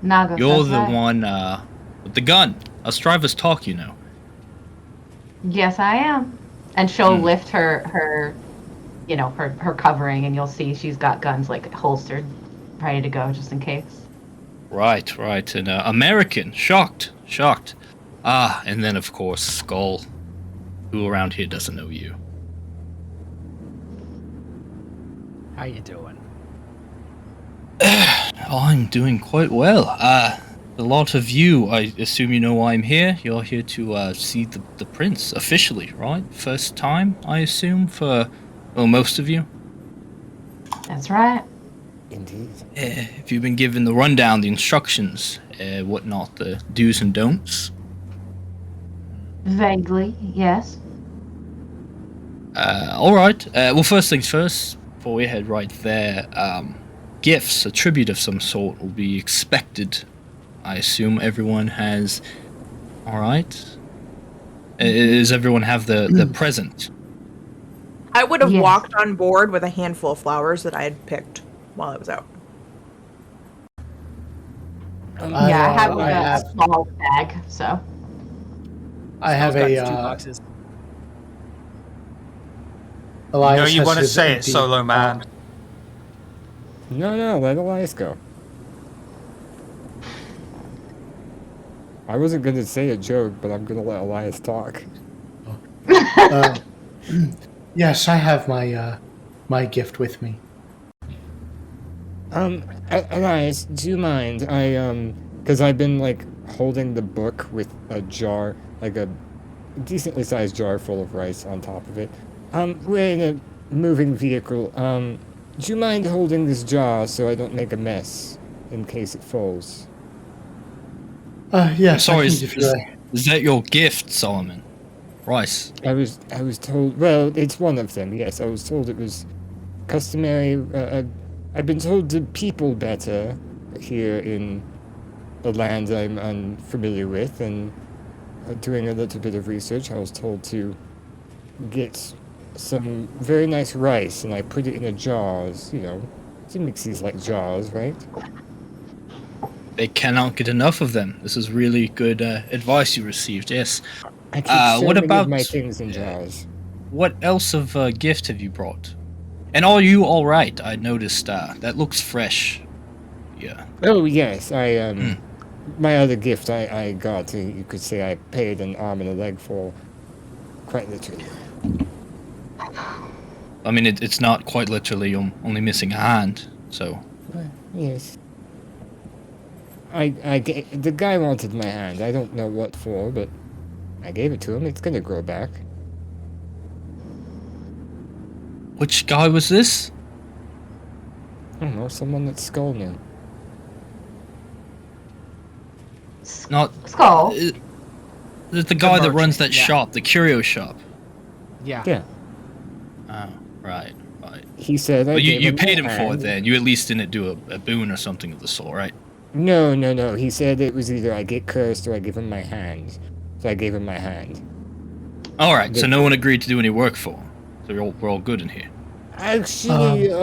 Naga, You're that's the right. one with the gun. Us drivers talk, you know. Yes, I am. And she'll lift her covering, and you'll see she's got guns like holstered, ready to go just in case. Right. And American, shocked. And then of course Skull, who around here doesn't know you. How you doing? I'm doing quite well. A lot of you, I assume you know why I'm here. You're here to see the prince officially, right? First time, I assume, for most of you. That's right. Indeed. If you've been given the rundown, the instructions, whatnot, the do's and don'ts. Vaguely, yes. All right. Well, first things first. Before we head right there, gifts, a tribute of some sort, will be expected. I assume everyone has. All right. Does everyone have the present? I would have Yes. walked on board with a handful of flowers that I had picked while I was out. I have I a have- small bag, so. I have Got his a 2 boxes. Elias No, you has want to his say it, empty Solo Man. box. No, let Elias go. I wasn't gonna say a joke, but I'm gonna let Elias talk. Yes, I have my gift with me. Elias, do you mind? Because I've been like holding the book with a jar, like a decently sized jar full of rice on top of it. We're in a moving vehicle. Do you mind holding this jar so I don't make a mess in case it falls? Yes, Sorry, I can give you a- is that your gift, Solomon? Rice. I was told. Well, it's one of them. Yes, I was told it was customary. I've been told to people better here in the land I'm unfamiliar with, and doing a little bit of research, I was told to get some very nice rice, and I put it in a jar. You mix these like jars, right? They cannot get enough of them. This is really good advice you received. Yes. I keep so what many about of my things in jars. What else of gift have you brought? And are you all right? I noticed that looks fresh. Yeah. Oh yes, my other gift I got. You could say I paid an arm and a leg for, quite literally. I mean, it's not quite literally. I'm only missing a hand, so. Yes. The guy wanted my hand. I don't know what for, but I gave it to him. It's gonna grow back. Which guy was this? I don't know, someone that Skull knew. Not Skull. the guy that runs merchant, that yeah. shop, the curio shop. Yeah. Yeah. Oh, right. right? He said I But gave you him paid my him for it hand. then. You at least didn't do a boon or something of the sort, right? No. He said it was either I get cursed or I give him my hand. So I gave him my hand. All right, so no one agreed to do any work for him. So we're all good in here. Actually,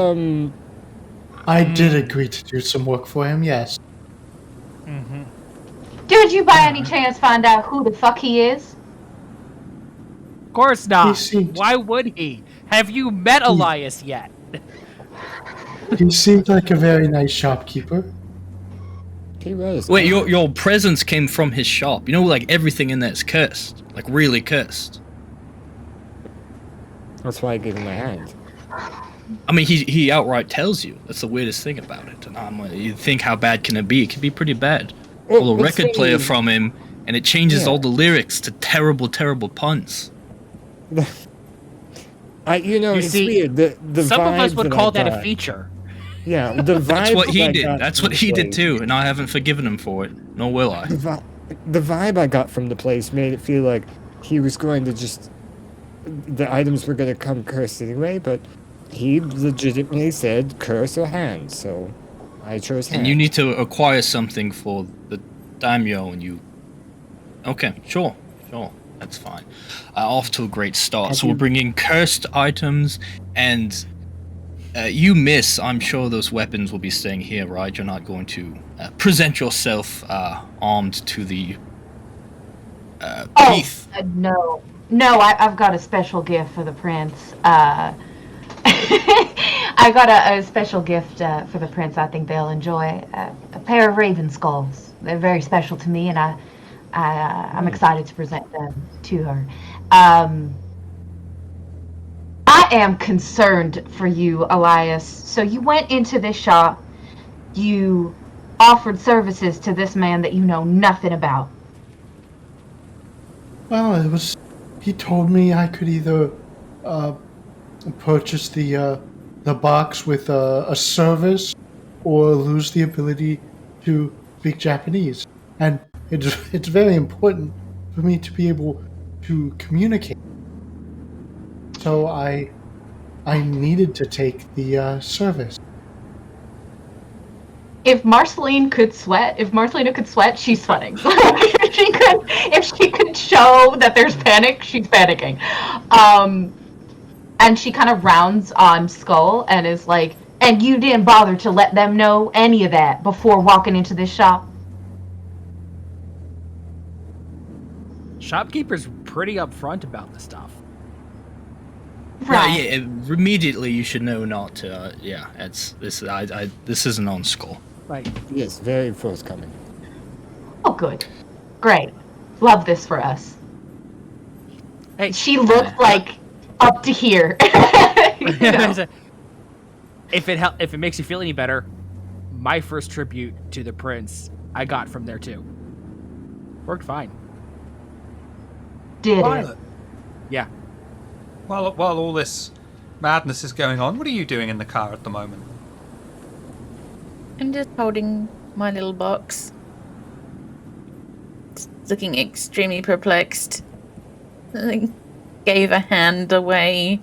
I did agree to do some work for him, yes. Mm-hmm. Did you by any chance find out who the fuck he is? Of course not. seemed- Why would he? Have you met Elias yet? He seemed like a very nice shopkeeper. he was. Wait, your presence came from his shop. You know, like everything in there's cursed, like really cursed. That's why I gave him my hand. I mean, he outright tells you. That's the weirdest thing about it. And I'm like, you think how bad can it be? It can be pretty bad. Pull a the record thing player is- from him, and it changes Yeah. all the lyrics to terrible, terrible puns. You It's see, weird. The Some of us vibe would I call that a got- feature. Yeah, the vibe. That's what he I did. got That's from what the he did place- too, and I haven't forgiven him for it. Nor will I. The vibe I got from the place made it feel like he was going to just. The items were going to come cursed anyway, but he legitimately said curse or hand, so I chose hand. And you need to acquire something for the daimyo, and you. Okay, sure, that's fine. Off to a great start. So we're bringing cursed items, and you miss. I'm sure those weapons will be staying here, right? You're not going to present yourself armed to the Heath. No. I've got a special gift for the prince. I got a special gift for the prince. I think they'll enjoy a pair of raven skulls. They're very special to me, and I'm excited to present them to her. I am concerned for you, Elias. So you went into this shop, you offered services to this man that you know nothing about. Well, he told me I could either purchase the box with a service or lose the ability to speak Japanese. And it's very important for me to be able to communicate. So I needed to take the service. If Marcelina could sweat, she's sweating. if she could show that there's panic, she's panicking. And she kind of rounds on Skull and is like, and you didn't bother to let them know any of that before walking into this shop? Shopkeeper's pretty upfront about the stuff. Right. Yeah, immediately you should know not to. This isn't on Skull. Like, Yes, very forthcoming. Oh, good. Great. Love this for us. hey, She looked like up to here. You know? if it makes you feel any better, my first tribute to the prince I got from there too. Worked fine. Did it? Violet, Yeah. while all this madness is going on, what are you doing in the car at the moment? I'm just holding my little box. Just looking extremely perplexed. I gave a hand away.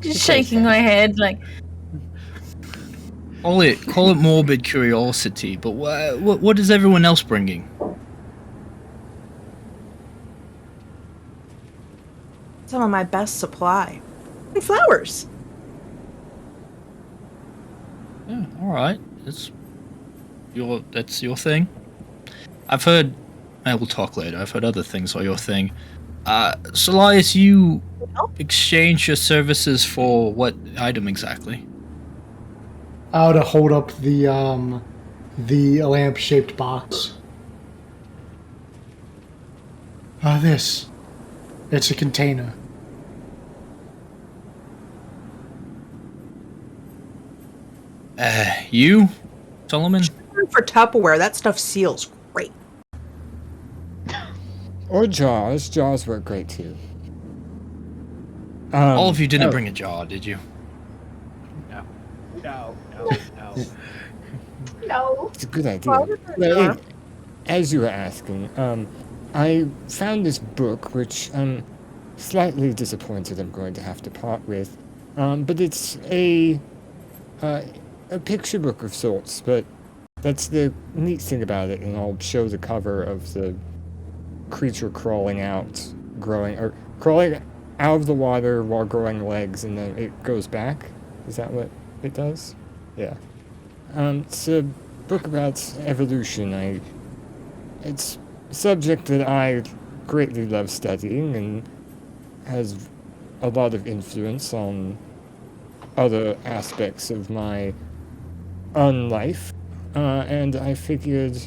Just shaking my head like, Call it morbid curiosity, but what is everyone else bringing? Some of my best supply. And flowers. Yeah, all right, that's your thing. I've heard. We'll talk later. I've heard other things are your thing. Solias, you exchange your services for what item exactly? How to hold up the lamp-shaped box. This. It's a container. You, Solomon? For Tupperware, that stuff seals great. Or Jaws. Jaws work great too. All of you didn't oh, bring a jar, did you? No. No. It's a good idea. Why would there Well, not? as you were asking, I found this book which slightly disappointed I'm going to have to part with. But it's a picture book of sorts, but that's the neat thing about it, and I'll show the cover of the creature crawling out of the water while growing legs, and then it goes back. Is that what it does? Yeah. It's a book about evolution. It's a subject that I greatly love studying and has a lot of influence on other aspects of my own life. And I figured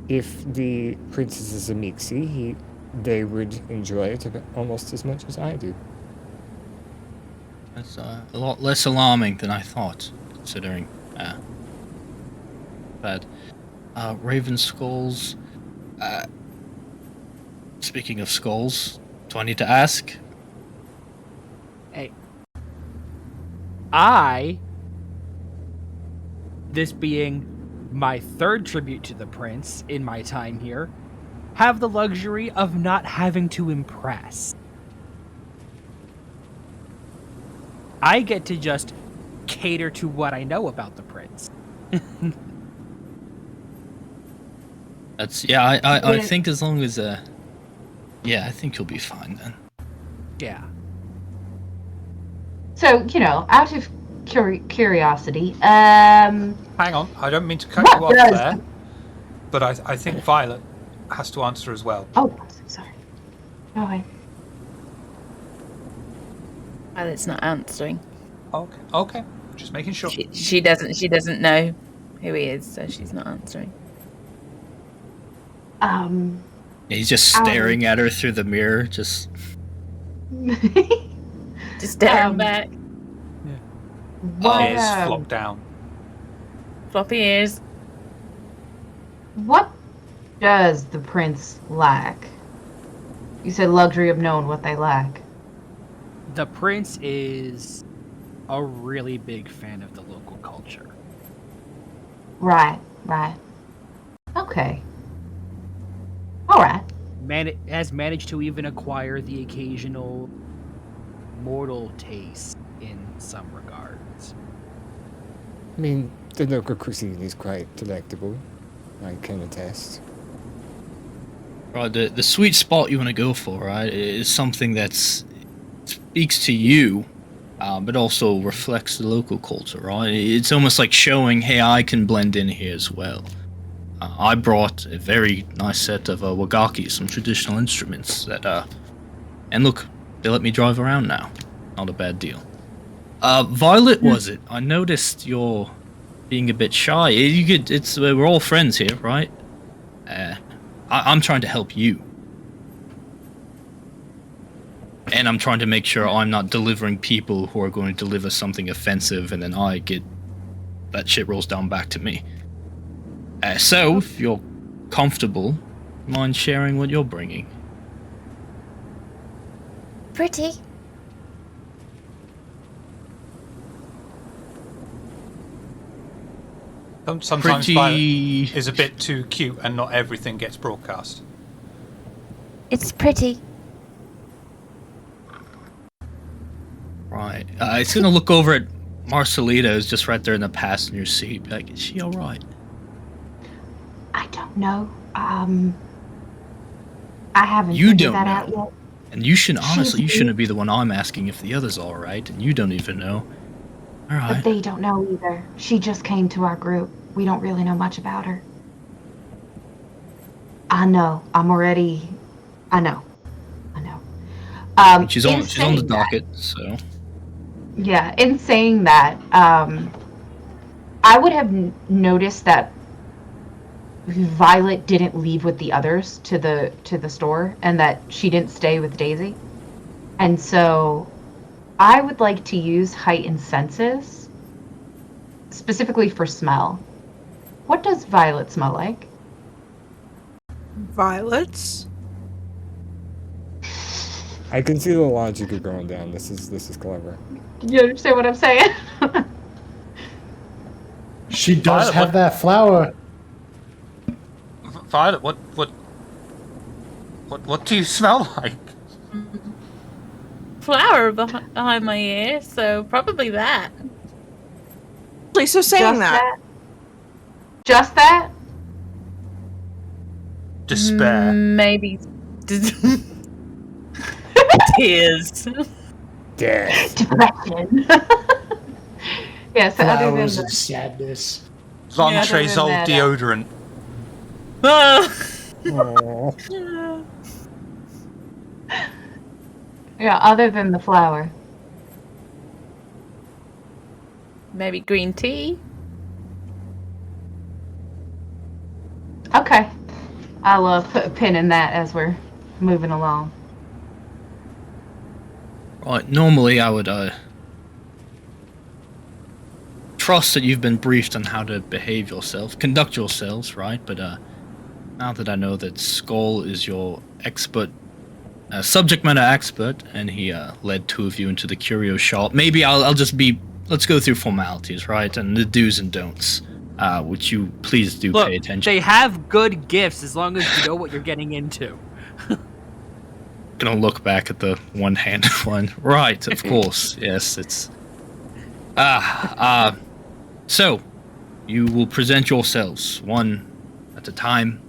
if the princess is a Mixie, they would enjoy it almost as much as I do. That's a lot less alarming than I thought, considering that Raven skulls. Speaking of skulls, do I need to ask? Hey. This being my third tribute to the prince in my time here, have the luxury of not having to impress. I get to just cater to what I know about the prince. That's I think as long as I think you'll be fine then. Yeah. So, out of curiosity, Hang on, I don't mean to cut you off there, but I think Violet has to answer as well. Oh, I'm so sorry. Go ahead. Violet's not answering. Okay, just making sure. She doesn't know who he is, so she's not answering. He's just staring at her through the mirror, just staring back. Ears flop down. Floppy ears. What does the prince lack? You said luxury of knowing what they lack. The prince is a really big fan of the local culture. Right. Okay. Alright. Has managed to even acquire the occasional mortal taste in some regards. I mean, the local cuisine is quite delectable, I can attest. right. The sweet spot you want to go for, right, is something that speaks to you, but also reflects the local culture, right? It's almost like showing, hey, I can blend in here as well. I brought a very nice set of wagaki, some traditional instruments that, and look, they let me drive around now. Not a bad deal. Violet, was it? I noticed you're being a bit shy. We're all friends here, right? I'm trying to help you. And I'm trying to make sure I'm not delivering people who are going to deliver something offensive, and then that shit rolls down back to me. So, if you're comfortable, mind sharing what you're bringing? Pretty. Sometimes Violet is a bit too cute and not everything gets broadcast. It's pretty. Right. It's going to look over at Marcelina, who's just right there in the passenger seat. Be like, is she alright? I don't know. I haven't You figured don't that know. out yet. And you shouldn't be the one I'm asking if the other's alright, and you don't even know. But Alright. they don't know either. She just came to our group. We don't really know much about her. I know. I know. She's on the docket, so. Yeah, in saying that, I would have noticed that Violet didn't leave with the others to the store, and that she didn't stay with Daisy. And so I would like to use heightened senses, specifically for smell. What does Violet smell like? Violets? I can see the logic you're going down. This is clever. You understand what I'm saying? She does Violet, have that flower. Violet, what do you smell like? flower behind my ear, so probably that. So saying Just that. Just that? Despair. Maybe. Tears. Death. Depression. Yes, other than Flowers the, of sadness. Lantre's other old than that, deodorant. Oh. Aw. yeah, other than the flower. Maybe green tea. Okay. I'll put a pin in that as we're moving along. Right, normally I would trust that you've been briefed on how to behave yourself, conduct yourselves, right? But now that I know that Skull is your expert, subject matter expert, and he led two of you into the curio shop, maybe I'll just be. Let's go through formalities, right? And the do's and don'ts, which you please do Look, pay attention. they have good gifts as long as you know what you're getting into. Gonna look back at the one-handed one. Right, of course. Yes, it's. So, you will present yourselves one at a time.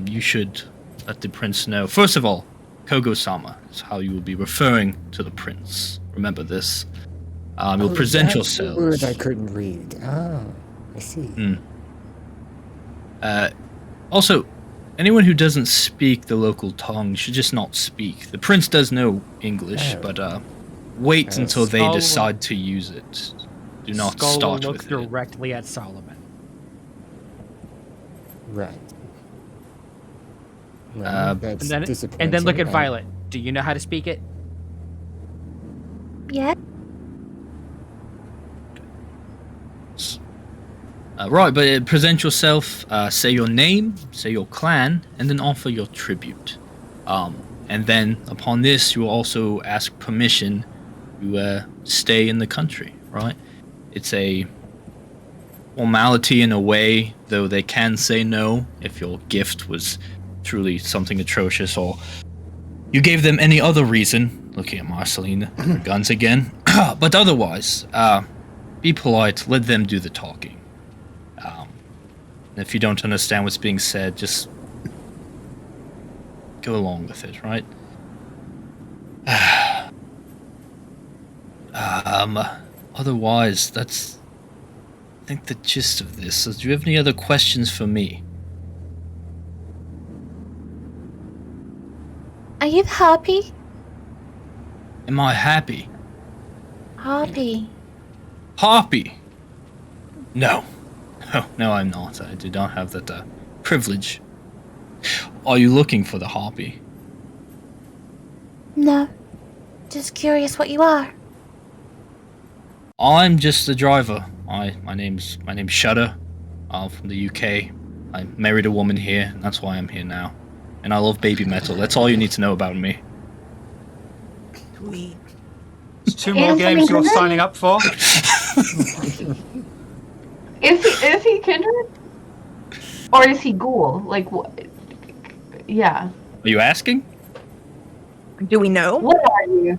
You should let the prince know. First of all, Kogo-sama is how you will be referring to the prince. Remember this. You'll present That's the yourselves. word I couldn't read. Ah, I see. Also, anyone who doesn't speak the local tongue should just not speak. The prince does know English, Oh. but wait until they Skull- decide to use it. Do not Skull will start look with it. directly at Solomon. Right. Uh, Well, that's disappointing. And then look at Violet. Do you know how to speak it? Yeah. Right, but present yourself, say your name, say your clan, and then offer your tribute. And then, upon this, you will also ask permission to stay in the country, right? It's a formality in a way, though they can say no if your gift was truly something atrocious, or you gave them any other reason, looking at Marcelina, her guns again. But otherwise, be polite, let them do the talking. If you don't understand what's being said, just go along with it, right? Otherwise, that's, I think, the gist of this. So do you have any other questions for me? Are you the harpy? Am I happy? Harpy. Harpy? No. No, I'm not. I do not have that privilege. Are you looking for the harpy? No. Just curious what you are. I'm just the driver. My name's Shudder. I'm from the UK. I married a woman here, and that's why I'm here now. And I love baby metal. That's all you need to know about me. Sweet. There's two more games you're signing up for. Is he kindred? Or is he ghoul? Like, what? Yeah. Are you asking? Do we know? What are you?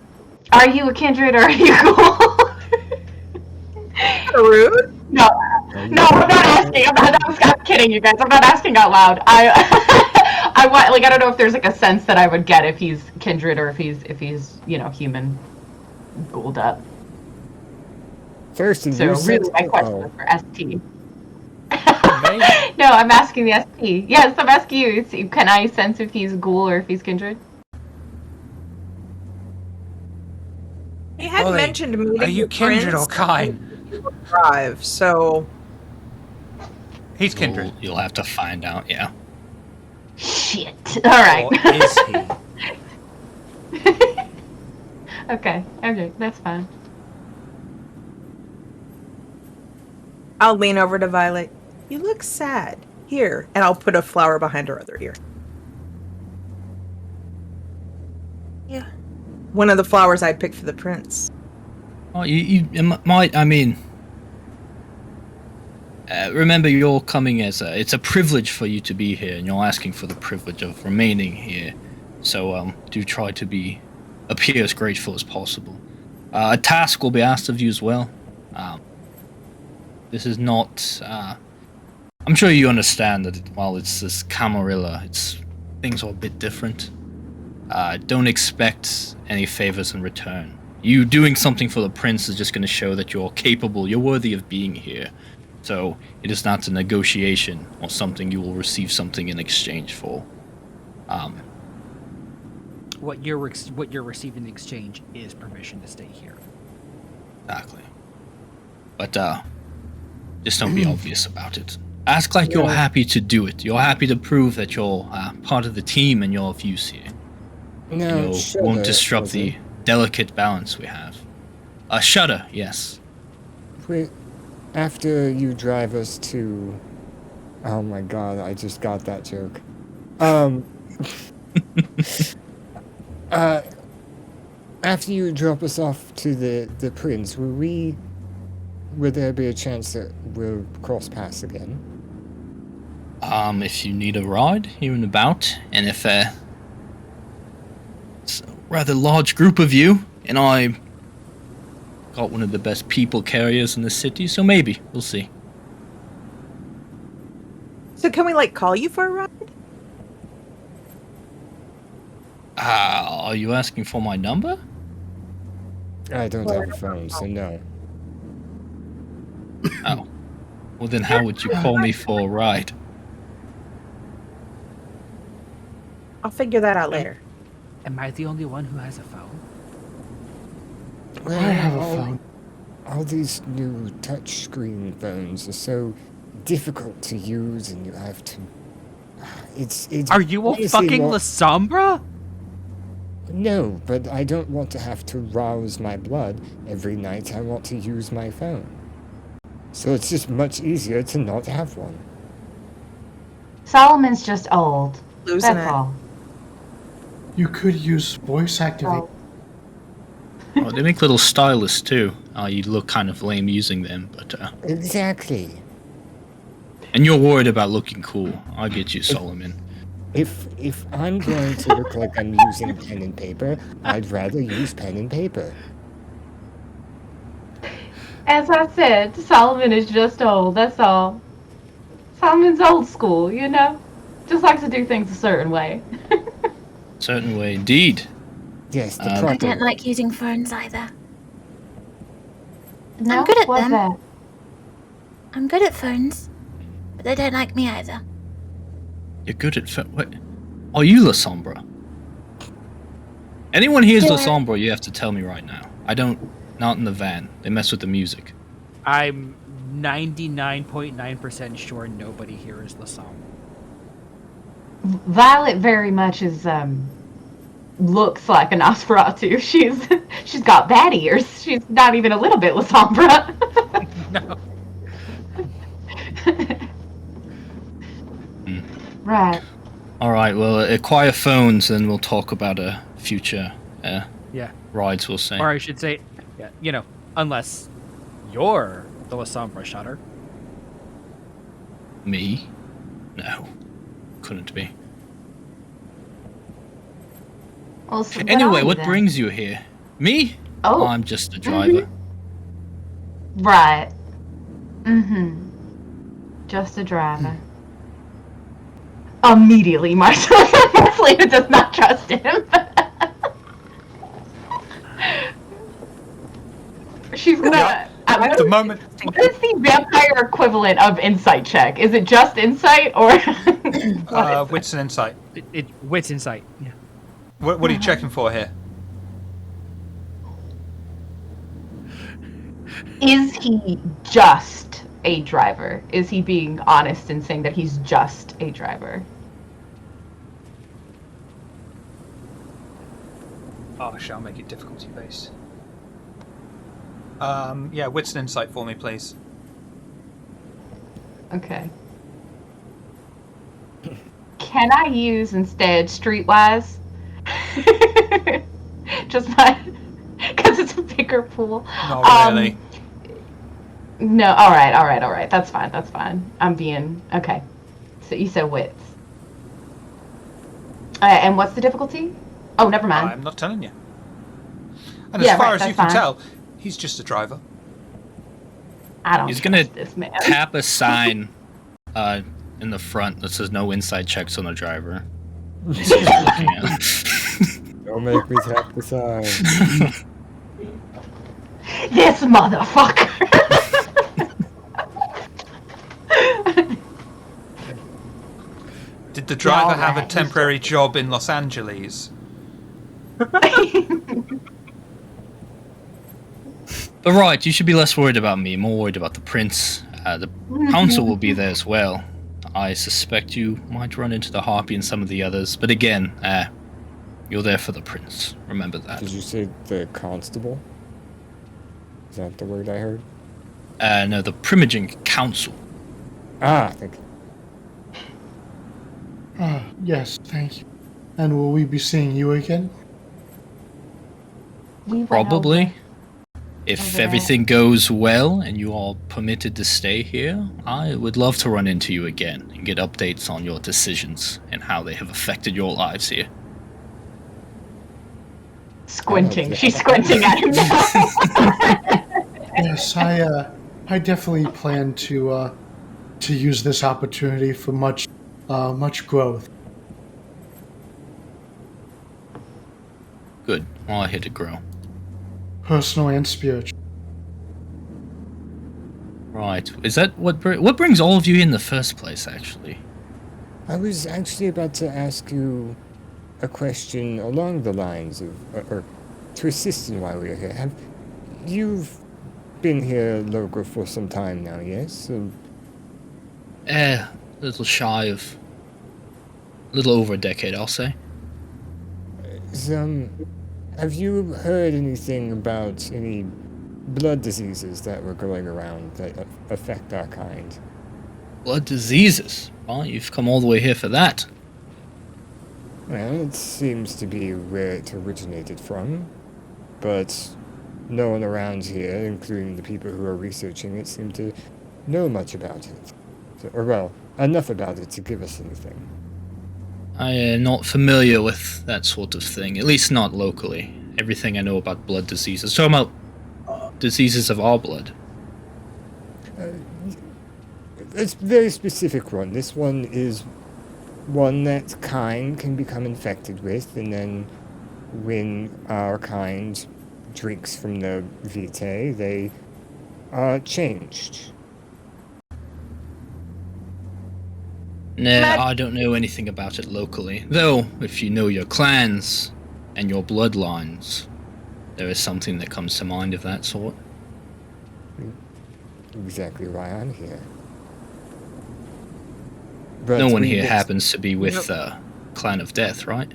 Are you a kindred or are you ghoul? Rude? No, I'm not asking. I'm kidding, you guys. I'm not asking out loud. I want, like, I don't know if there's like a sense that I would get if he's kindred or if he's human ghouled up. First, So really, my question was for ST. No, I'm asking the ST. Yes, I'm asking you. Can I sense if he's ghoul or if he's kindred? He had mentioned meeting Are you the kindred prince or kind? Drive, so He's kindred. You'll have to find out, yeah. Shit. All right. Or is he? Okay, that's fine. I'll lean over to Violet. You look sad. Here, and I'll put a flower behind her other ear. Yeah. One of the flowers I picked for the prince. Oh, you might. I mean, remember, you're coming as it's a privilege for you to be here, and you're asking for the privilege of remaining here. So, do try to be appear as grateful as possible. A task will be asked of you as well. This is not... I'm sure you understand that while it's this Camarilla, things are a bit different. Don't expect any favors in return. You doing something for the prince is just going to show that you're capable, you're worthy of being here. So it is not a negotiation or something you will receive something in exchange for. What you're receiving in exchange is permission to stay here. Exactly. But just don't be obvious about it. Ask like you're happy to do it. You're happy to prove that you're part of the team and you're of use here. No, You won't disrupt the delicate balance we have. A shudder, yes. Wait, after you drive us to... Oh my god, I just got that joke. After you drop us off to the prince, will there be a chance that we'll cross paths again? If you need a ride here and about, and if it's a rather large group of you, and I got one of the best people carriers in the city, so maybe, we'll see. So can we, like, call you for a ride? Are you asking for my number? I don't have a phone, so no. Oh. Well then how would you call me for a ride? I'll figure that out later. Am I the only one who has a phone? Well, I have a phone. All these new touchscreen phones are so difficult to use, and you have to... It's Are you a fucking Lasombra? No, but I don't want to have to rouse my blood every night I want to use my phone. So it's just much easier to not have one. Solomon's just old. Losing That's it. all. You could use voice activate. Oh, they make little stylus too. You look kind of lame using them, but Exactly. and you're worried about looking cool. I get you, Solomon. If I'm going to look like I'm using pen and paper, I'd rather use pen and paper. As I said, Solomon is just old, that's all. Solomon's old school, you know? Just likes to do things a certain way. Certain way, indeed. Yes, the I proper don't like using phones either. No, I'm good at what's them. that? I'm good at phones, but they don't like me either. You're good at what? Are you La Sombra? Anyone here's La Yeah. Sombra, you have to tell me right now. I don't. Not in the van. They mess with the music. I'm 99.9% sure nobody here is Lasombra. Violet very much is, looks like a Nosferatu. She's got bat ears. She's not even a little bit Lasombra. No. Right. Alright, well, acquire phones and we'll talk about a future Yeah. rides, we'll say. Or I should say, yeah, you know, unless you're the Lasombra shutter. Me? No. Couldn't be. Well, so Anyway, are what you then? brings you here? Me? Oh. I'm just a driver. Right. Just a driver. Immediately, Marcelina does not trust him. She's gonna... Yeah, at the moment. What is the vampire equivalent of insight check? Is it just insight, or... Wits and insight. Wits insight. Yeah. What are you checking for here? Is he just a driver? Is he being honest in saying that he's just a driver? Oh, shall make it difficulty based. Yeah, wits and insight for me, please. Okay. Can I use instead streetwise? Just my... Because it's a bigger pool. Not really. No, alright. That's fine. I'm being... Okay. So you said wits. And what's the difficulty? Oh, never mind. I'm not telling you. And as Yeah, far right, as you that's can fine. tell, he's just a driver. I don't He's gonna trust this man. tap a sign in the front that says no inside checks on the driver. He's looking at. Don't make me tap the sign. This motherfucker. Did the driver have a Alright, temporary job in Los Angeles? But right, you should be less worried about me, more worried about the prince. The council will be there as well. I suspect you might run into the harpy and some of the others, but again, you're there for the prince. Remember that. Did you say the constable? Is that the word I heard? No, the Primogen Council. Ah, thank you. Yes, thank you. And will we be seeing you again? We went Probably. over- If over everything goes well and you are permitted to stay here, I would love to run into you again and get updates on your decisions and how they have affected your lives here. Squinting. She's squinting at him now. Yes, I definitely plan to use this opportunity for much growth. Good. Well, I hit to grow. Personal and spiritual. Right. Is that what brings all of you in the first place, actually? I was actually about to ask you a question along the lines of, or to assist in why we are here. You've been here local for some time now, yes? A little shy of... a little over a decade, I'll say. Have you heard anything about any blood diseases that were going around that affect our kind? Blood diseases? Well, you've come all the way here for that. Well, it seems to be where it originated from, but no one around here, including the people who are researching it, seem to know much about it. Or, well, enough about it to give us anything. I am not familiar with that sort of thing, at least not locally. Everything I know about blood diseases. So about diseases of our blood. It's a very specific one. This one is one that kind can become infected with, and then when our kind drinks from the vitae, they are changed. Nah, I don't know anything about it locally. Though, if you know your clans and your bloodlines, there is something that comes to mind of that sort. Exactly why I'm here. But No one we here get- happens to be with Clan of Death, right?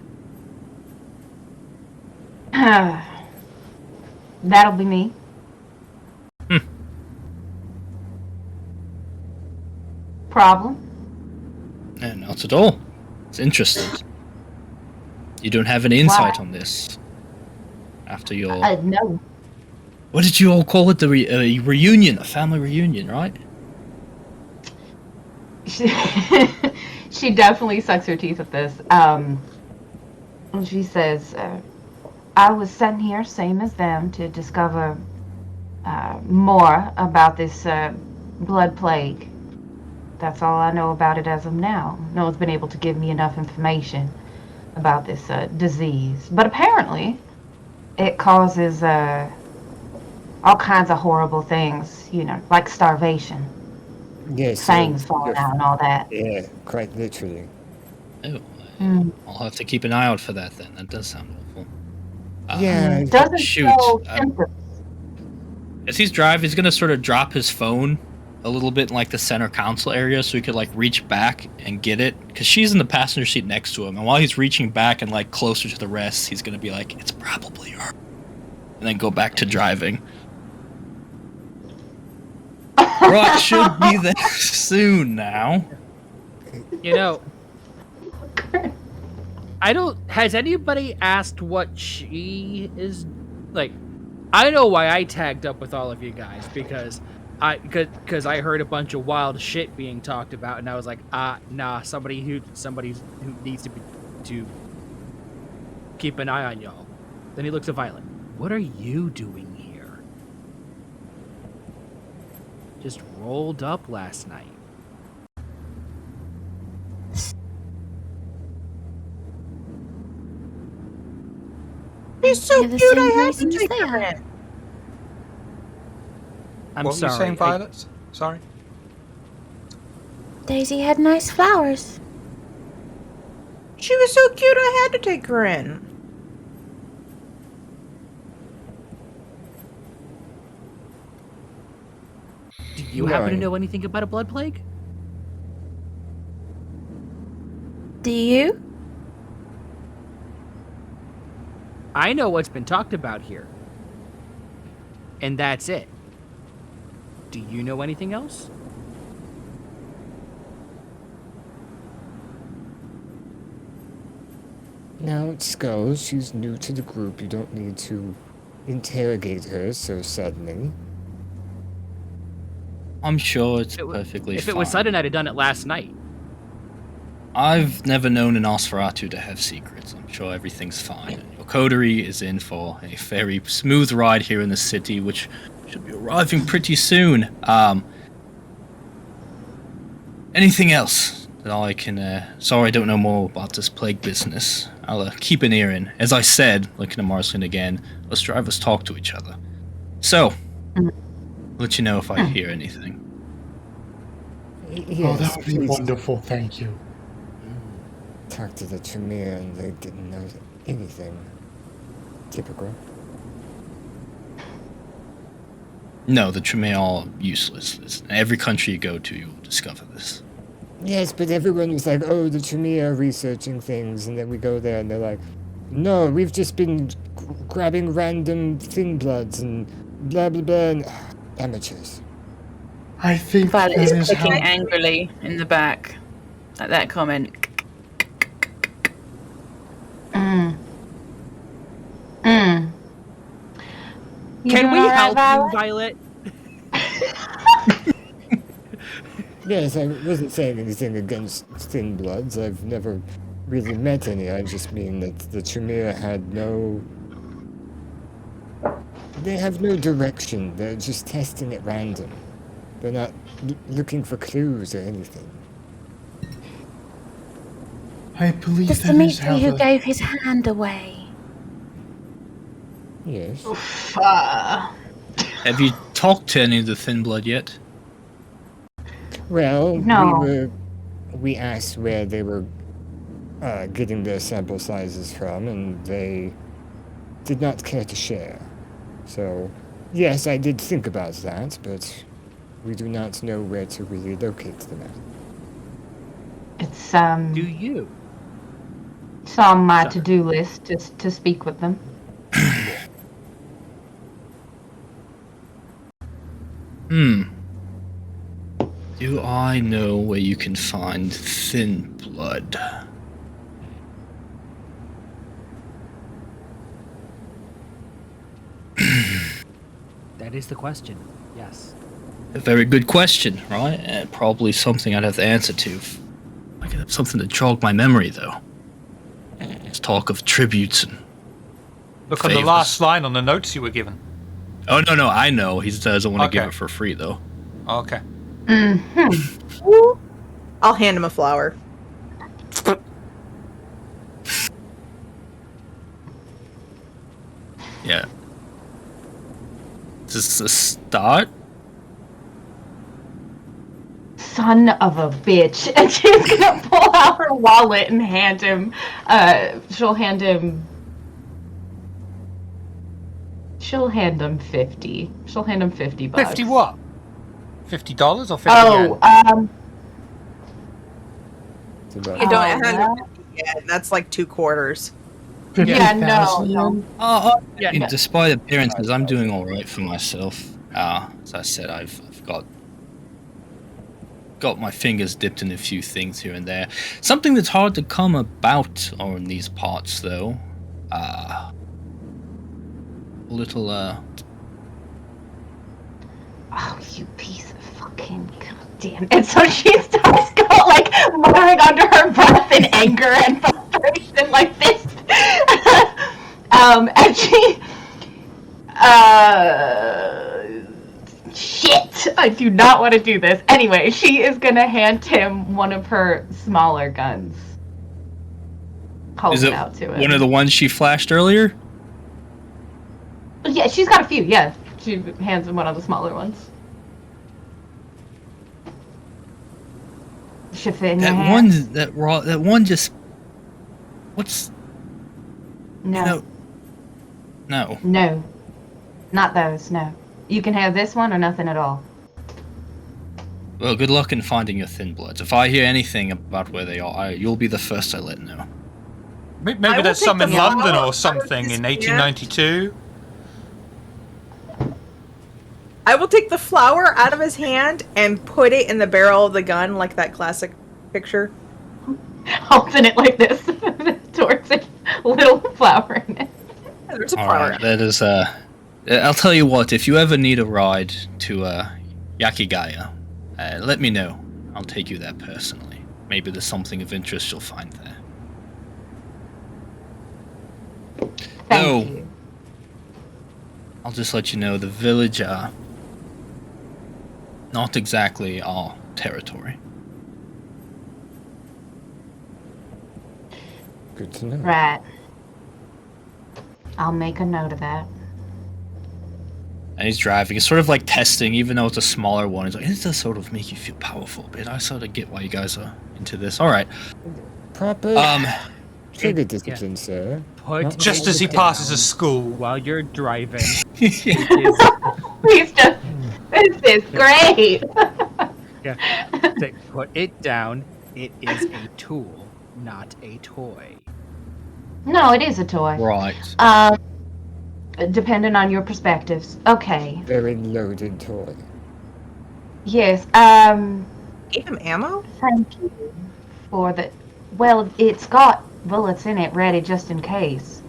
That'll be me. Problem? Not at all. It's interesting. You don't have any insight on this. After your... No. What did you all call it? The reunion, a family reunion, right? She definitely sucks her teeth at this. She says, I was sent here, same as them, to discover more about this blood plague. That's all I know about it as of now. No one's been able to give me enough information about this disease. But apparently, it causes all kinds of horrible things, you know, like starvation. Yes, Fangs falling out and all that. Yeah, quite literally. Oh, Mm. I'll have to keep an eye out for that then. That does sound awful. Yeah, Doesn't shoot, show symptoms. As he's driving, he's gonna sort of drop his phone a little bit in like the center console area so he could like reach back and get it, because she's in the passenger seat next to him, and while he's reaching back and like closer to the rest, he's gonna be like, it's probably her, and then go back to driving. Right, should be there soon now. You know, has anybody asked what she is like? I know why I tagged up with all of you guys, because I heard a bunch of wild shit being talked about, and I was like, nah, somebody who needs to keep an eye on y'all. Then he looks at Violet. What are you doing here? Just rolled up last night. He's so You're the cute, same I had person to as take they her are. in. I'm What sorry. were you saying, Violet? Sorry? Daisy had nice flowers. She was so cute, I had to take her in. Do you happen to know anything about a blood plague? Do you? I know what's been talked about here. And that's it. Do you know anything else? Now it goes. She's new to the group. You don't need to interrogate her so suddenly. I'm sure it's perfectly If fine. it was sudden, I'd have done it last night. I've never known an Nosferatu to have secrets. I'm sure everything's fine. Your coterie is in for a very smooth ride here in the city, which should be arriving pretty soon. Anything else that I can... sorry I don't know more about this plague business. I'll keep an ear in. As I said, looking at Marcelina again, us drivers talk to each other. So, I'll let you know if I hear anything. Oh, that would be wonderful, thank you. Talked to the Tremere and they didn't know anything. Typical. No, the Tremere are useless. In every country you go to, you will discover this. Yes, but everyone was like, oh, the Tremere are researching things, and then we go there and they're like, no, we've just been grabbing random thin bloods and blah blah blah, and amateurs. I think Violet that is is clicking how... angrily in the back at that comment. Can we help Violet? you, Violet? Yes, I wasn't saying anything against thin bloods. I've never really met any. I just mean that the Tremere had no... They have no direction. They're just testing at random. They're not looking for clues or anything. I believe The that is how Dimitri who the... gave his hand away. Yes. Have you talked to any of the thin blood yet? Well, No. we asked where they were getting their sample sizes from, and they did not care to share. So, yes, I did think about that, but we do not know where to really locate them at. It's Do you? it's on my Sorry. to-do list just to speak with them. Do I know where you can find thin blood? That is the question. Yes. A very good question, right? Probably something I'd have to answer to. I could have something to jog my memory, though. Let's talk of tributes and... Look on the favors. last line on the notes you were given. Oh, no, I know. He doesn't want to give Okay. it for free, though. Okay. I'll hand him a flower. Yeah. Is this a start? Son of a bitch. And she's gonna pull out her wallet and hand him, she'll hand him 50. She'll hand him 50 bucks. 50 what? $50 or 50 Oh, yen? It's about You don't Oh, hand yeah. him 50 yet. That's like 2 quarters. Yeah, no. 50,000? Yeah. I mean, despite appearances, I'm doing all right for myself. As I said, I've got my fingers dipped in a few things here and there. Something that's hard to come about on these parts, though. A little, Oh, you piece of fucking goddamn. And so she starts going, like, muttering under her breath in anger and frustration like this. And Shit! I do not want to do this. Anyway, she is gonna hand him one of her smaller guns. Hold Is it it out to him. one of the ones she flashed earlier? Yeah, she's got a few, yeah. She hands him one of the smaller ones. Should fit in your hand. That one just... What's... No. No. No. Not those, no. You can have this one or nothing at all. Well, good luck in finding your thin bloods. If I hear anything about where they are, you'll be the first I let know. Maybe will there's take some the in London flower or something in 1892. I will take the flower out of his hand and put it in the barrel of the gun, like that classic picture. Holding it like this towards it. Little flower in it. There's a flower. Alright, that is, I'll tell you what, if you ever need a ride to, Yakigaya, let me know. I'll take you there personally. Maybe there's something of interest you'll find there. Thank you. I'll just let you know the village not exactly our territory. Good to know. Right. I'll make a note of that. And he's driving. It's sort of like testing, even though it's a smaller one. He's like, it does sort of make you feel powerful, but I sort of get why you guys are into this. All right. Proper trigger discipline, sir. Just as he passes a school. While you're driving. Please just. This is great. Put it down. It is a tool, not a toy. No, it is a toy. Right. Depending on your perspectives. Okay. Very loaded toy. Yes. Gave him ammo? Thank you for the. Well, it's got bullets in it ready just in case.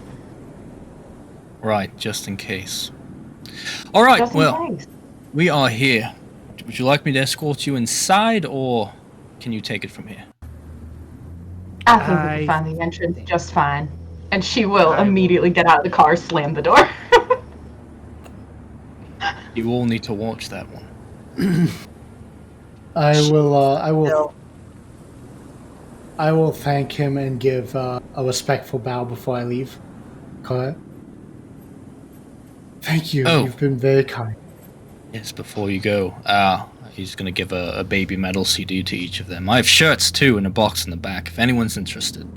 Right, just in case. All right, Just in well, case. we are here. Would you like me to escort you inside, or can you take it from here? I think we can find the entrance just fine. And she will immediately get out of the car, slam the door. You all need to watch that one. I will thank him and give a respectful bow before I leave. Correct? Thank you. Oh. You've been very kind. Yes, before you go, he's going to give a baby metal CD to each of them. I have shirts, too, in a box in the back, if anyone's interested.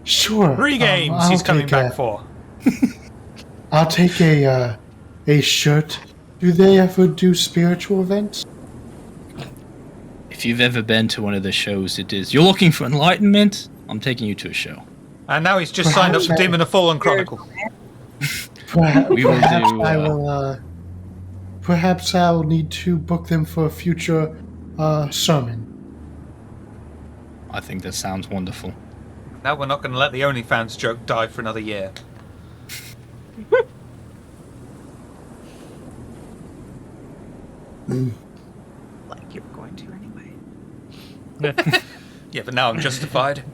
Sure. 3 games he's coming back for. I'll take a shirt. Do they ever do spiritual events? If you've ever been to one of the shows, it is. You're looking for enlightenment? I'm taking you to a show. And now he's just signed up for Demon of Fallen Chronicle. Perhaps I'll need to book them for a future sermon. I think that sounds wonderful. Now we're not going to let the OnlyFans joke die for another year. Like you were going to anyway. Yeah, but now I'm justified.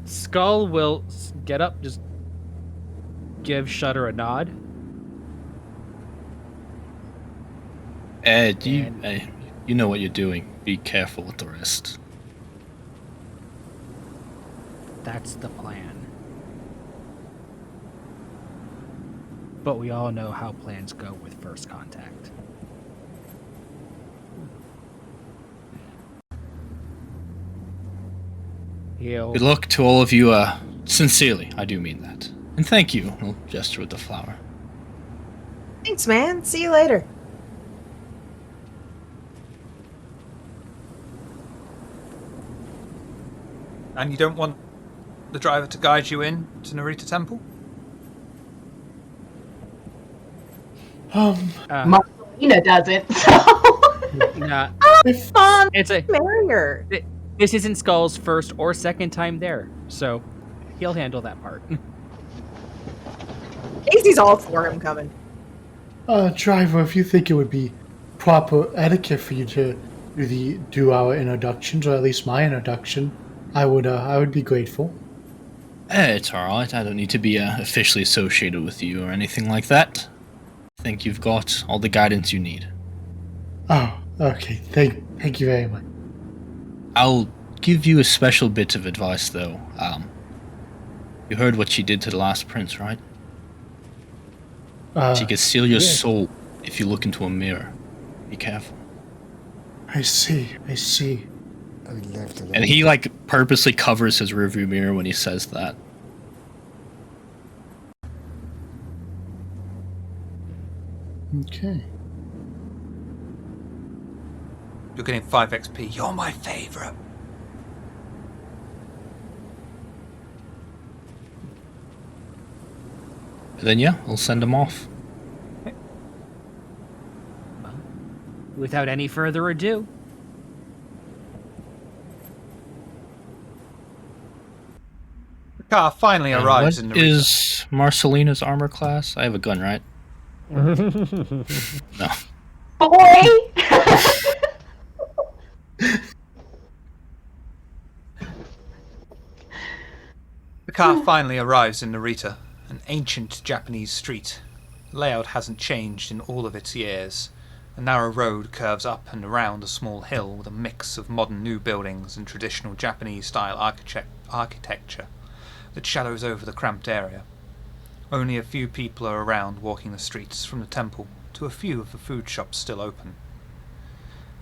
Skull will get up, just give Shutter a nod. Ed, you know what you're doing. Be careful with the rest. That's the plan. But we all know how plans go with first contact. Good luck to all of you, sincerely, I do mean that. And thank you, I'll gesture with the flower. Thanks, man. See you later. And you don't want the driver to guide you in to Narita Temple? Marcelina doesn't, so. Nah, It's fun. it's a. Marry her. This isn't Skull's first or second time there, so he'll handle that part. Casey's all for him coming. Driver, if you think it would be proper etiquette for you to do our introductions, or at least my introduction, I would be grateful. It's alright. I don't need to be officially associated with you or anything like that. I think you've got all the guidance you need. Oh, okay. Thank you very much. I'll give you a special bit of advice, though. You heard what she did to the last prince, right? She can steal your soul if you look into a mirror. Be careful. I see. I would love to. And he, like, purposely covers his rearview mirror when he says that. Okay. You're getting 5 XP. You're my favorite. Then yeah, I'll send him off. Without any further ado, The car finally arrives in What the is Marcelina's armor class? I have a gun, right? No. Boy! The car finally arrives in Narita, an ancient Japanese street. The layout hasn't changed in all of its years. A narrow road curves up and around a small hill with a mix of modern new buildings and traditional Japanese-style architecture that shadows over the cramped area. Only a few people are around walking the streets, from the temple to a few of the food shops still open.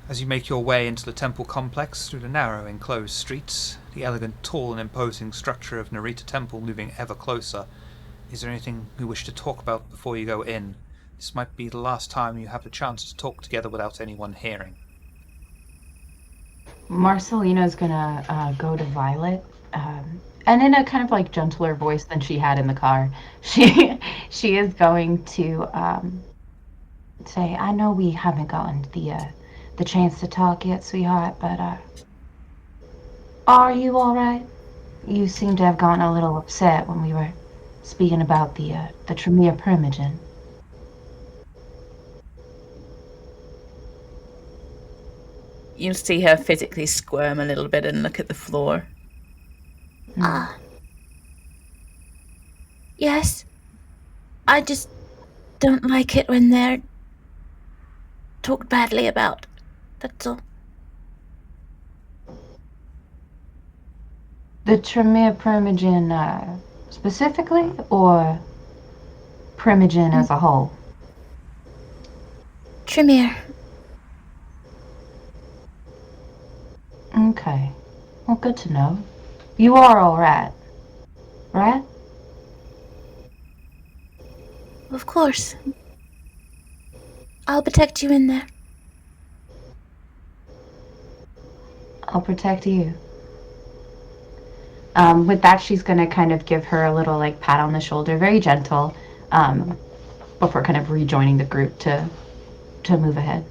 As you make your way into the temple complex through the narrow enclosed streets, the elegant, tall and imposing structure of Narita Temple moving ever closer, is there anything you wish to talk about before you go in? This might be the last time you have the chance to talk together without anyone hearing. Marcelina's gonna go to Violet, and in a kind of like gentler voice than she had in the car, she is going to say, "I know we haven't gotten the chance to talk yet, sweetheart, but are you all right? You seem to have gotten a little upset when we were speaking about the Tremere Primogen." You see her physically squirm a little bit and look at the floor. Yes. I just don't like it when they're talked badly about. That's all. The Tremere Primogen specifically, or Primogen as a whole? Tremere. Okay. Well, good to know. You are all right. Right? Of course. I'll protect you in there. I'll protect you. With that, she's going to kind of give her a little like pat on the shoulder, very gentle, before kind of rejoining the group to move ahead.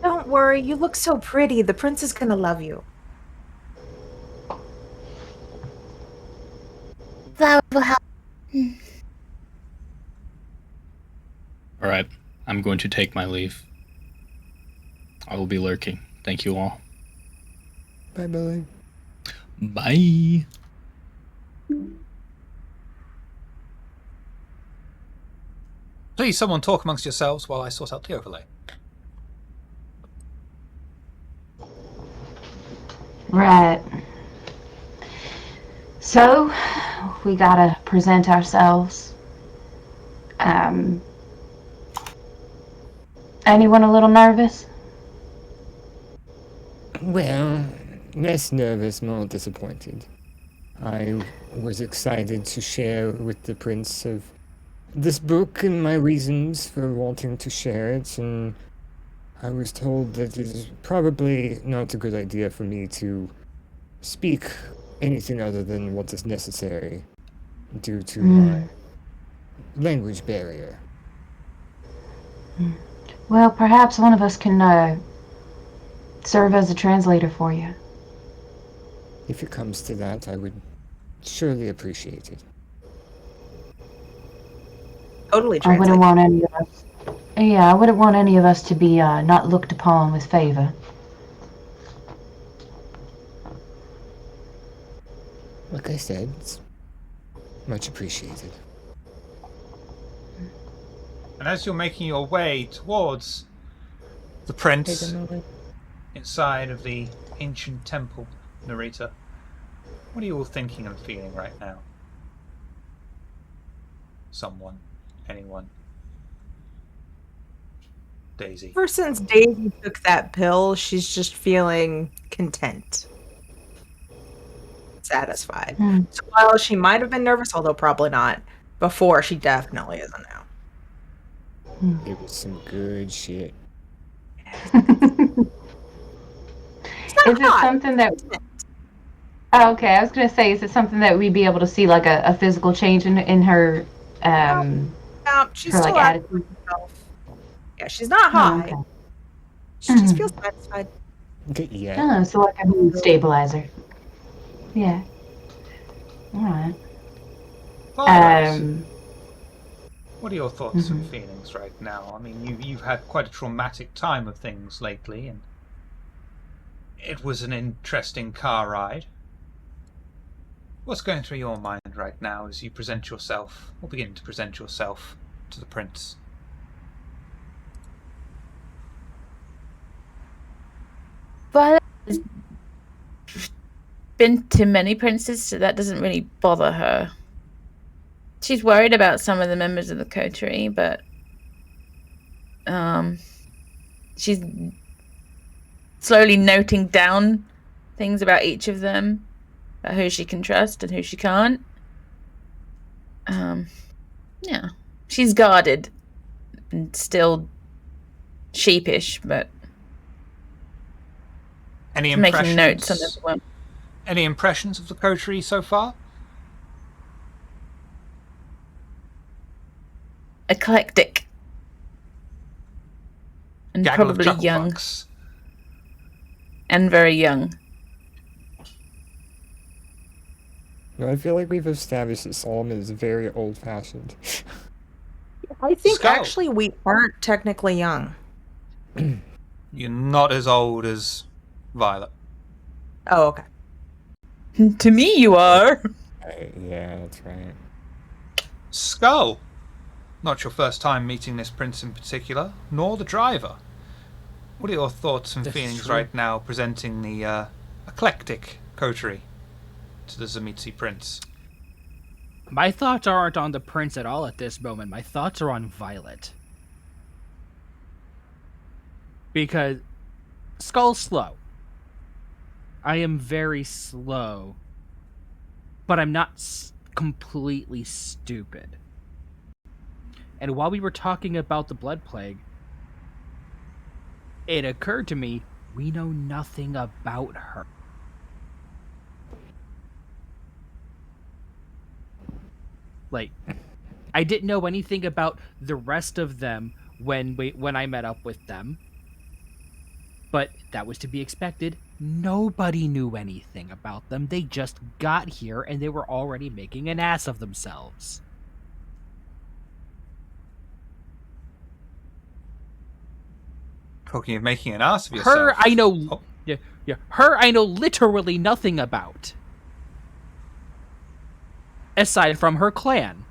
Don't worry, you look so pretty. The prince is gonna love you. That will help. Alright, I'm going to take my leave. I will be lurking. Thank you all. Bye, Billy. Bye. Please, someone talk amongst yourselves while I sort out the overlay. Right. So, we gotta present ourselves. Anyone a little nervous? Well, less nervous, more disappointed. I was excited to share with the prince of this book and my reasons for wanting to share it, and I was told that it is probably not a good idea for me to speak anything other than what is necessary due to my language barrier. Well, perhaps one of us can serve as a translator for you. If it comes to that, I would surely appreciate it. Totally I wouldn't translate. want any of us. Yeah, I wouldn't want any of us to be not looked upon with favor. I said, it's much appreciated. And as you're making your way towards the prince inside of the ancient temple, Narita, what are you all thinking and feeling right now? Someone, anyone. Daisy. Ever since Daisy took that pill, she's just feeling content. Satisfied. So while she might have been nervous, although probably not before, she definitely isn't now. It was some good shit. Is it something that... Oh, okay, I was going to say, is it something that we'd be able to see, like, a physical change in her, No, she's her, still like, attitude. Yeah, she's not high. Oh, okay. She just feels satisfied. Yeah. Oh, so like a mood stabilizer. Yeah. Alright. What are your thoughts and feelings right now? I mean, you've had quite a traumatic time of things lately, and it was an interesting car ride. What's going through your mind right now as you present yourself, or begin to present yourself, to the prince? Violet has been to many princes, so that doesn't really bother her. She's worried about some of the members of the coterie, but she's slowly noting down things about each of them, about who she can trust and who she can't. Yeah, she's guarded and still sheepish, but Any making impressions? notes on everyone. Any impressions of the coterie so far? Eclectic. And Gaggle of probably young. chucklebucks. And very young. No, I feel like we've established that Solomon is very old-fashioned. I think Skull. actually we aren't technically young. You're not as old as Violet. Oh, okay. To me, you are. Yeah, that's right. Skull. Not your first time meeting this prince in particular, nor the driver. What are your thoughts and That's feelings true. right now presenting the eclectic coterie to the Zamitsi prince? My thoughts aren't on the prince at all at this moment. My thoughts are on Violet. Because Skull's slow. I am very slow. But I'm not completely stupid. And while we were talking about the Blood Plague, it occurred to me, we know nothing about her. Like, I didn't know anything about the rest of them when I met up with them. But that was to be expected. Nobody knew anything about them. They just got here and they were already making an ass of themselves. Talking of making an ass of yourself. Her, I know. Yeah. Her, I know literally nothing about. Aside from her clan.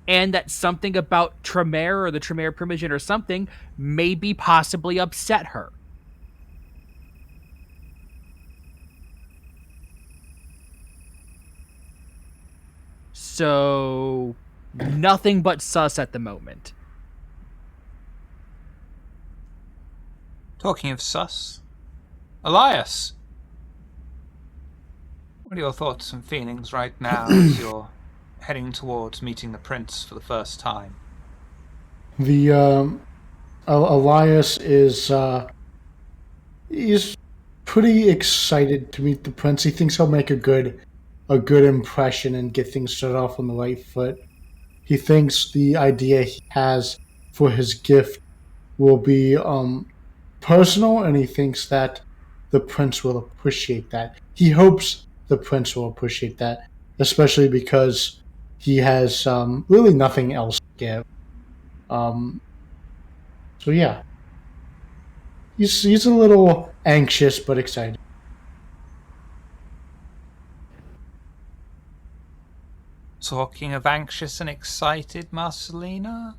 And that something about Tremere or the Tremere Primogen or something maybe possibly upset her. So, nothing but sus at the moment. Talking of sus, Elias. What are your thoughts and feelings right now as you're heading towards meeting the prince for the first time? The Elias is he's pretty excited to meet the prince. He thinks he'll make a good impression and get things started off on the right foot. He thinks the idea he has for his gift will be personal, and he thinks that the prince will appreciate that. He hopes the prince will appreciate that, especially because he has really nothing else to give. So yeah, he's a little anxious but excited. Talking of anxious and excited, Marcelina?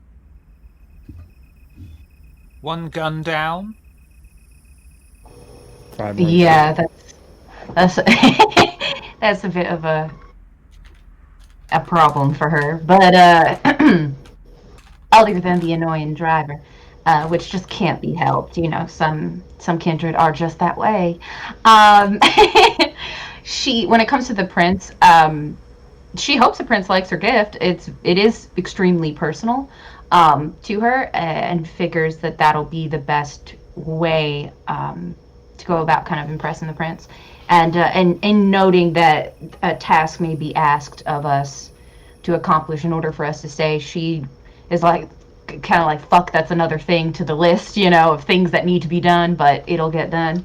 One gun down? 5 more. Yeah, that's that's a bit of a problem for her. But other than the annoying driver, which just can't be helped. You know, some kindred are just that way. Um, when it comes to the prince, she hopes the prince likes her gift. It is extremely personal to her, and figures that that'll be the best way to go about kind of impressing the prince, and noting that a task may be asked of us to accomplish in order for us to stay. She is like kind of like, fuck, that's another thing to the list, you know, of things that need to be done, but it'll get done.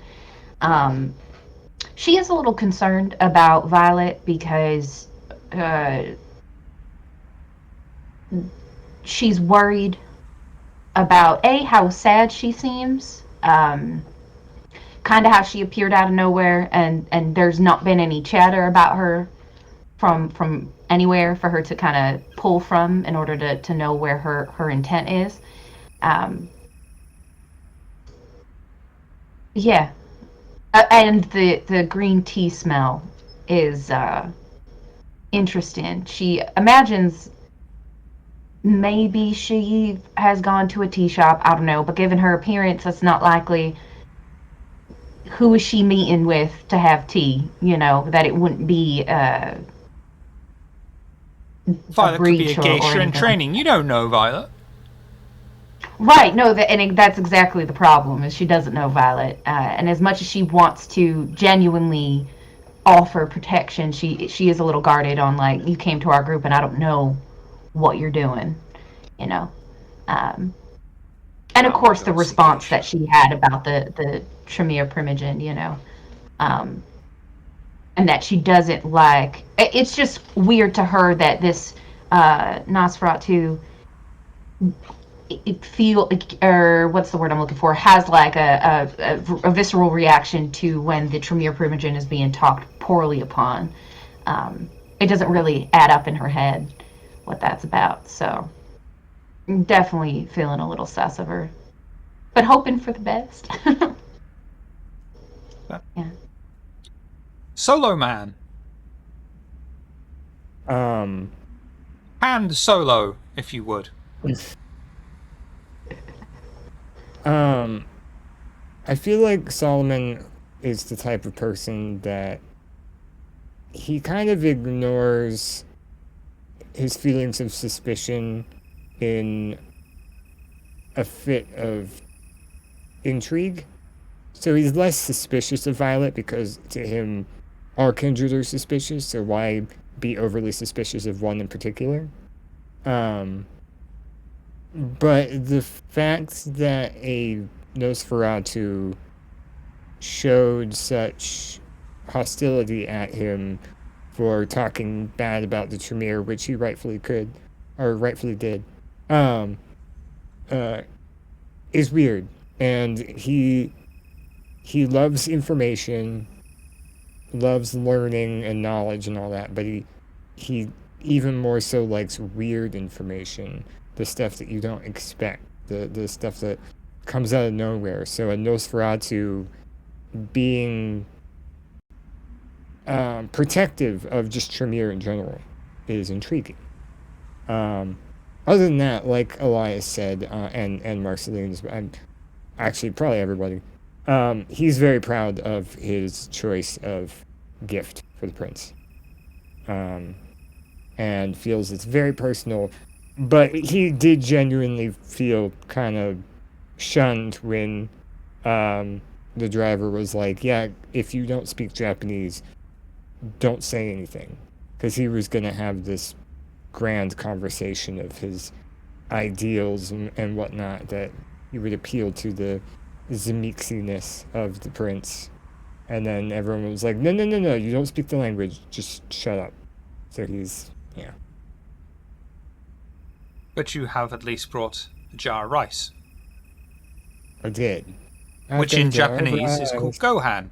She is a little concerned about Violet because she's worried about how sad she seems, kind of how she appeared out of nowhere, and there's not been any chatter about her from anywhere for her to kind of pull from in order to know where her intent is. Yeah. And the green tea smell is interesting. She imagines maybe she has gone to a tea shop. I don't know, but given her appearance, that's not likely. Who is she meeting with to have tea? You know, that it wouldn't be Violet could be a or geisha in anything. training. You don't know, Violet. Right, no, and that's exactly the problem, is she doesn't know Violet. And as much as she wants to genuinely offer protection, she is a little guarded on, like, you came to our group and I don't know what you're doing, you know. And of course the response that she had about the Tremere Primogen, you know. And that she doesn't like, it's just weird to her that this Nosferatu what's the word I'm looking for, has like a visceral reaction to when the Tremere Primogen is being talked poorly upon. It doesn't really add up in her head what that's about, so definitely feeling a little sus of her, but hoping for the best. Yeah. Solo Man. Hand Solo, if you would. I feel like Solomon is the type of person that he kind of ignores his feelings of suspicion in a fit of intrigue. So he's less suspicious of Violet because to him all kindred are suspicious, so why be overly suspicious of one in particular? But the fact that a Nosferatu showed such hostility at him for talking bad about the Tremere, which he rightfully could, or rightfully did, is weird. And he loves information, loves learning and knowledge and all that, but he even more so likes weird information, the stuff that you don't expect, the stuff that comes out of nowhere. So a Nosferatu being protective of just Tremere in general is intriguing. Other than that, like Elias said, and Marcelina's, actually probably everybody, he's very proud of his choice of gift for the prince, and feels it's very personal. But he did genuinely feel kind of shunned when the driver was like, yeah, if you don't speak Japanese, don't say anything. Because he was going to have this grand conversation of his ideals and whatnot, that he would appeal to the Zemixiness of the prince. And then everyone was like, no, you don't speak the language, just shut up. So he's, yeah. But you have at least brought a jar of rice. I did. Which in Japanese is called gohan,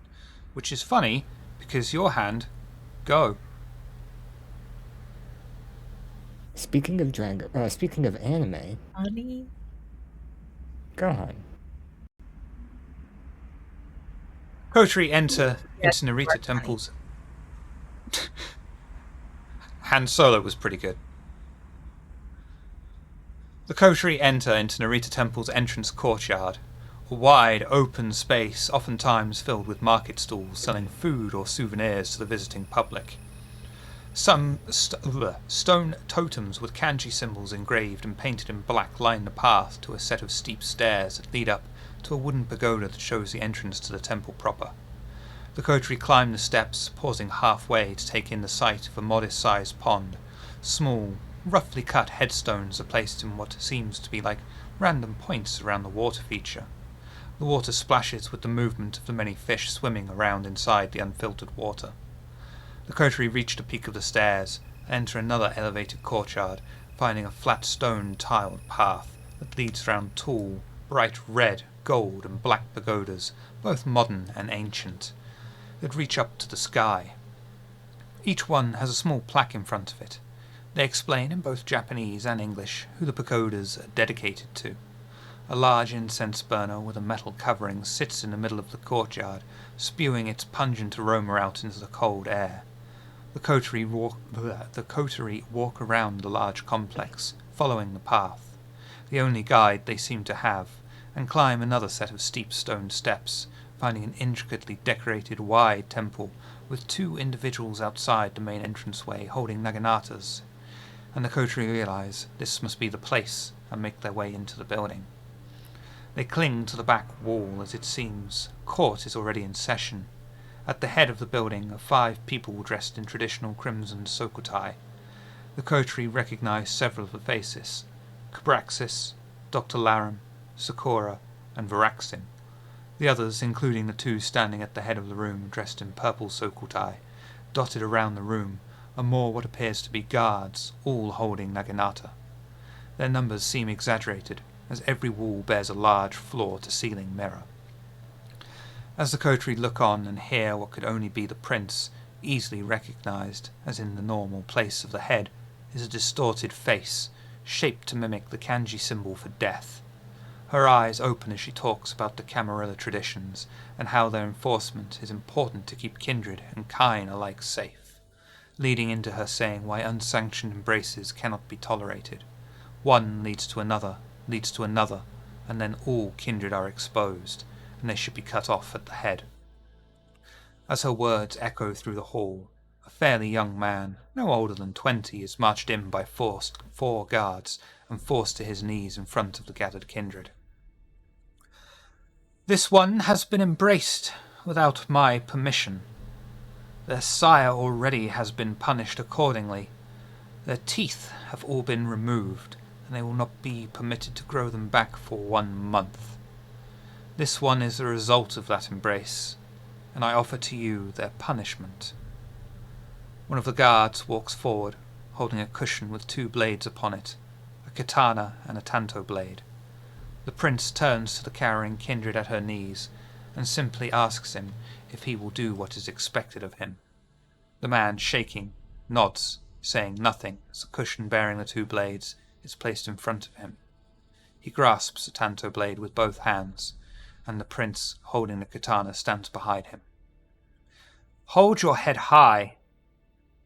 which is funny because your hand, go. Speaking of anime, Honey. go on. Kotri enter Yes, into you Narita are Temple's. Han Solo was pretty good. The Kotri enter into Narita Temple's entrance courtyard, a wide, open space oftentimes filled with market stalls selling food or souvenirs to the visiting public. Some stone totems with kanji symbols engraved and painted in black line the path to a set of steep stairs that lead up to a wooden pagoda that shows the entrance to the temple proper. The Kotri climb the steps, pausing halfway to take in the sight of a modest-sized pond. Small, roughly cut headstones are placed in what seems to be like random points around the water feature. The water splashes with the movement of the many fish swimming around inside the unfiltered water. The Kotri reach the peak of the stairs and enter another elevated courtyard, finding a flat stone tiled path that leads round tall, bright red, gold and black pagodas, both modern and ancient, that reach up to the sky. Each one has a small plaque in front of it. They explain in both Japanese and English who the pagodas are dedicated to. A large incense burner with a metal covering sits in the middle of the courtyard, spewing its pungent aroma out into the cold air. The Kotri walk around the large complex, following the path, the only guide they seem to have, and climb another set of steep stone steps, finding an intricately decorated wide temple with two individuals outside the main entranceway holding naganatas, and the Kotri realize this must be the place and make their way into the building. They cling to the back wall as it seems court is already in session. At the head of the building are 5 people dressed in traditional crimson sokutai. The Kotri recognize several of the faces: Cabraxis, Dr. Laram, Sakura, and Varaxin. The others, including the 2 standing at the head of the room dressed in purple sokutai, dotted around the room, are more what appears to be guards, all holding naginata. Their numbers seem exaggerated, as every wall bears a large floor-to-ceiling mirror. As the Kotri look on and hear what could only be the prince, easily recognized, as in the normal place of the head, is a distorted face, shaped to mimic the kanji symbol for death. Her eyes open as she talks about the Camarilla traditions, and how their enforcement is important to keep kindred and kine alike safe, leading into her saying why unsanctioned embraces cannot be tolerated. One leads to another, and then all kindred are exposed, and they should be cut off at the head. As her words echo through the hall, a fairly young man, no older than 20, is marched in by 4 guards and forced to his knees in front of the gathered kindred. This one has been embraced without my permission. Their sire already has been punished accordingly. Their teeth have all been removed, and they will not be permitted to grow them back for 1 month. This one is the result of that embrace, and I offer to you their punishment. One of the guards walks forward, holding a cushion with 2 blades upon it, a katana and a tanto blade. The prince turns to the cowering kindred at her knees, and simply asks him if he will do what is expected of him. The man, shaking, nods, saying nothing as the cushion bearing the 2 blades is placed in front of him. He grasps the tanto blade with both hands, and the prince, holding the katana, stands behind him. Hold your head high.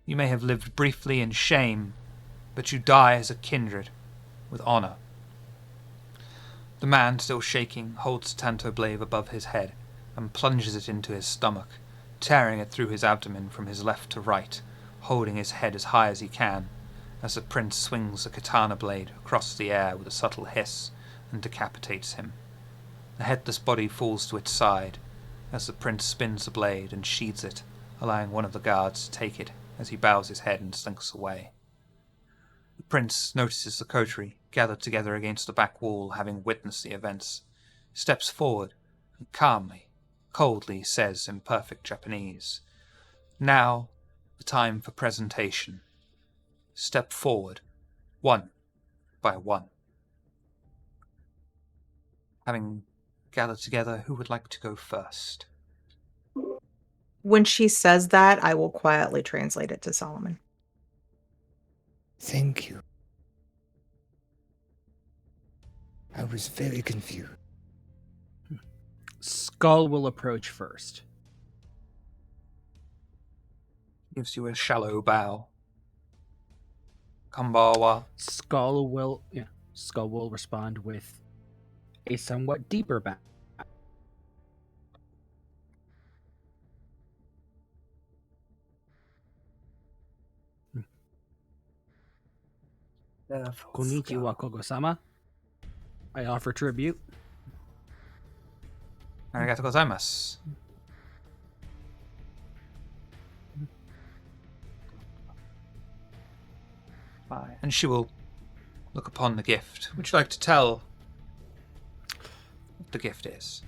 You may have lived briefly in shame, but you die as a kindred, with honor. The man, still shaking, holds the tanto blade above his head and plunges it into his stomach, tearing it through his abdomen from his left to right, holding his head as high as he can, as the prince swings the katana blade across the air with a subtle hiss and decapitates him. The headless body falls to its side as the prince spins the blade and sheathes it, allowing one of the guards to take it as he bows his head and slinks away. The prince notices the Kotri, gathered together against the back wall having witnessed the events, steps forward and calmly, coldly says in perfect Japanese, "Now, the time for presentation. Step forward, one by one." Having gathered together, who would like to go first? When she says that, I will quietly translate it to Solomon. Thank you. was very confused. Skull will approach first. Gives you a shallow bow. Kambawa. Skull will respond with a somewhat deeper bow. Konnichiwa, Kogo-sama. I offer tribute. Arigatou gozaimasu. And she will look upon the gift. Would you like to tell what the gift is?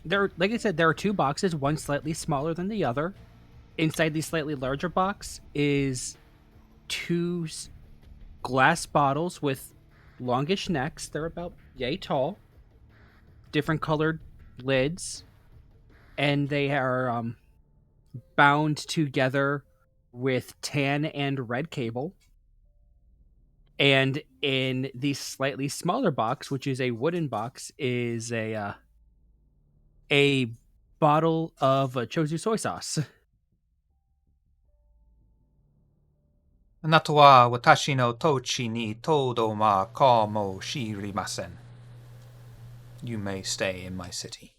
Like I said, there are two boxes, one slightly smaller than the other. Inside the slightly larger box is two glass bottles with longish necks. They're about yay tall. Different colored lids. And they are bound together with tan and red cable. And in the slightly smaller box, which is a wooden box, is a bottle of chozu soy sauce. Anato wa watashi no tochi ni todo ma ka mo shirimasen. You may stay in my city.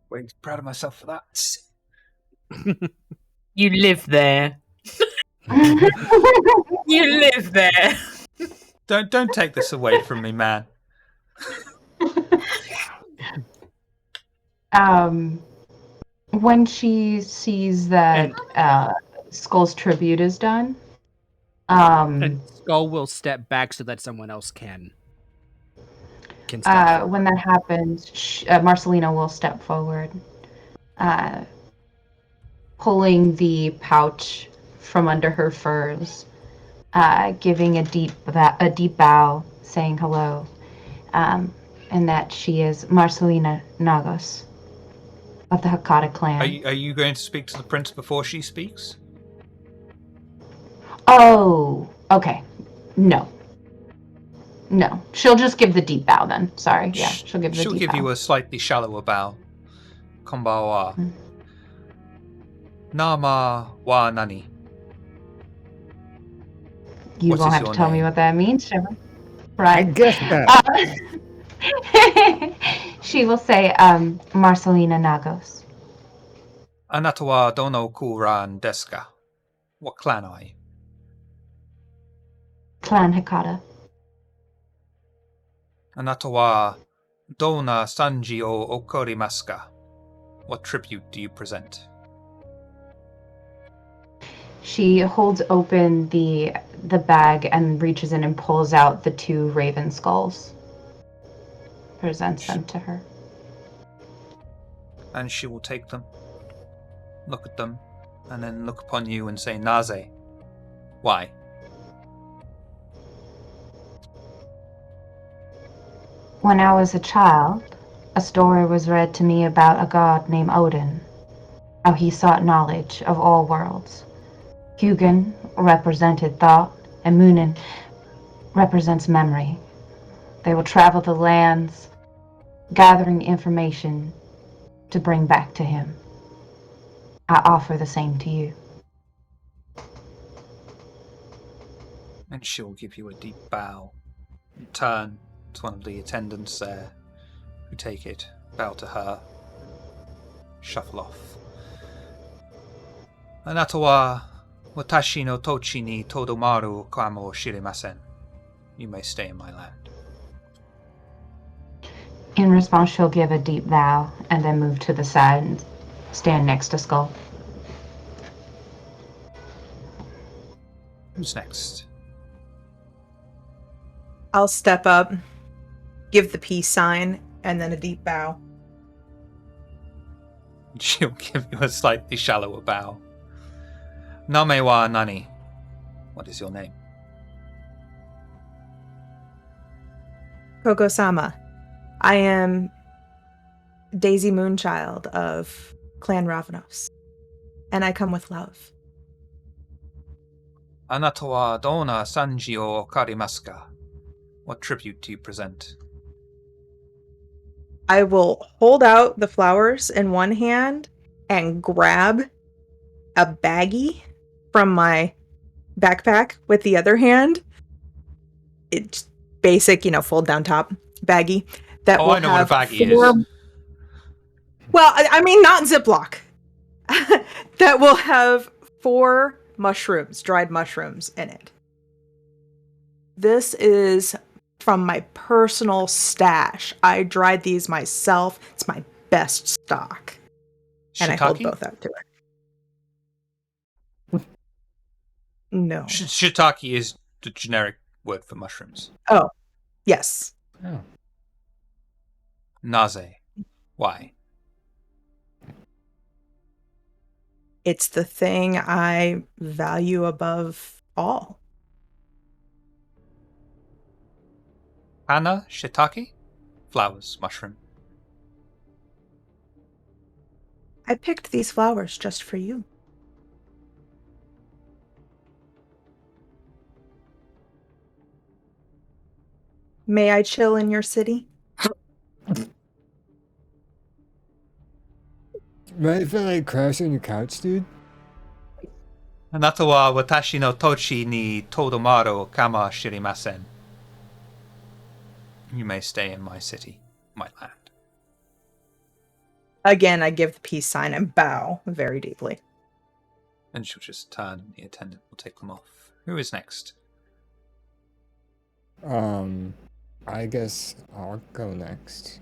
Way proud of myself for that. You live there. You live there. Don't take this away from me, man. When she sees that Skull's tribute is done, And Skull will step back so that someone else can step when that happens, Marcelina will step forward, pulling the pouch from under her furs, giving a deep bow, saying hello, and that she is Marcelina Nagos of the Hakata clan. Are you going to speak to the prince before she speaks? Oh, okay. No. She'll just give the deep bow then. Sorry. Yeah, she'll give the deep bow. She'll give you a slightly shallower bow. Konbawa. Nama wa nani? You won't have to tell me what that means, Shiver. Right. I guess that. She will say, Marcelina Nagos. Anata wa dono kuran desu ka? What clan are you? Clan Hakata. Anata wa dona sanji o okorimasu ka? What tribute do you present? She holds open the bag and reaches in and pulls out the two raven skulls. Presents them to her. And she will take them, look at them, and then look upon you and say, Naze. Why? When I was a child, a story was read to me about a god named Odin, how he sought knowledge of all worlds. Hugin represented thought, and Munin represents memory. They will travel the lands, gathering information to bring back to him. I offer the same to you. And she'll give you a deep bow. You turn to one of the attendants there, who take it, bow to her, shuffle off. Anata wa watashi no tochi ni todomaru kamo shirimasen. You may stay in my land. In response, she'll give a deep bow and then move to the side and stand next to Skull. Who's next? I'll step up, give the peace sign, and then a deep bow. She'll give you a slightly shallower bow. Name wa nani? What is your name? Koko-sama. I am Daisy Moonchild of Clan Ravanos. And I come with love. Anata wa dona sanji o okarimasu ka? What tribute do you present? I will hold out the flowers in one hand and grab a baggie from my backpack with the other hand. It's basic, fold down top baggie that will I know have what a baggie is. Well, I mean, not Ziploc. That will have 4 mushrooms, dried mushrooms in it. This is from my personal stash. I dried these myself. It's my best stock. And I hold Shiitake? both out to it. No. Shiitake is the generic word for mushrooms. Oh, yes. Oh. Naze. Why? It's the thing I value above all. Hana, shiitake? Flowers, mushroom. I picked these flowers just for you. May I chill in your city? Mind if I like crash on your couch, dude? Anata wa watashi no tochi ni todomaru kama shirimasen. You may stay in my city, my land. Again, I give the peace sign and bow very deeply. And she'll just turn and the attendant will take them off. Who is next? I guess I'll go next.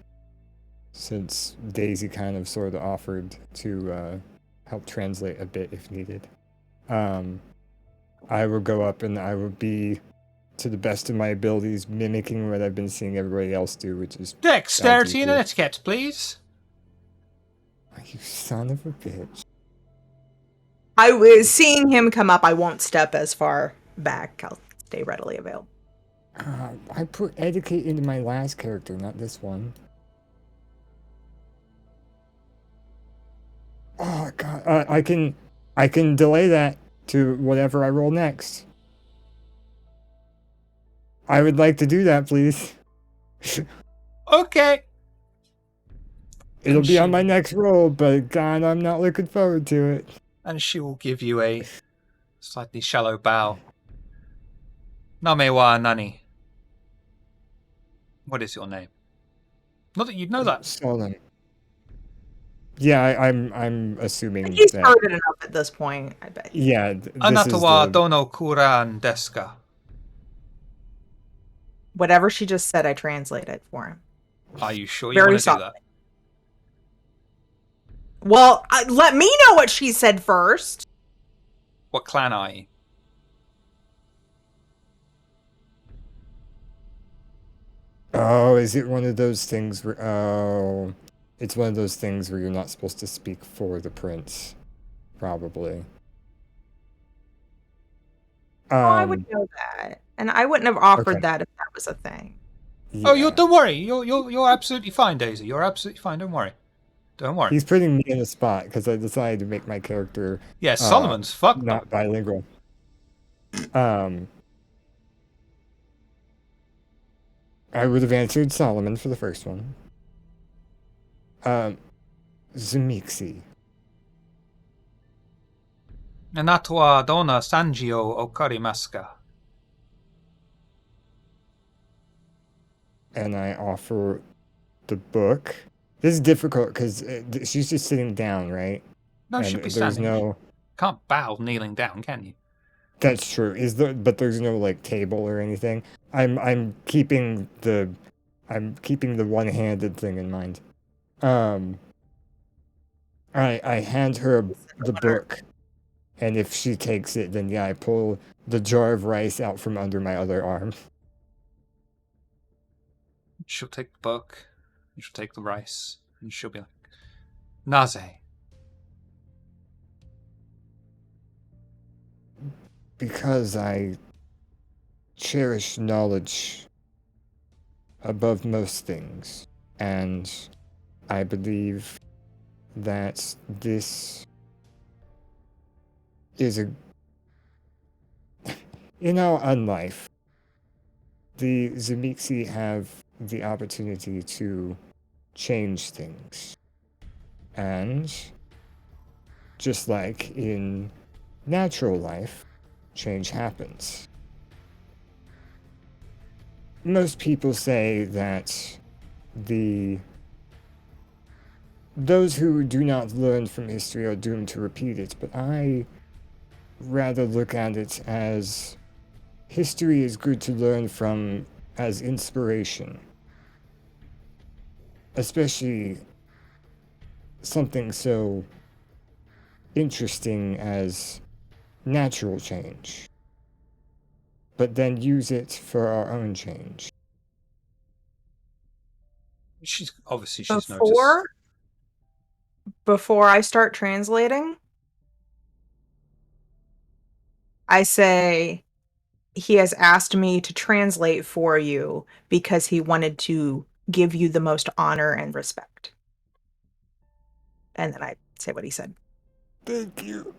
Since Daisy kind of sort of offered to help translate a bit if needed. I will go up and I will be, to the best of my abilities, mimicking what I've been seeing everybody else do, which is... Dexterity and etiquette, please. You son of a bitch. I was seeing him come up. I won't step as far back. I'll stay readily available. I put etiquette into my last character, not this one. Oh god, I can delay that to whatever I roll next. I would like to do that, please. Okay. It'll be on my next roll, but god, I'm not looking forward to it. And she will give you a slightly shallow bow. Name wa nani? What is your name? Not that you'd know that. Solon. Yeah, I'm assuming He's that... heard it enough at this point, I bet. Yeah, this Anata is wa the... dono kuran desu ka? Whatever she just said, I translated for him. Are you sure you Very want to do softly. that? Well, let me know what she said first. What clan are you? Oh, is it one of those things where... Oh... It's one of those things where you're not supposed to speak for the prince. Probably. I would know that. And I wouldn't have offered Okay. that if that was a thing. Oh, Yeah. don't worry. You're absolutely fine, Daisy. You're absolutely fine. Don't worry. Don't worry. He's putting me in a spot because I decided to make my character Yeah, Solomon's fucked not up. bilingual. I would have answered Solomon for the first one. Zemixi. Anata wa dona sanji o okarimasu ka? And I offer the book. This is difficult because she's just sitting down, right? No, and should be there's standing. no... Can't bow kneeling down, can you? That's true. But there's no like table or anything. I'm keeping the one-handed thing in mind. I hand her the book, and if she takes it, then yeah, I pull the jar of rice out from under my other arm. She'll take the book, and she'll take the rice, and she'll be like, Naze. Because I cherish knowledge above most things, and I believe that this is in our unlife, the Zemixi have the opportunity to change things. And just like in natural life, change happens. Most people say that those who do not learn from history are doomed to repeat it, but I rather look at it as history is good to learn from as inspiration. Especially something so interesting as natural change. But then use it for our own change. She's noticed. Before I start translating, I say, he has asked me to translate for you because he wanted to give you the most honor and respect. And then I say what he said. Thank you.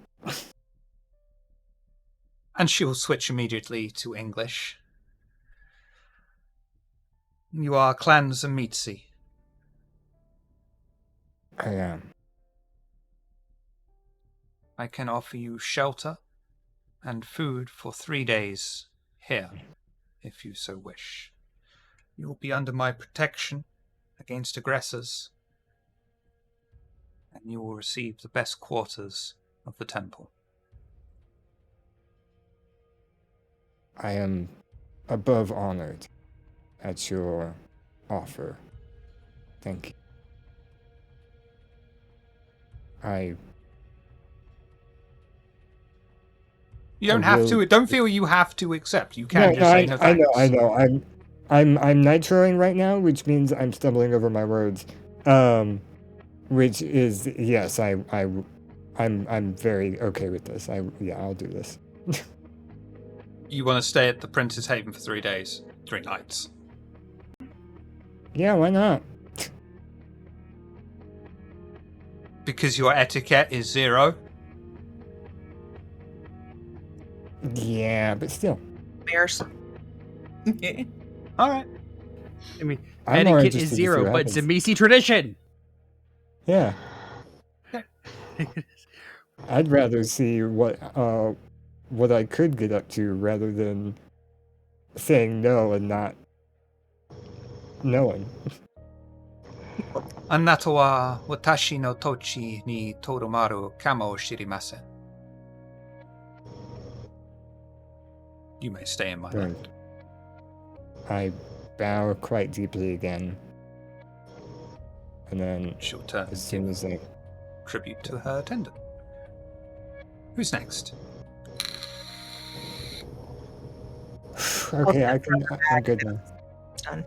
And she will switch immediately to English. You are Clan Zemitsi. I am. I can offer you shelter and food for 3 days here, if you so wish. You will be under my protection against aggressors, and you will receive the best quarters of the temple. I am above honored at your offer. Thank you. You don't have to. Don't feel you have to accept. You can just say no I thanks. know. I'm nitroing right now, which means I'm stumbling over my words. Which is yes, I'm very okay with this. I'll do this. You want to stay at the Prince's Haven for 3 days, 3 nights. Yeah, why not? Because your etiquette is 0. Yeah, but still. Bears. All right. I mean, I'm more etiquette is interested to see 0, what but happens. Zemisi tradition. Yeah. I'd rather see what I could get up to rather than saying no and not knowing. Anato wa watashi no tochi ni todomaru kamo shirimasen. You may stay in my land. I bow quite deeply again. And then She'll turn as soon as I tribute to her attendant. Who's next? Okay, I'm good now. It's done.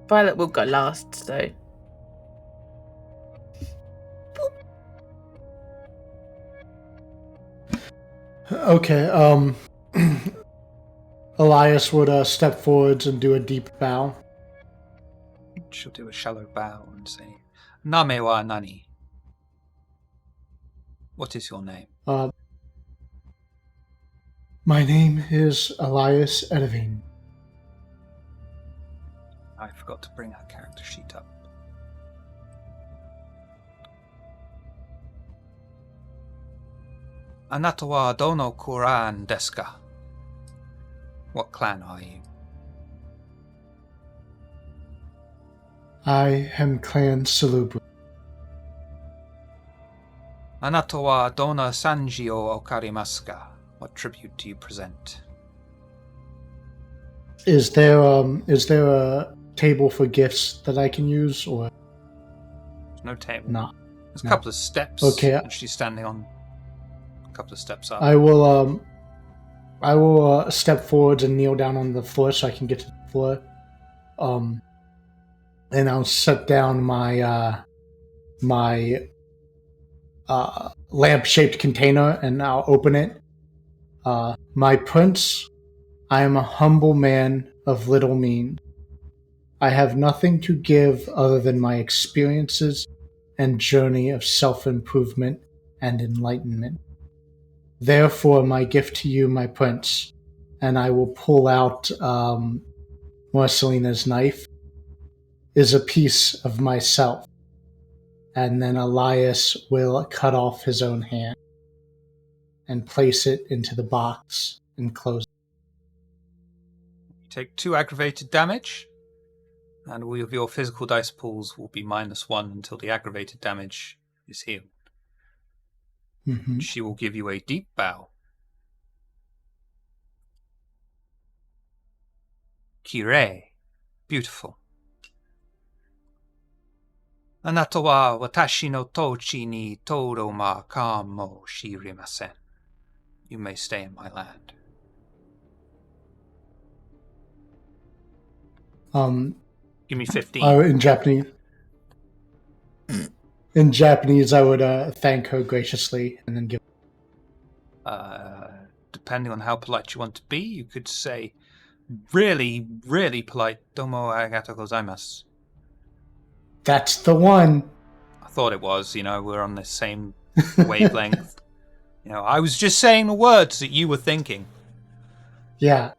Violet will go last, so. Okay, Elias would step forwards and do a deep bow. She'll do a shallow bow and say, Name wa nani? What is your name? My name is Elias Edevine. I forgot to bring her character sheet up. Anata wa dono kuran desu ka? What clan are you? I am Clan Salubu. Anata wa dona sanji o okarimasu ka? What tribute do you present? Is there a table for gifts that I can use, or There's no table. no? There's a couple of steps. Okay. And she's standing on a couple of steps up. I will step forwards and kneel down on the floor so I can get to the floor. And I'll set down my lamp-shaped container and I'll open it. My prince, I am a humble man of little means. I have nothing to give other than my experiences and journey of self-improvement and enlightenment. Therefore, my gift to you, my prince, and I will pull out Marcelina's knife, is a piece of myself. And then Elias will cut off his own hand and place it into the box and close it. You take 2 aggravated damage, and all of your physical dice pools will be -1 until the aggravated damage is healed. Mm-hmm. She will give you a deep bow. Kirei, beautiful. Anata wa watashi no tochi ni todo ma kamo shirimasen. You may stay in my land. Give me 15. In Japanese. In Japanese, I would thank her graciously and then give. Depending on how polite you want to be, you could say really, really polite. Domo arigatou gozaimasu. That's the one. I thought it was. We're on the same wavelength. I was just saying the words that you were thinking. Yeah.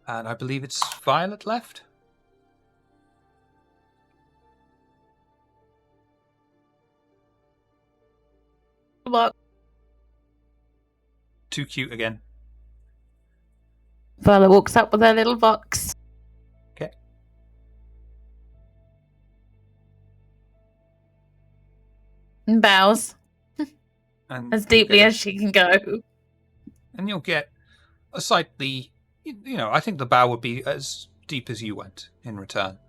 And I believe it's Violet left. What? Too cute again. Violet walks up with her little box. Okay. And bows. And As deeply as she can go. And you'll get a slightly... I think the bow would be as deep as you went in return.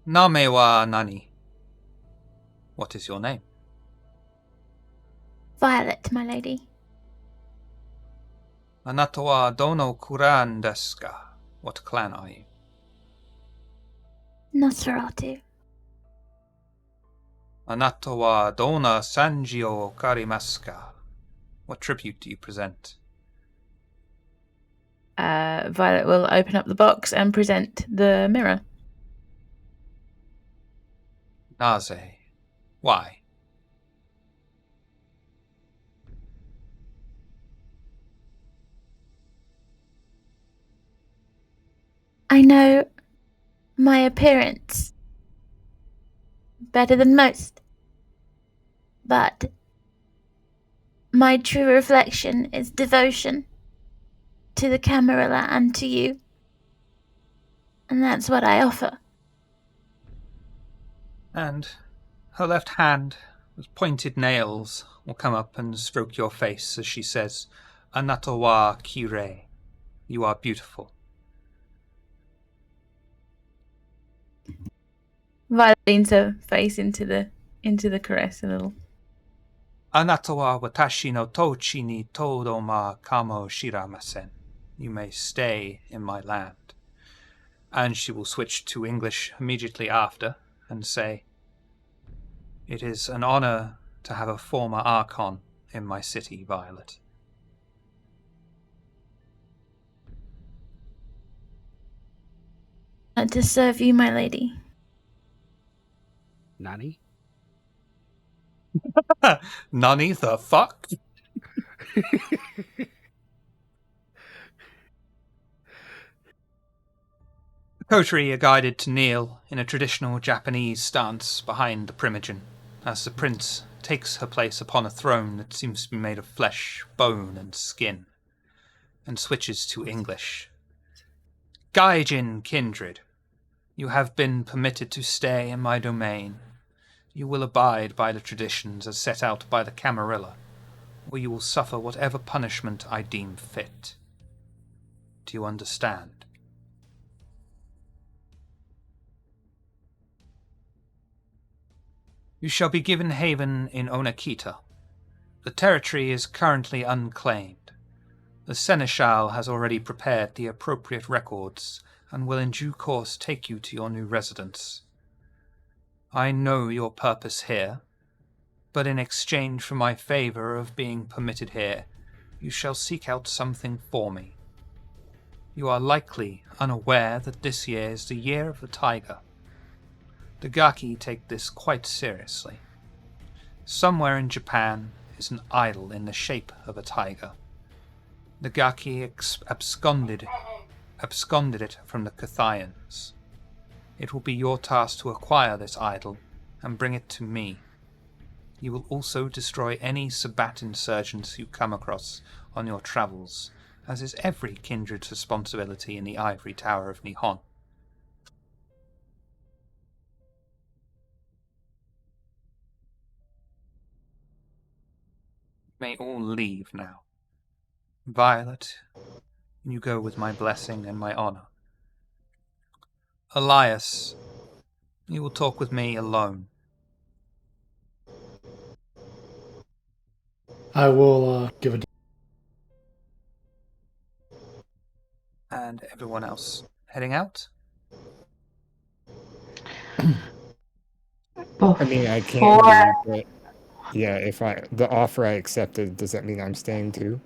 Name wa nani? What is your name? Violet, my lady. Anata wa dono kuran desu ka? What clan are you? Nosferatu. Anata wa dona sanji o karimasu ka? What tribute do you present? Violet will open up the box and present the mirror. Naze. Why? I know my appearance better than most, but my true reflection is devotion to the Camarilla and to you, and that's what I offer. And her left hand with pointed nails will come up and stroke your face as she says, Anata wa kirei. You are beautiful. Violet leans her face into the caress a little. Anata wa watashi no tochi ni todo ma kamo shiramasen. You may stay in my land. And she will switch to English immediately after and say, It is an honor to have a former Archon in my city, Violet. And to serve you, my lady. Nani? Nani the fuck? The coterie are guided to kneel in a traditional Japanese stance behind the Primogen, as the prince takes her place upon a throne that seems to be made of flesh, bone, and skin, and switches to English. Gaijin kindred, you have been permitted to stay in my domain. You will abide by the traditions as set out by the Camarilla, or you will suffer whatever punishment I deem fit. Do you understand? You shall be given haven in Onakita. The territory is currently unclaimed. The Seneschal has already prepared the appropriate records and will in due course take you to your new residence. I know your purpose here. But in exchange for my favour of being permitted here, you shall seek out something for me. You are likely unaware that this year is the year of the tiger. The Gaki take this quite seriously. Somewhere in Japan is an idol in the shape of a tiger. The Gaki absconded it from the Cathians. It will be your task to acquire this idol and bring it to me. You will also destroy any Sabbat insurgents you come across on your travels, as is every kindred's responsibility in the ivory tower of Nihon. You may all leave now. Violet, you go with my blessing and my honor. Elias, you will talk with me alone. I will give a... And everyone else heading out? I mean, I can't leave, but yeah, the offer I accepted, does that mean I'm staying too?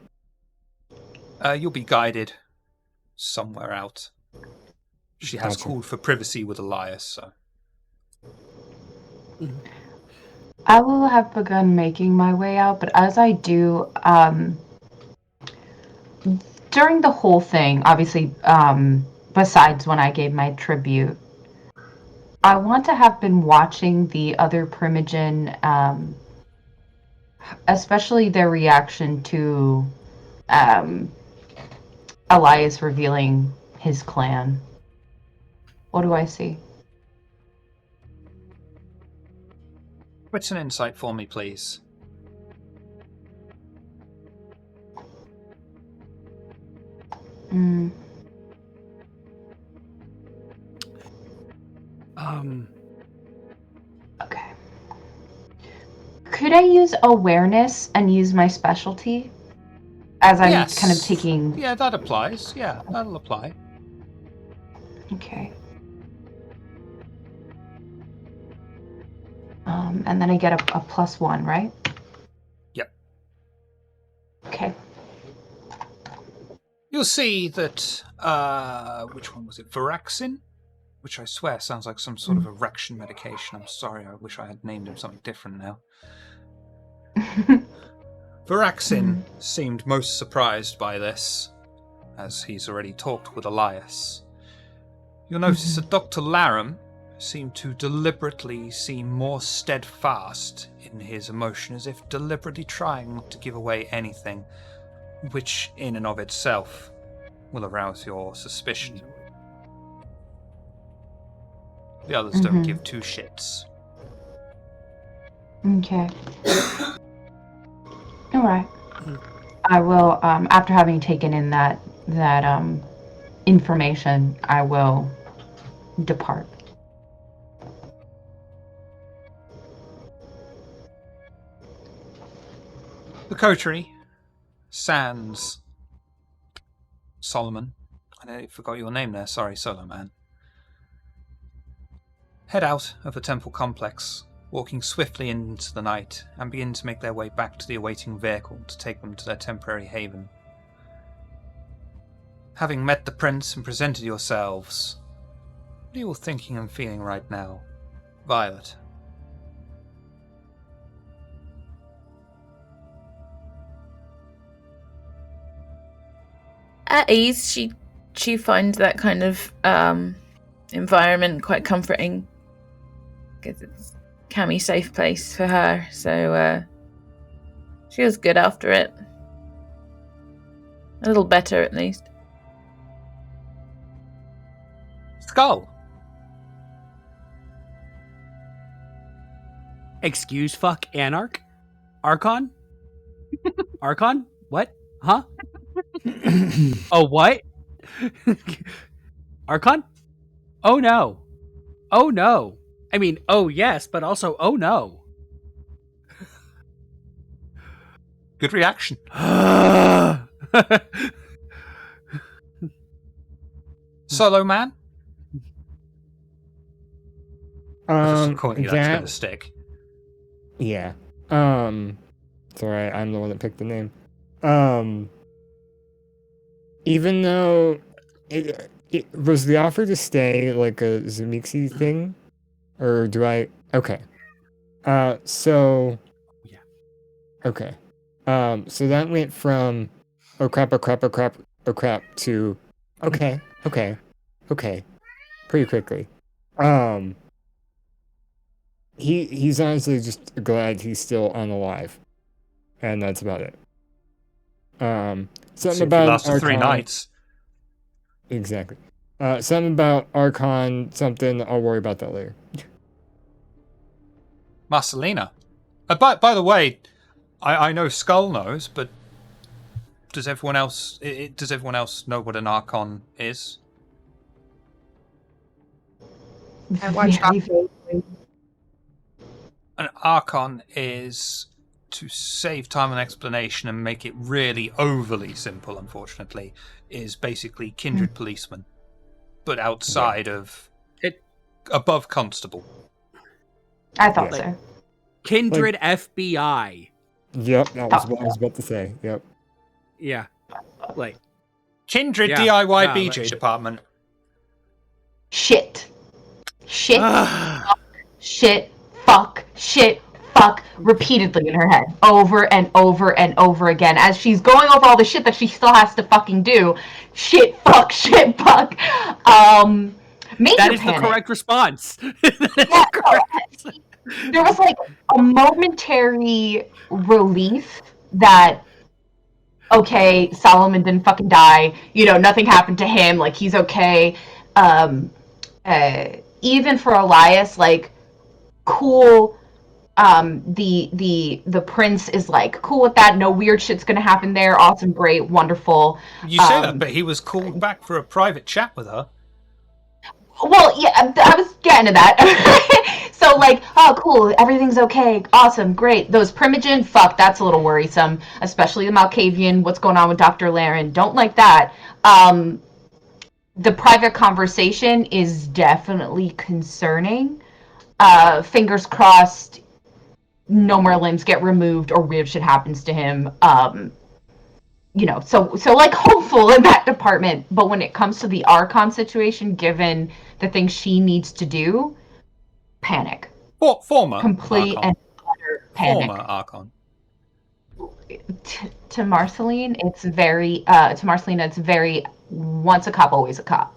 You'll be guided somewhere out. She has Gotcha. called for privacy with Elias, so... I will have begun making my way out, but as I do, during the whole thing, obviously, besides when I gave my tribute, I want to have been watching the other Primogen, especially their reaction to Elias revealing his clan. What do I see? What's an insight for me, please? Okay. Could I use awareness and use my specialty? As I'm Yes. kind of taking... Yeah, that applies. Yeah, that'll apply. Okay. And then I get a +1, right? Yep. Okay. You'll see that, which one was it? Viraxin? Which I swear sounds like some sort of erection medication. I'm sorry, I wish I had named him something different now. Viraxin seemed most surprised by this, as he's already talked with Elias. You'll notice that Dr. Laram seemed to deliberately seem more steadfast in his emotion, as if deliberately trying not to give away anything, which in and of itself will arouse your suspicion. The others don't give two shits. Okay. All right. I will, after having taken in that information, I will depart. The coterie, sans Solomon, I forgot your name there, sorry, Solo Man, head out of the temple complex, walking swiftly into the night, and begin to make their way back to the awaiting vehicle to take them to their temporary haven. Having met the prince and presented yourselves, what are you all thinking and feeling right now? Violet. At ease, she finds that kind of environment quite comforting, because it's Cammy's safe place for her, so she feels good after it. A little better, at least. Skull. Excuse fuck Anarch? Archon? Archon? What? Huh? Oh, what? Archon? Oh no. Oh no. I mean, oh yes, but also oh no. Good reaction. Solo Man? Calling you that's gonna stick. Yeah. Sorry, I'm the one that picked the name. Even though it was the offer to stay like a Zemixi thing, or do I? Okay. So. Yeah. Okay. So that went from oh crap, oh crap, oh crap, oh crap to okay, pretty quickly. He's honestly just glad he's still unalive, and that's about it. Something about lasted 3 nights. Exactly. Something about Archon. Something. I'll worry about that later. Marcelina. By the way, I know Skull knows, but does everyone else? Does everyone else know what an Archon is? Very vaguely. An Archon is, to save time and explanation and make it really overly simple, unfortunately, is basically kindred policeman, but outside of above constable. I thought so. Kindred FBI. Yep, that was what I was about to say. Yep. Yeah. Like Kindred DIY BJ department. Shit. Fuck, shit, fuck, repeatedly in her head, over and over and over again, as she's going over all the shit that she still has to fucking do. Shit, fuck. Major that is panic. the correct response. There was like a momentary relief that, okay, Solomon didn't fucking die, nothing happened to him, like he's okay. Even for Elias, like, cool. The prince is like cool with that. No weird shit's gonna happen there. Awesome, great, wonderful. You say that, but he was called back for a private chat with her. Well, yeah, I was getting to that. So, like, oh, cool, everything's okay, awesome, great. Those Primogen, fuck, that's a little worrisome, especially the Malkavian. What's going on with Dr. Laren? Don't like that. The private conversation is definitely concerning. Fingers crossed, no more limbs get removed or weird shit happens to him. So like hopeful in that department. But when it comes to the Archon situation, given the things she needs to do, panic. Former complete Archon. And utter panic. Former Archon. To Marceline, it's very once a cop, always a cop.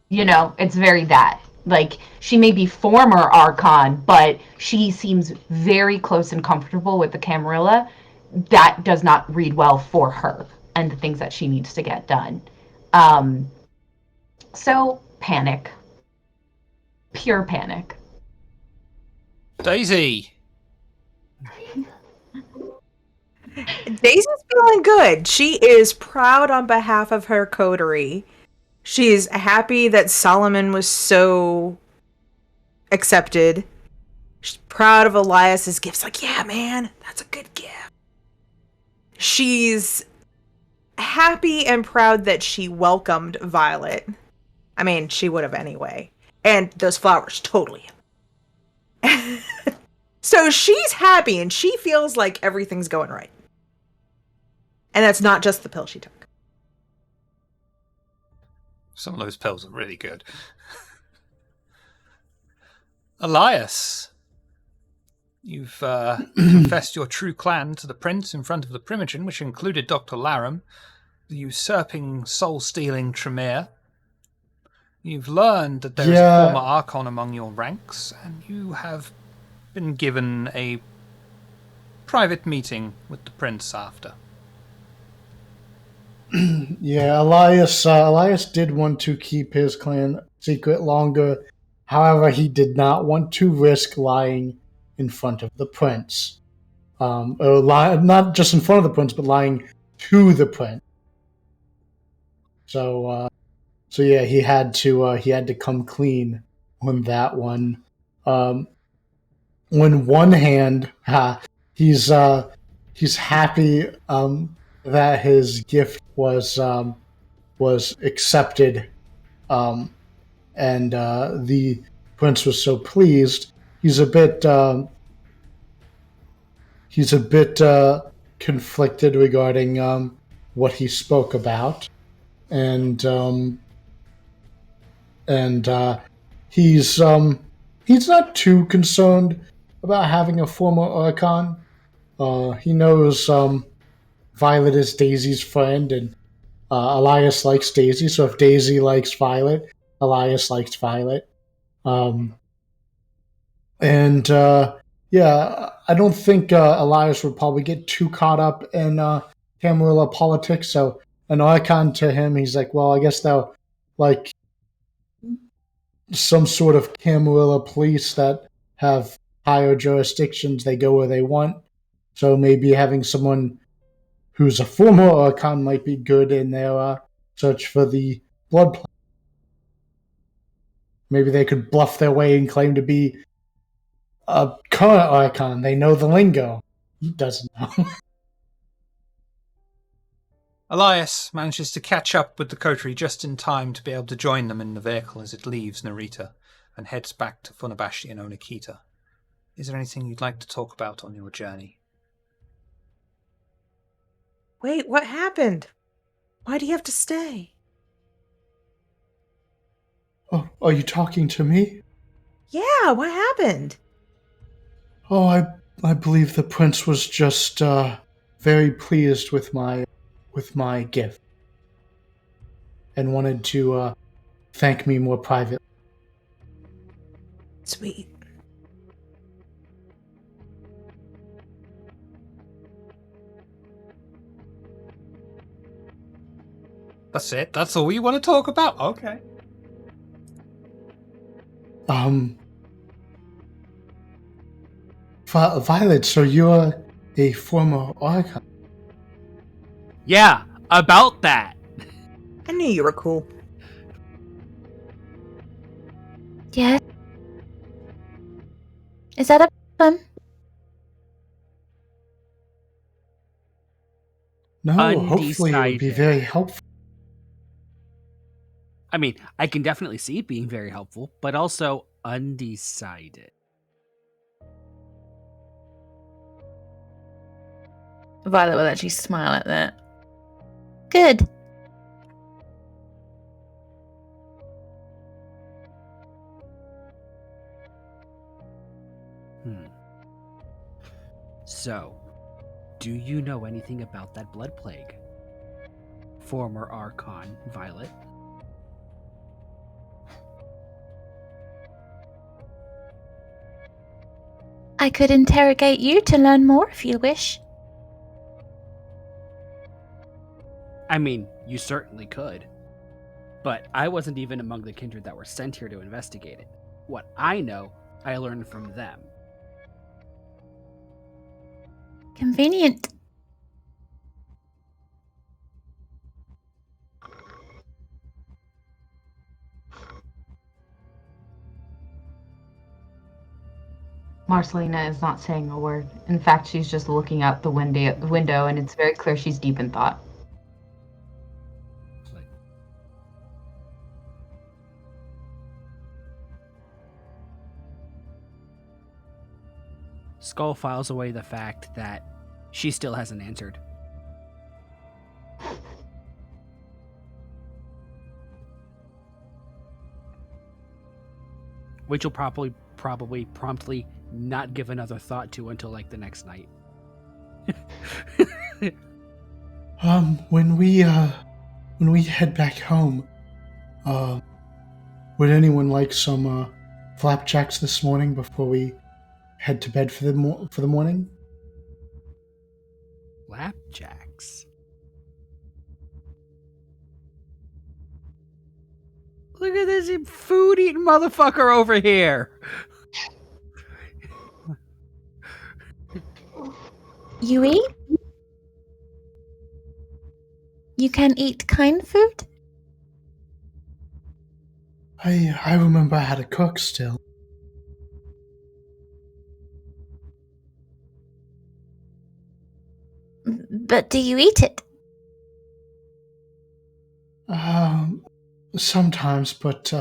It's very that. Like, she may be former Archon, but she seems very close and comfortable with the Camarilla. That does not read well for her and the things that she needs to get done. So, panic. Pure panic. Daisy! Daisy's feeling good. She is proud on behalf of her coterie. She's happy that Solomon was so accepted. She's proud of Elias's gifts. Like, yeah, man, that's a good gift. She's happy and proud that she welcomed Violet. I mean, she would have anyway. And those flowers, totally. So she's happy and she feels like everything's going right. And that's not just the pill she took. Some of those pills are really good. Elias, you've confessed your true clan to the prince in front of the Primogen, which included Dr. Laram, the usurping, soul-stealing Tremere. You've learned that there is a former Archon among your ranks, and you have been given a private meeting with the prince after. Yeah, Elias did want to keep his clan secret longer. However, he did not want to risk lying in front of the prince. Not just in front of the prince, but lying to the prince. So yeah, he had to come clean on that one. On one hand, he's happy that his gift was accepted, and the prince was so pleased. He's a bit he's a bit conflicted regarding what he spoke about, and he's not too concerned about having a former Archon. He knows Violet is Daisy's friend, and Elias likes Daisy. So if Daisy likes Violet, Elias likes Violet. Yeah, I don't think Elias would probably get too caught up in Camarilla politics. So an Archon to him, he's like, well, I guess they'll like some sort of Camarilla police that have higher jurisdictions. They go where they want. So maybe having someone who's a former Archon might be good in their search for the blood plague. Maybe they could bluff their way and claim to be a current Archon. They know the lingo. He doesn't know. Elias manages to catch up with the coterie just in time to be able to join them in the vehicle as it leaves Narita and heads back to Funabashi and Onikita. Is there anything you'd like to talk about on your journey? Wait, what happened? Why do you have to stay? Oh, are you talking to me? Yeah, what happened? Oh, I believe the prince was just very pleased with my gift and wanted to thank me more privately. Sweet. That's it? That's all you want to talk about? Okay. Violet, so you're a former Archon. Yeah, about that. I knew you were cool. Yeah. Is that a problem? No, hopefully it would be Undecided. very helpful. I mean, I can definitely see it being very helpful, but also undecided. Violet will actually smile at that. Good. So, do you know anything about that blood plague? Former Archon Violet. I could interrogate you to learn more if you wish. I mean, you certainly could. But I wasn't even among the kindred that were sent here to investigate it. What I know, I learned from them. Convenient. Marcelina is not saying a word. In fact, she's just looking out the window, and it's very clear she's deep in thought. Skull files away the fact that she still hasn't answered. Which will probably promptly not give another thought to until like the next night. When we head back home, would anyone like some flapjacks this morning before we head to bed for the morning? Flapjacks. Look at this food-eating motherfucker over here. You eat? You can eat kind food? I remember how to cook still. But do you eat it? Sometimes, but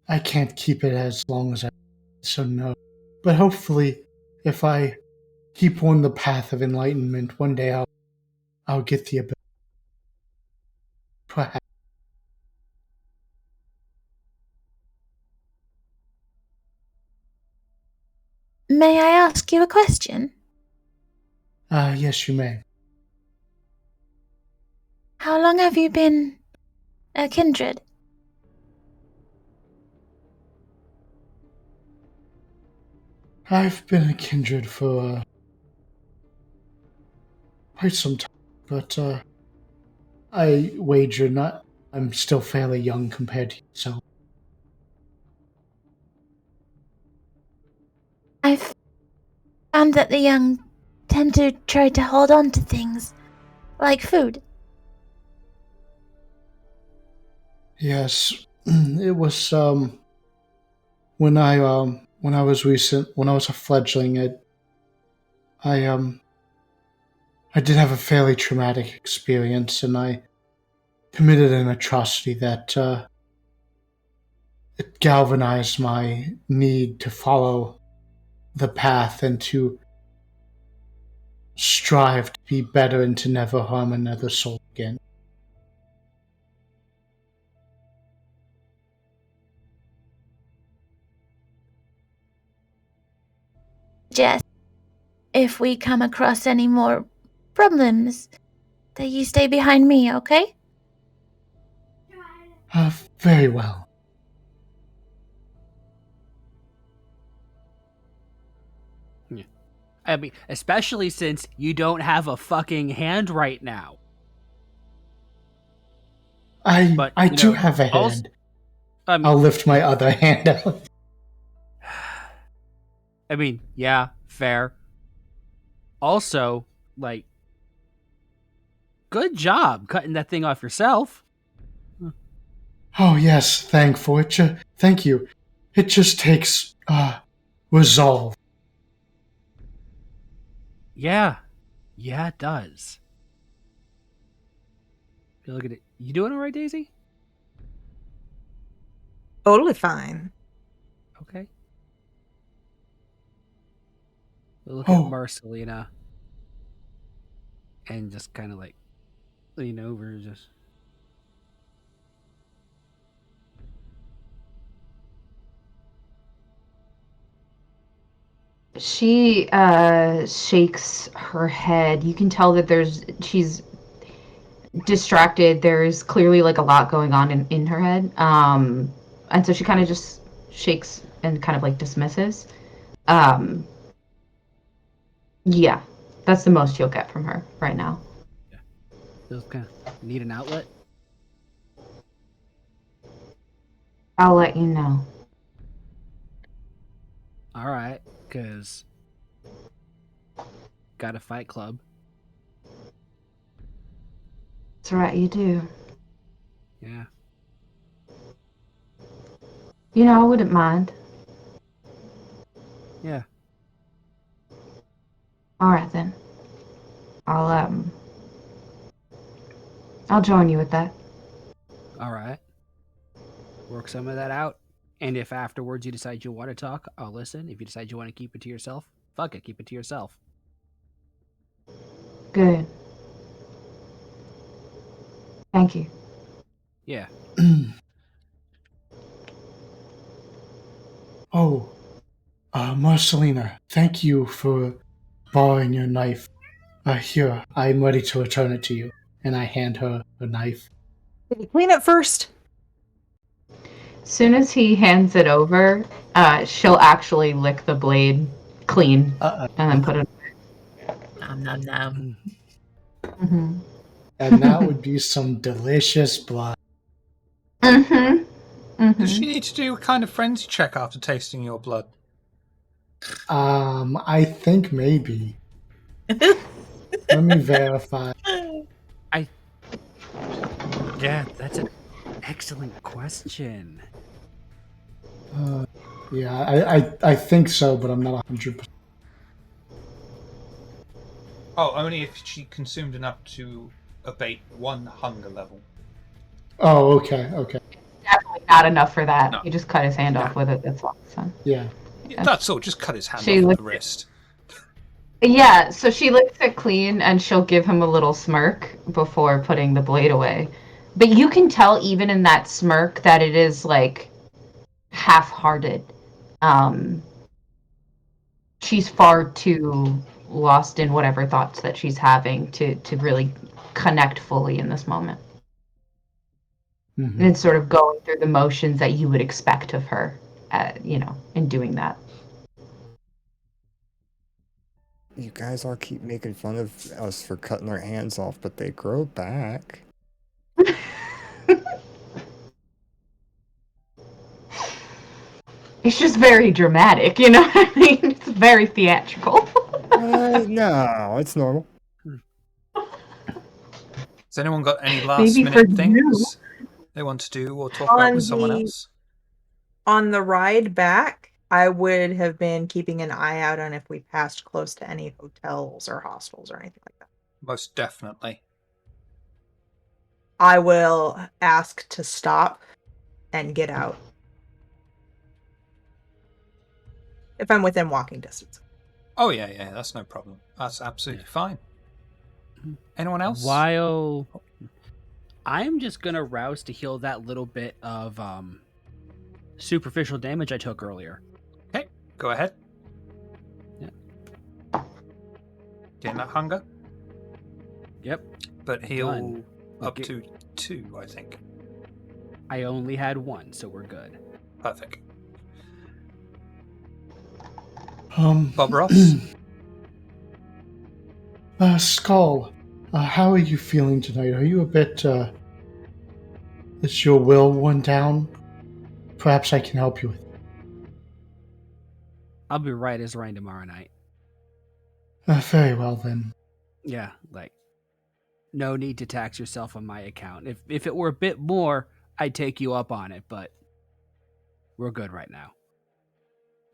I can't keep it as long as I so no. But hopefully, if I keep on the path of enlightenment. One day I'll get the ability. Perhaps. May I ask you a question? Yes, you may. How long have you been a kindred? I've been a kindred for quite some time, but I wager not. I'm still fairly young compared to you, so I've found that the young tend to try to hold on to things, like food. yes, it was when I was a fledgling. I did have a fairly traumatic experience, and I committed an atrocity that it galvanized my need to follow the path and to strive to be better and to never harm another soul again. Jess, if we come across any more problems, that you stay behind me, okay? Very well. I mean, especially since you don't have a fucking hand right now. I do have a hand. I'll lift my other hand out. I mean, yeah, fair. Also, like, good job cutting that thing off yourself. Oh yes, thank you. It just takes resolve. Yeah, it does. Look at it. You doing all right, Daisy? Totally fine. Okay. Look at Marcelina. And just kind of like lean over, just. She shakes her head. You can tell that she's distracted. There's clearly like a lot going on in her head. And so she kind of just shakes and kind of like dismisses. Yeah, that's the most you'll get from her right now. Yeah. Just kind of need an outlet. I'll let you know. All right, because got a fight club. That's right, you do. Yeah. You know, I wouldn't mind. Yeah. All right then. I'll join you with that. All right. Work some of that out. And if afterwards you decide you want to talk, I'll listen. If you decide you want to keep it to yourself, fuck it, keep it to yourself. Good. Thank you. Yeah. Marcelina, thank you for borrowing your knife. Here, I'm ready to return it to you. And I hand her a knife. Did you clean it first? Soon as he hands it over, she'll actually lick the blade clean and then put it. Nom nom nom. Mm-hmm. And that would be some delicious blood. Mm-hmm. Mm-hmm. Does she need to do a kind of frenzy check after tasting your blood? I think maybe. Let me verify. Yeah, that's an excellent question. Yeah, I think so, but I'm not 100%. Oh, only if she consumed enough to abate one hunger level. Oh, okay. Definitely not enough for that. No. He just cut his hand off with it. That's all. So. Yeah. That's all. Just cut his hand She off licked the wrist. Yeah, so she licks it clean and she'll give him a little smirk before putting the blade away. But you can tell even in that smirk that it is like half-hearted. She's far too lost in whatever thoughts that she's having to really connect fully in this moment. Mm-hmm. And it's sort of going through the motions that you would expect of her, in doing that. You guys all keep making fun of us for cutting our hands off, but they grow back. It's just very dramatic, you know what I mean? It's very theatrical. No, it's normal. Has anyone got any Maybe for last-minute you. things they want to do or talk about with someone else? On the ride back, I would have been keeping an eye out on if we passed close to any hotels or hostels or anything like that. Most definitely. I will ask to stop and get out. If I'm within walking distance. Oh, yeah, that's no problem. That's absolutely fine. Anyone else? While I'm just gonna rouse to heal that little bit of superficial damage I took earlier. Okay, go ahead. Yeah. Getting that hunger. Yep. But heal Done. up to 2, I think. I only had 1, so we're good. Perfect. Bob Ross? Skull, how are you feeling tonight? Are you a bit, is your will worn down? Perhaps I can help you with it. I'll be right as rain tomorrow night. Very well, then. Yeah, no need to tax yourself on my account. If it were a bit more, I'd take you up on it, but we're good right now.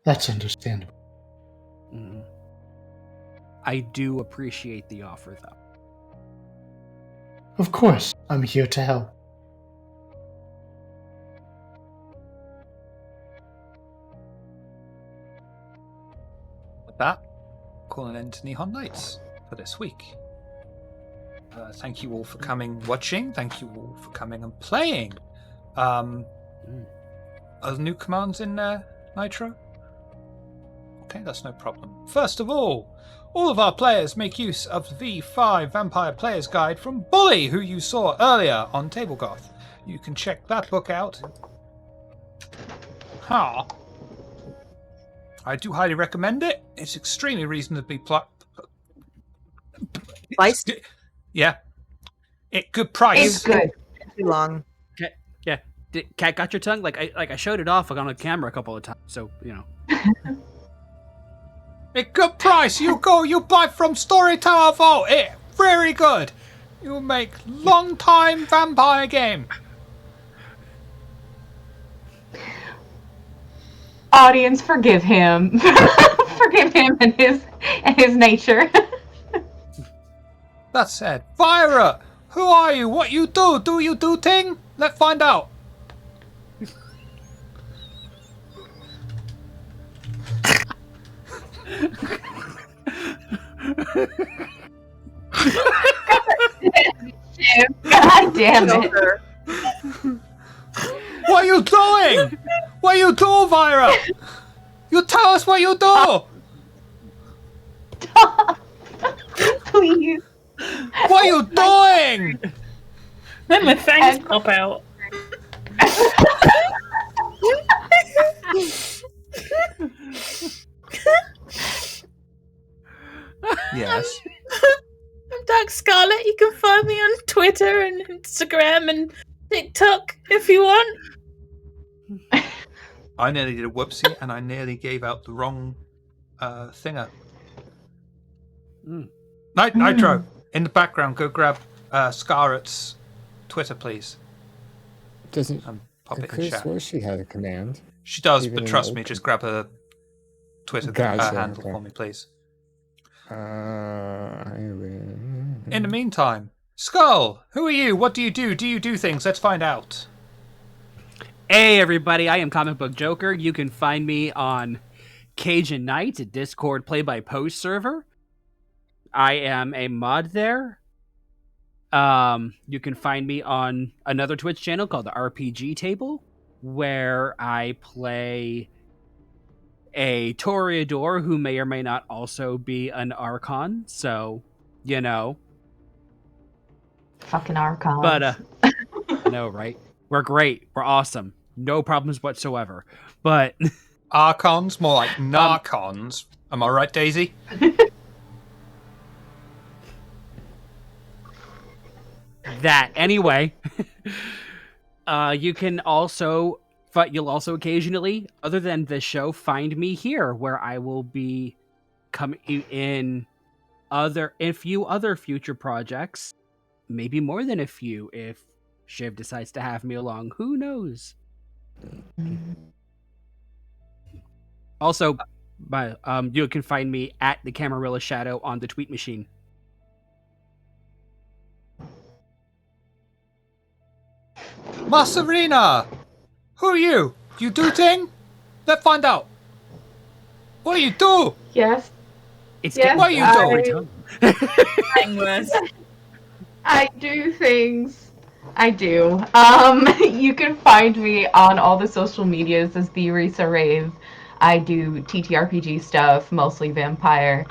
That's understandable. Mm-hmm. I do appreciate the offer, though. Of course, I'm here to help. With that, call an end to Nihon Nights for this week. Thank you all for coming, watching. Thank you all for coming and playing. Are there new commands in Nitro? Okay, that's no problem. First of all of our players make use of the V5 Vampire Player's Guide from Bully, who you saw earlier on Tablegoth. You can check that book out. I do highly recommend it. It's extremely reasonably Priced? Yeah. Good price. It's good. Too long. Okay, yeah. Cat got your tongue? I showed it off on a camera a couple of times, so you know. A good price. You buy from Story Tower Vault. It very good. You make long time vampire game. Audience, forgive him. Forgive him and his nature. That said, Vira, who are you? What you do? Do you do thing? Let's find out. God damn it. What are you doing? What you do, Vira? You tell us what you do. Please. What are you doing? Then my fangs pop out. Yes. I'm Dark Scarlet. You can find me on Twitter and Instagram and TikTok if you want. I nearly did a whoopsie and I nearly gave out the wrong thinger. Nitro, in the background, go grab Scarlet's Twitter, please. Doesn't pop it in Chris chat. swear she had a command? She does, Even but in trust the me, open? just grab her Twitter Gotcha, handle okay. for me, please. I will. In the meantime, Skull, who are you? What do you do? Do you do things? Let's find out. Hey everybody, I am Comic Book Joker. You can find me on Cajun Nights, a Discord play-by-post server. I am a mod there. You can find me on another Twitch channel called the RPG Table, where I play a Toreador who may or may not also be an Archon. So, you know. Fucking Archons. But I know, right? We're great. We're awesome. No problems whatsoever. But Archons, more like Narcons. Am I right, Daisy? that anyway. You can also, but you'll also occasionally, other than this show, find me here, where I will be coming in a few other future projects, maybe more than a few if Shiv decides to have me along. Who knows? Also, you can find me at the Camarilla Shadow on the tweet machine. Masquerade! Who are you? You do thing? Let's find out. What do you do? Yes. It's Yes, what are you Worse. I do things. I do. You can find me on all the social medias as the Risa Rave. I do TTRPG stuff, mostly vampire.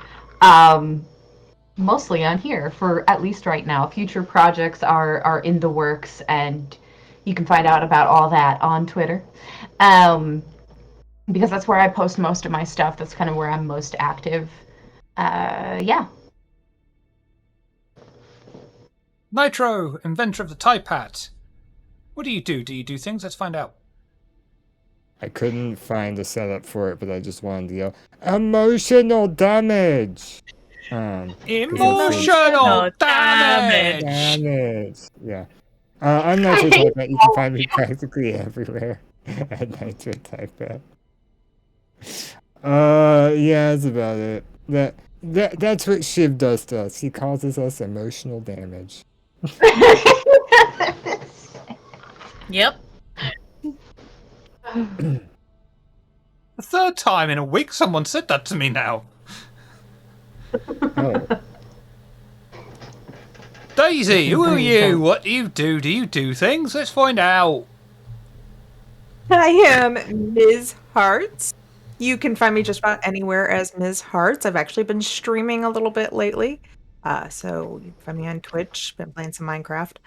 Mostly on here for at least right now. Future projects are in the works, and you can find out about all that on Twitter. Because that's where I post most of my stuff. That's kind of where I'm most active. Yeah. Nitro, inventor of the Type Hat. What do you do? Do you do things? Let's find out. I couldn't find a setup for it, but I just wanted to yell, emotional damage! Emotional damage! Yeah. I'm Nitro Type Hat. You can find me practically everywhere at Nitro Type Hat. Yeah, that's about it. That's what Shiv does to us. He causes us emotional damage. Yep. The third time in a week someone said that to me now. Oh. Daisy, who are you? What do you do? Do you do things? Let's find out. I am Ms. Hearts. You can find me just about anywhere as Ms. Hearts. I've actually been streaming a little bit lately. So you can find me on Twitch. Been playing some Minecraft.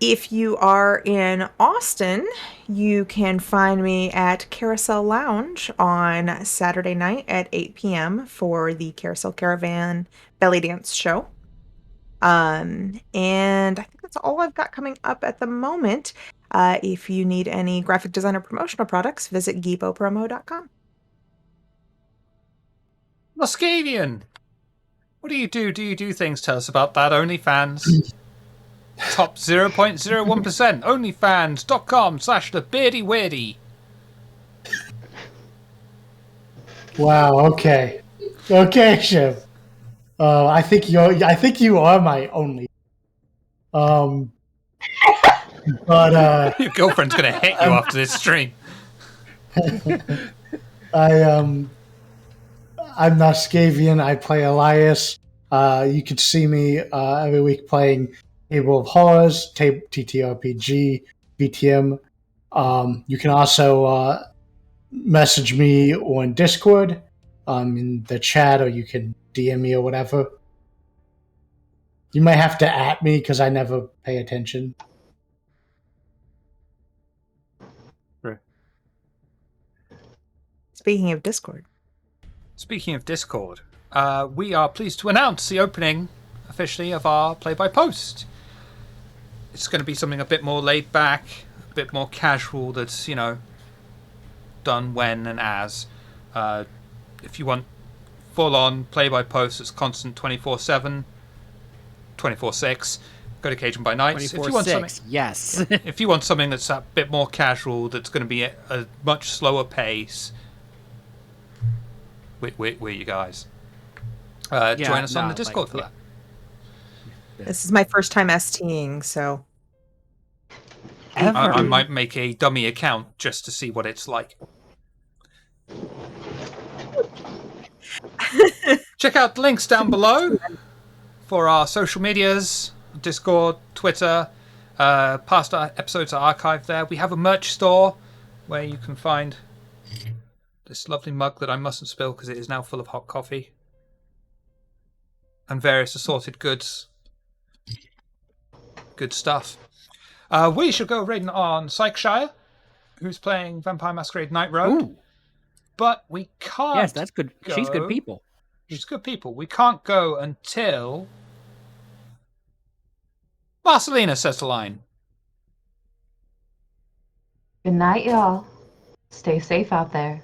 If you are in Austin, you can find me at Carousel Lounge on Saturday night at 8 p.m. for the Carousel Caravan Belly Dance show. And I think that's all I've got coming up at the moment. If you need any graphic design or promotional products, visit gibopromo.com. Muscavian, what do you do? Do you do things? Tell us about that. OnlyFans. Top 0.01%. OnlyFans.com/thebeardyweirdy. Wow. Okay. Okay, Shiv. I think you are my only. But your girlfriend's gonna hit you after this stream. I'm Nascavian. I play Elias. You can see me every week playing Table of Horrors, TTRPG, BTM. You can also message me on Discord in the chat, or you can DM me or whatever. You might have to @ me because I never pay attention. Speaking of Discord. Speaking of Discord, we are pleased to announce the opening officially of our play-by-post. It's going to be something a bit more laid back, a bit more casual, that's, done when and as. If you want full-on play-by-post that's constant 24/7, 24/6, go to Cajun by Nights. If you want something, yes. if you want something that's a bit more casual, that's going to be at a much slower pace, we're you guys. Join us on the Discord for that. This is my first time STing, so. I might make a dummy account just to see what it's like. Check out the links down below for our social medias, Discord, Twitter. Past episodes are archived there. We have a merch store where you can find this lovely mug that I mustn't spill because it is now full of hot coffee and various assorted goods. Good stuff. We should go raiding on Psychshire, who's playing Vampire Masquerade Night Road. Ooh. But we can't. Yes, that's good. She's good people. She's good people. We can't go until Marcelina says the line. Good night, y'all. Stay safe out there.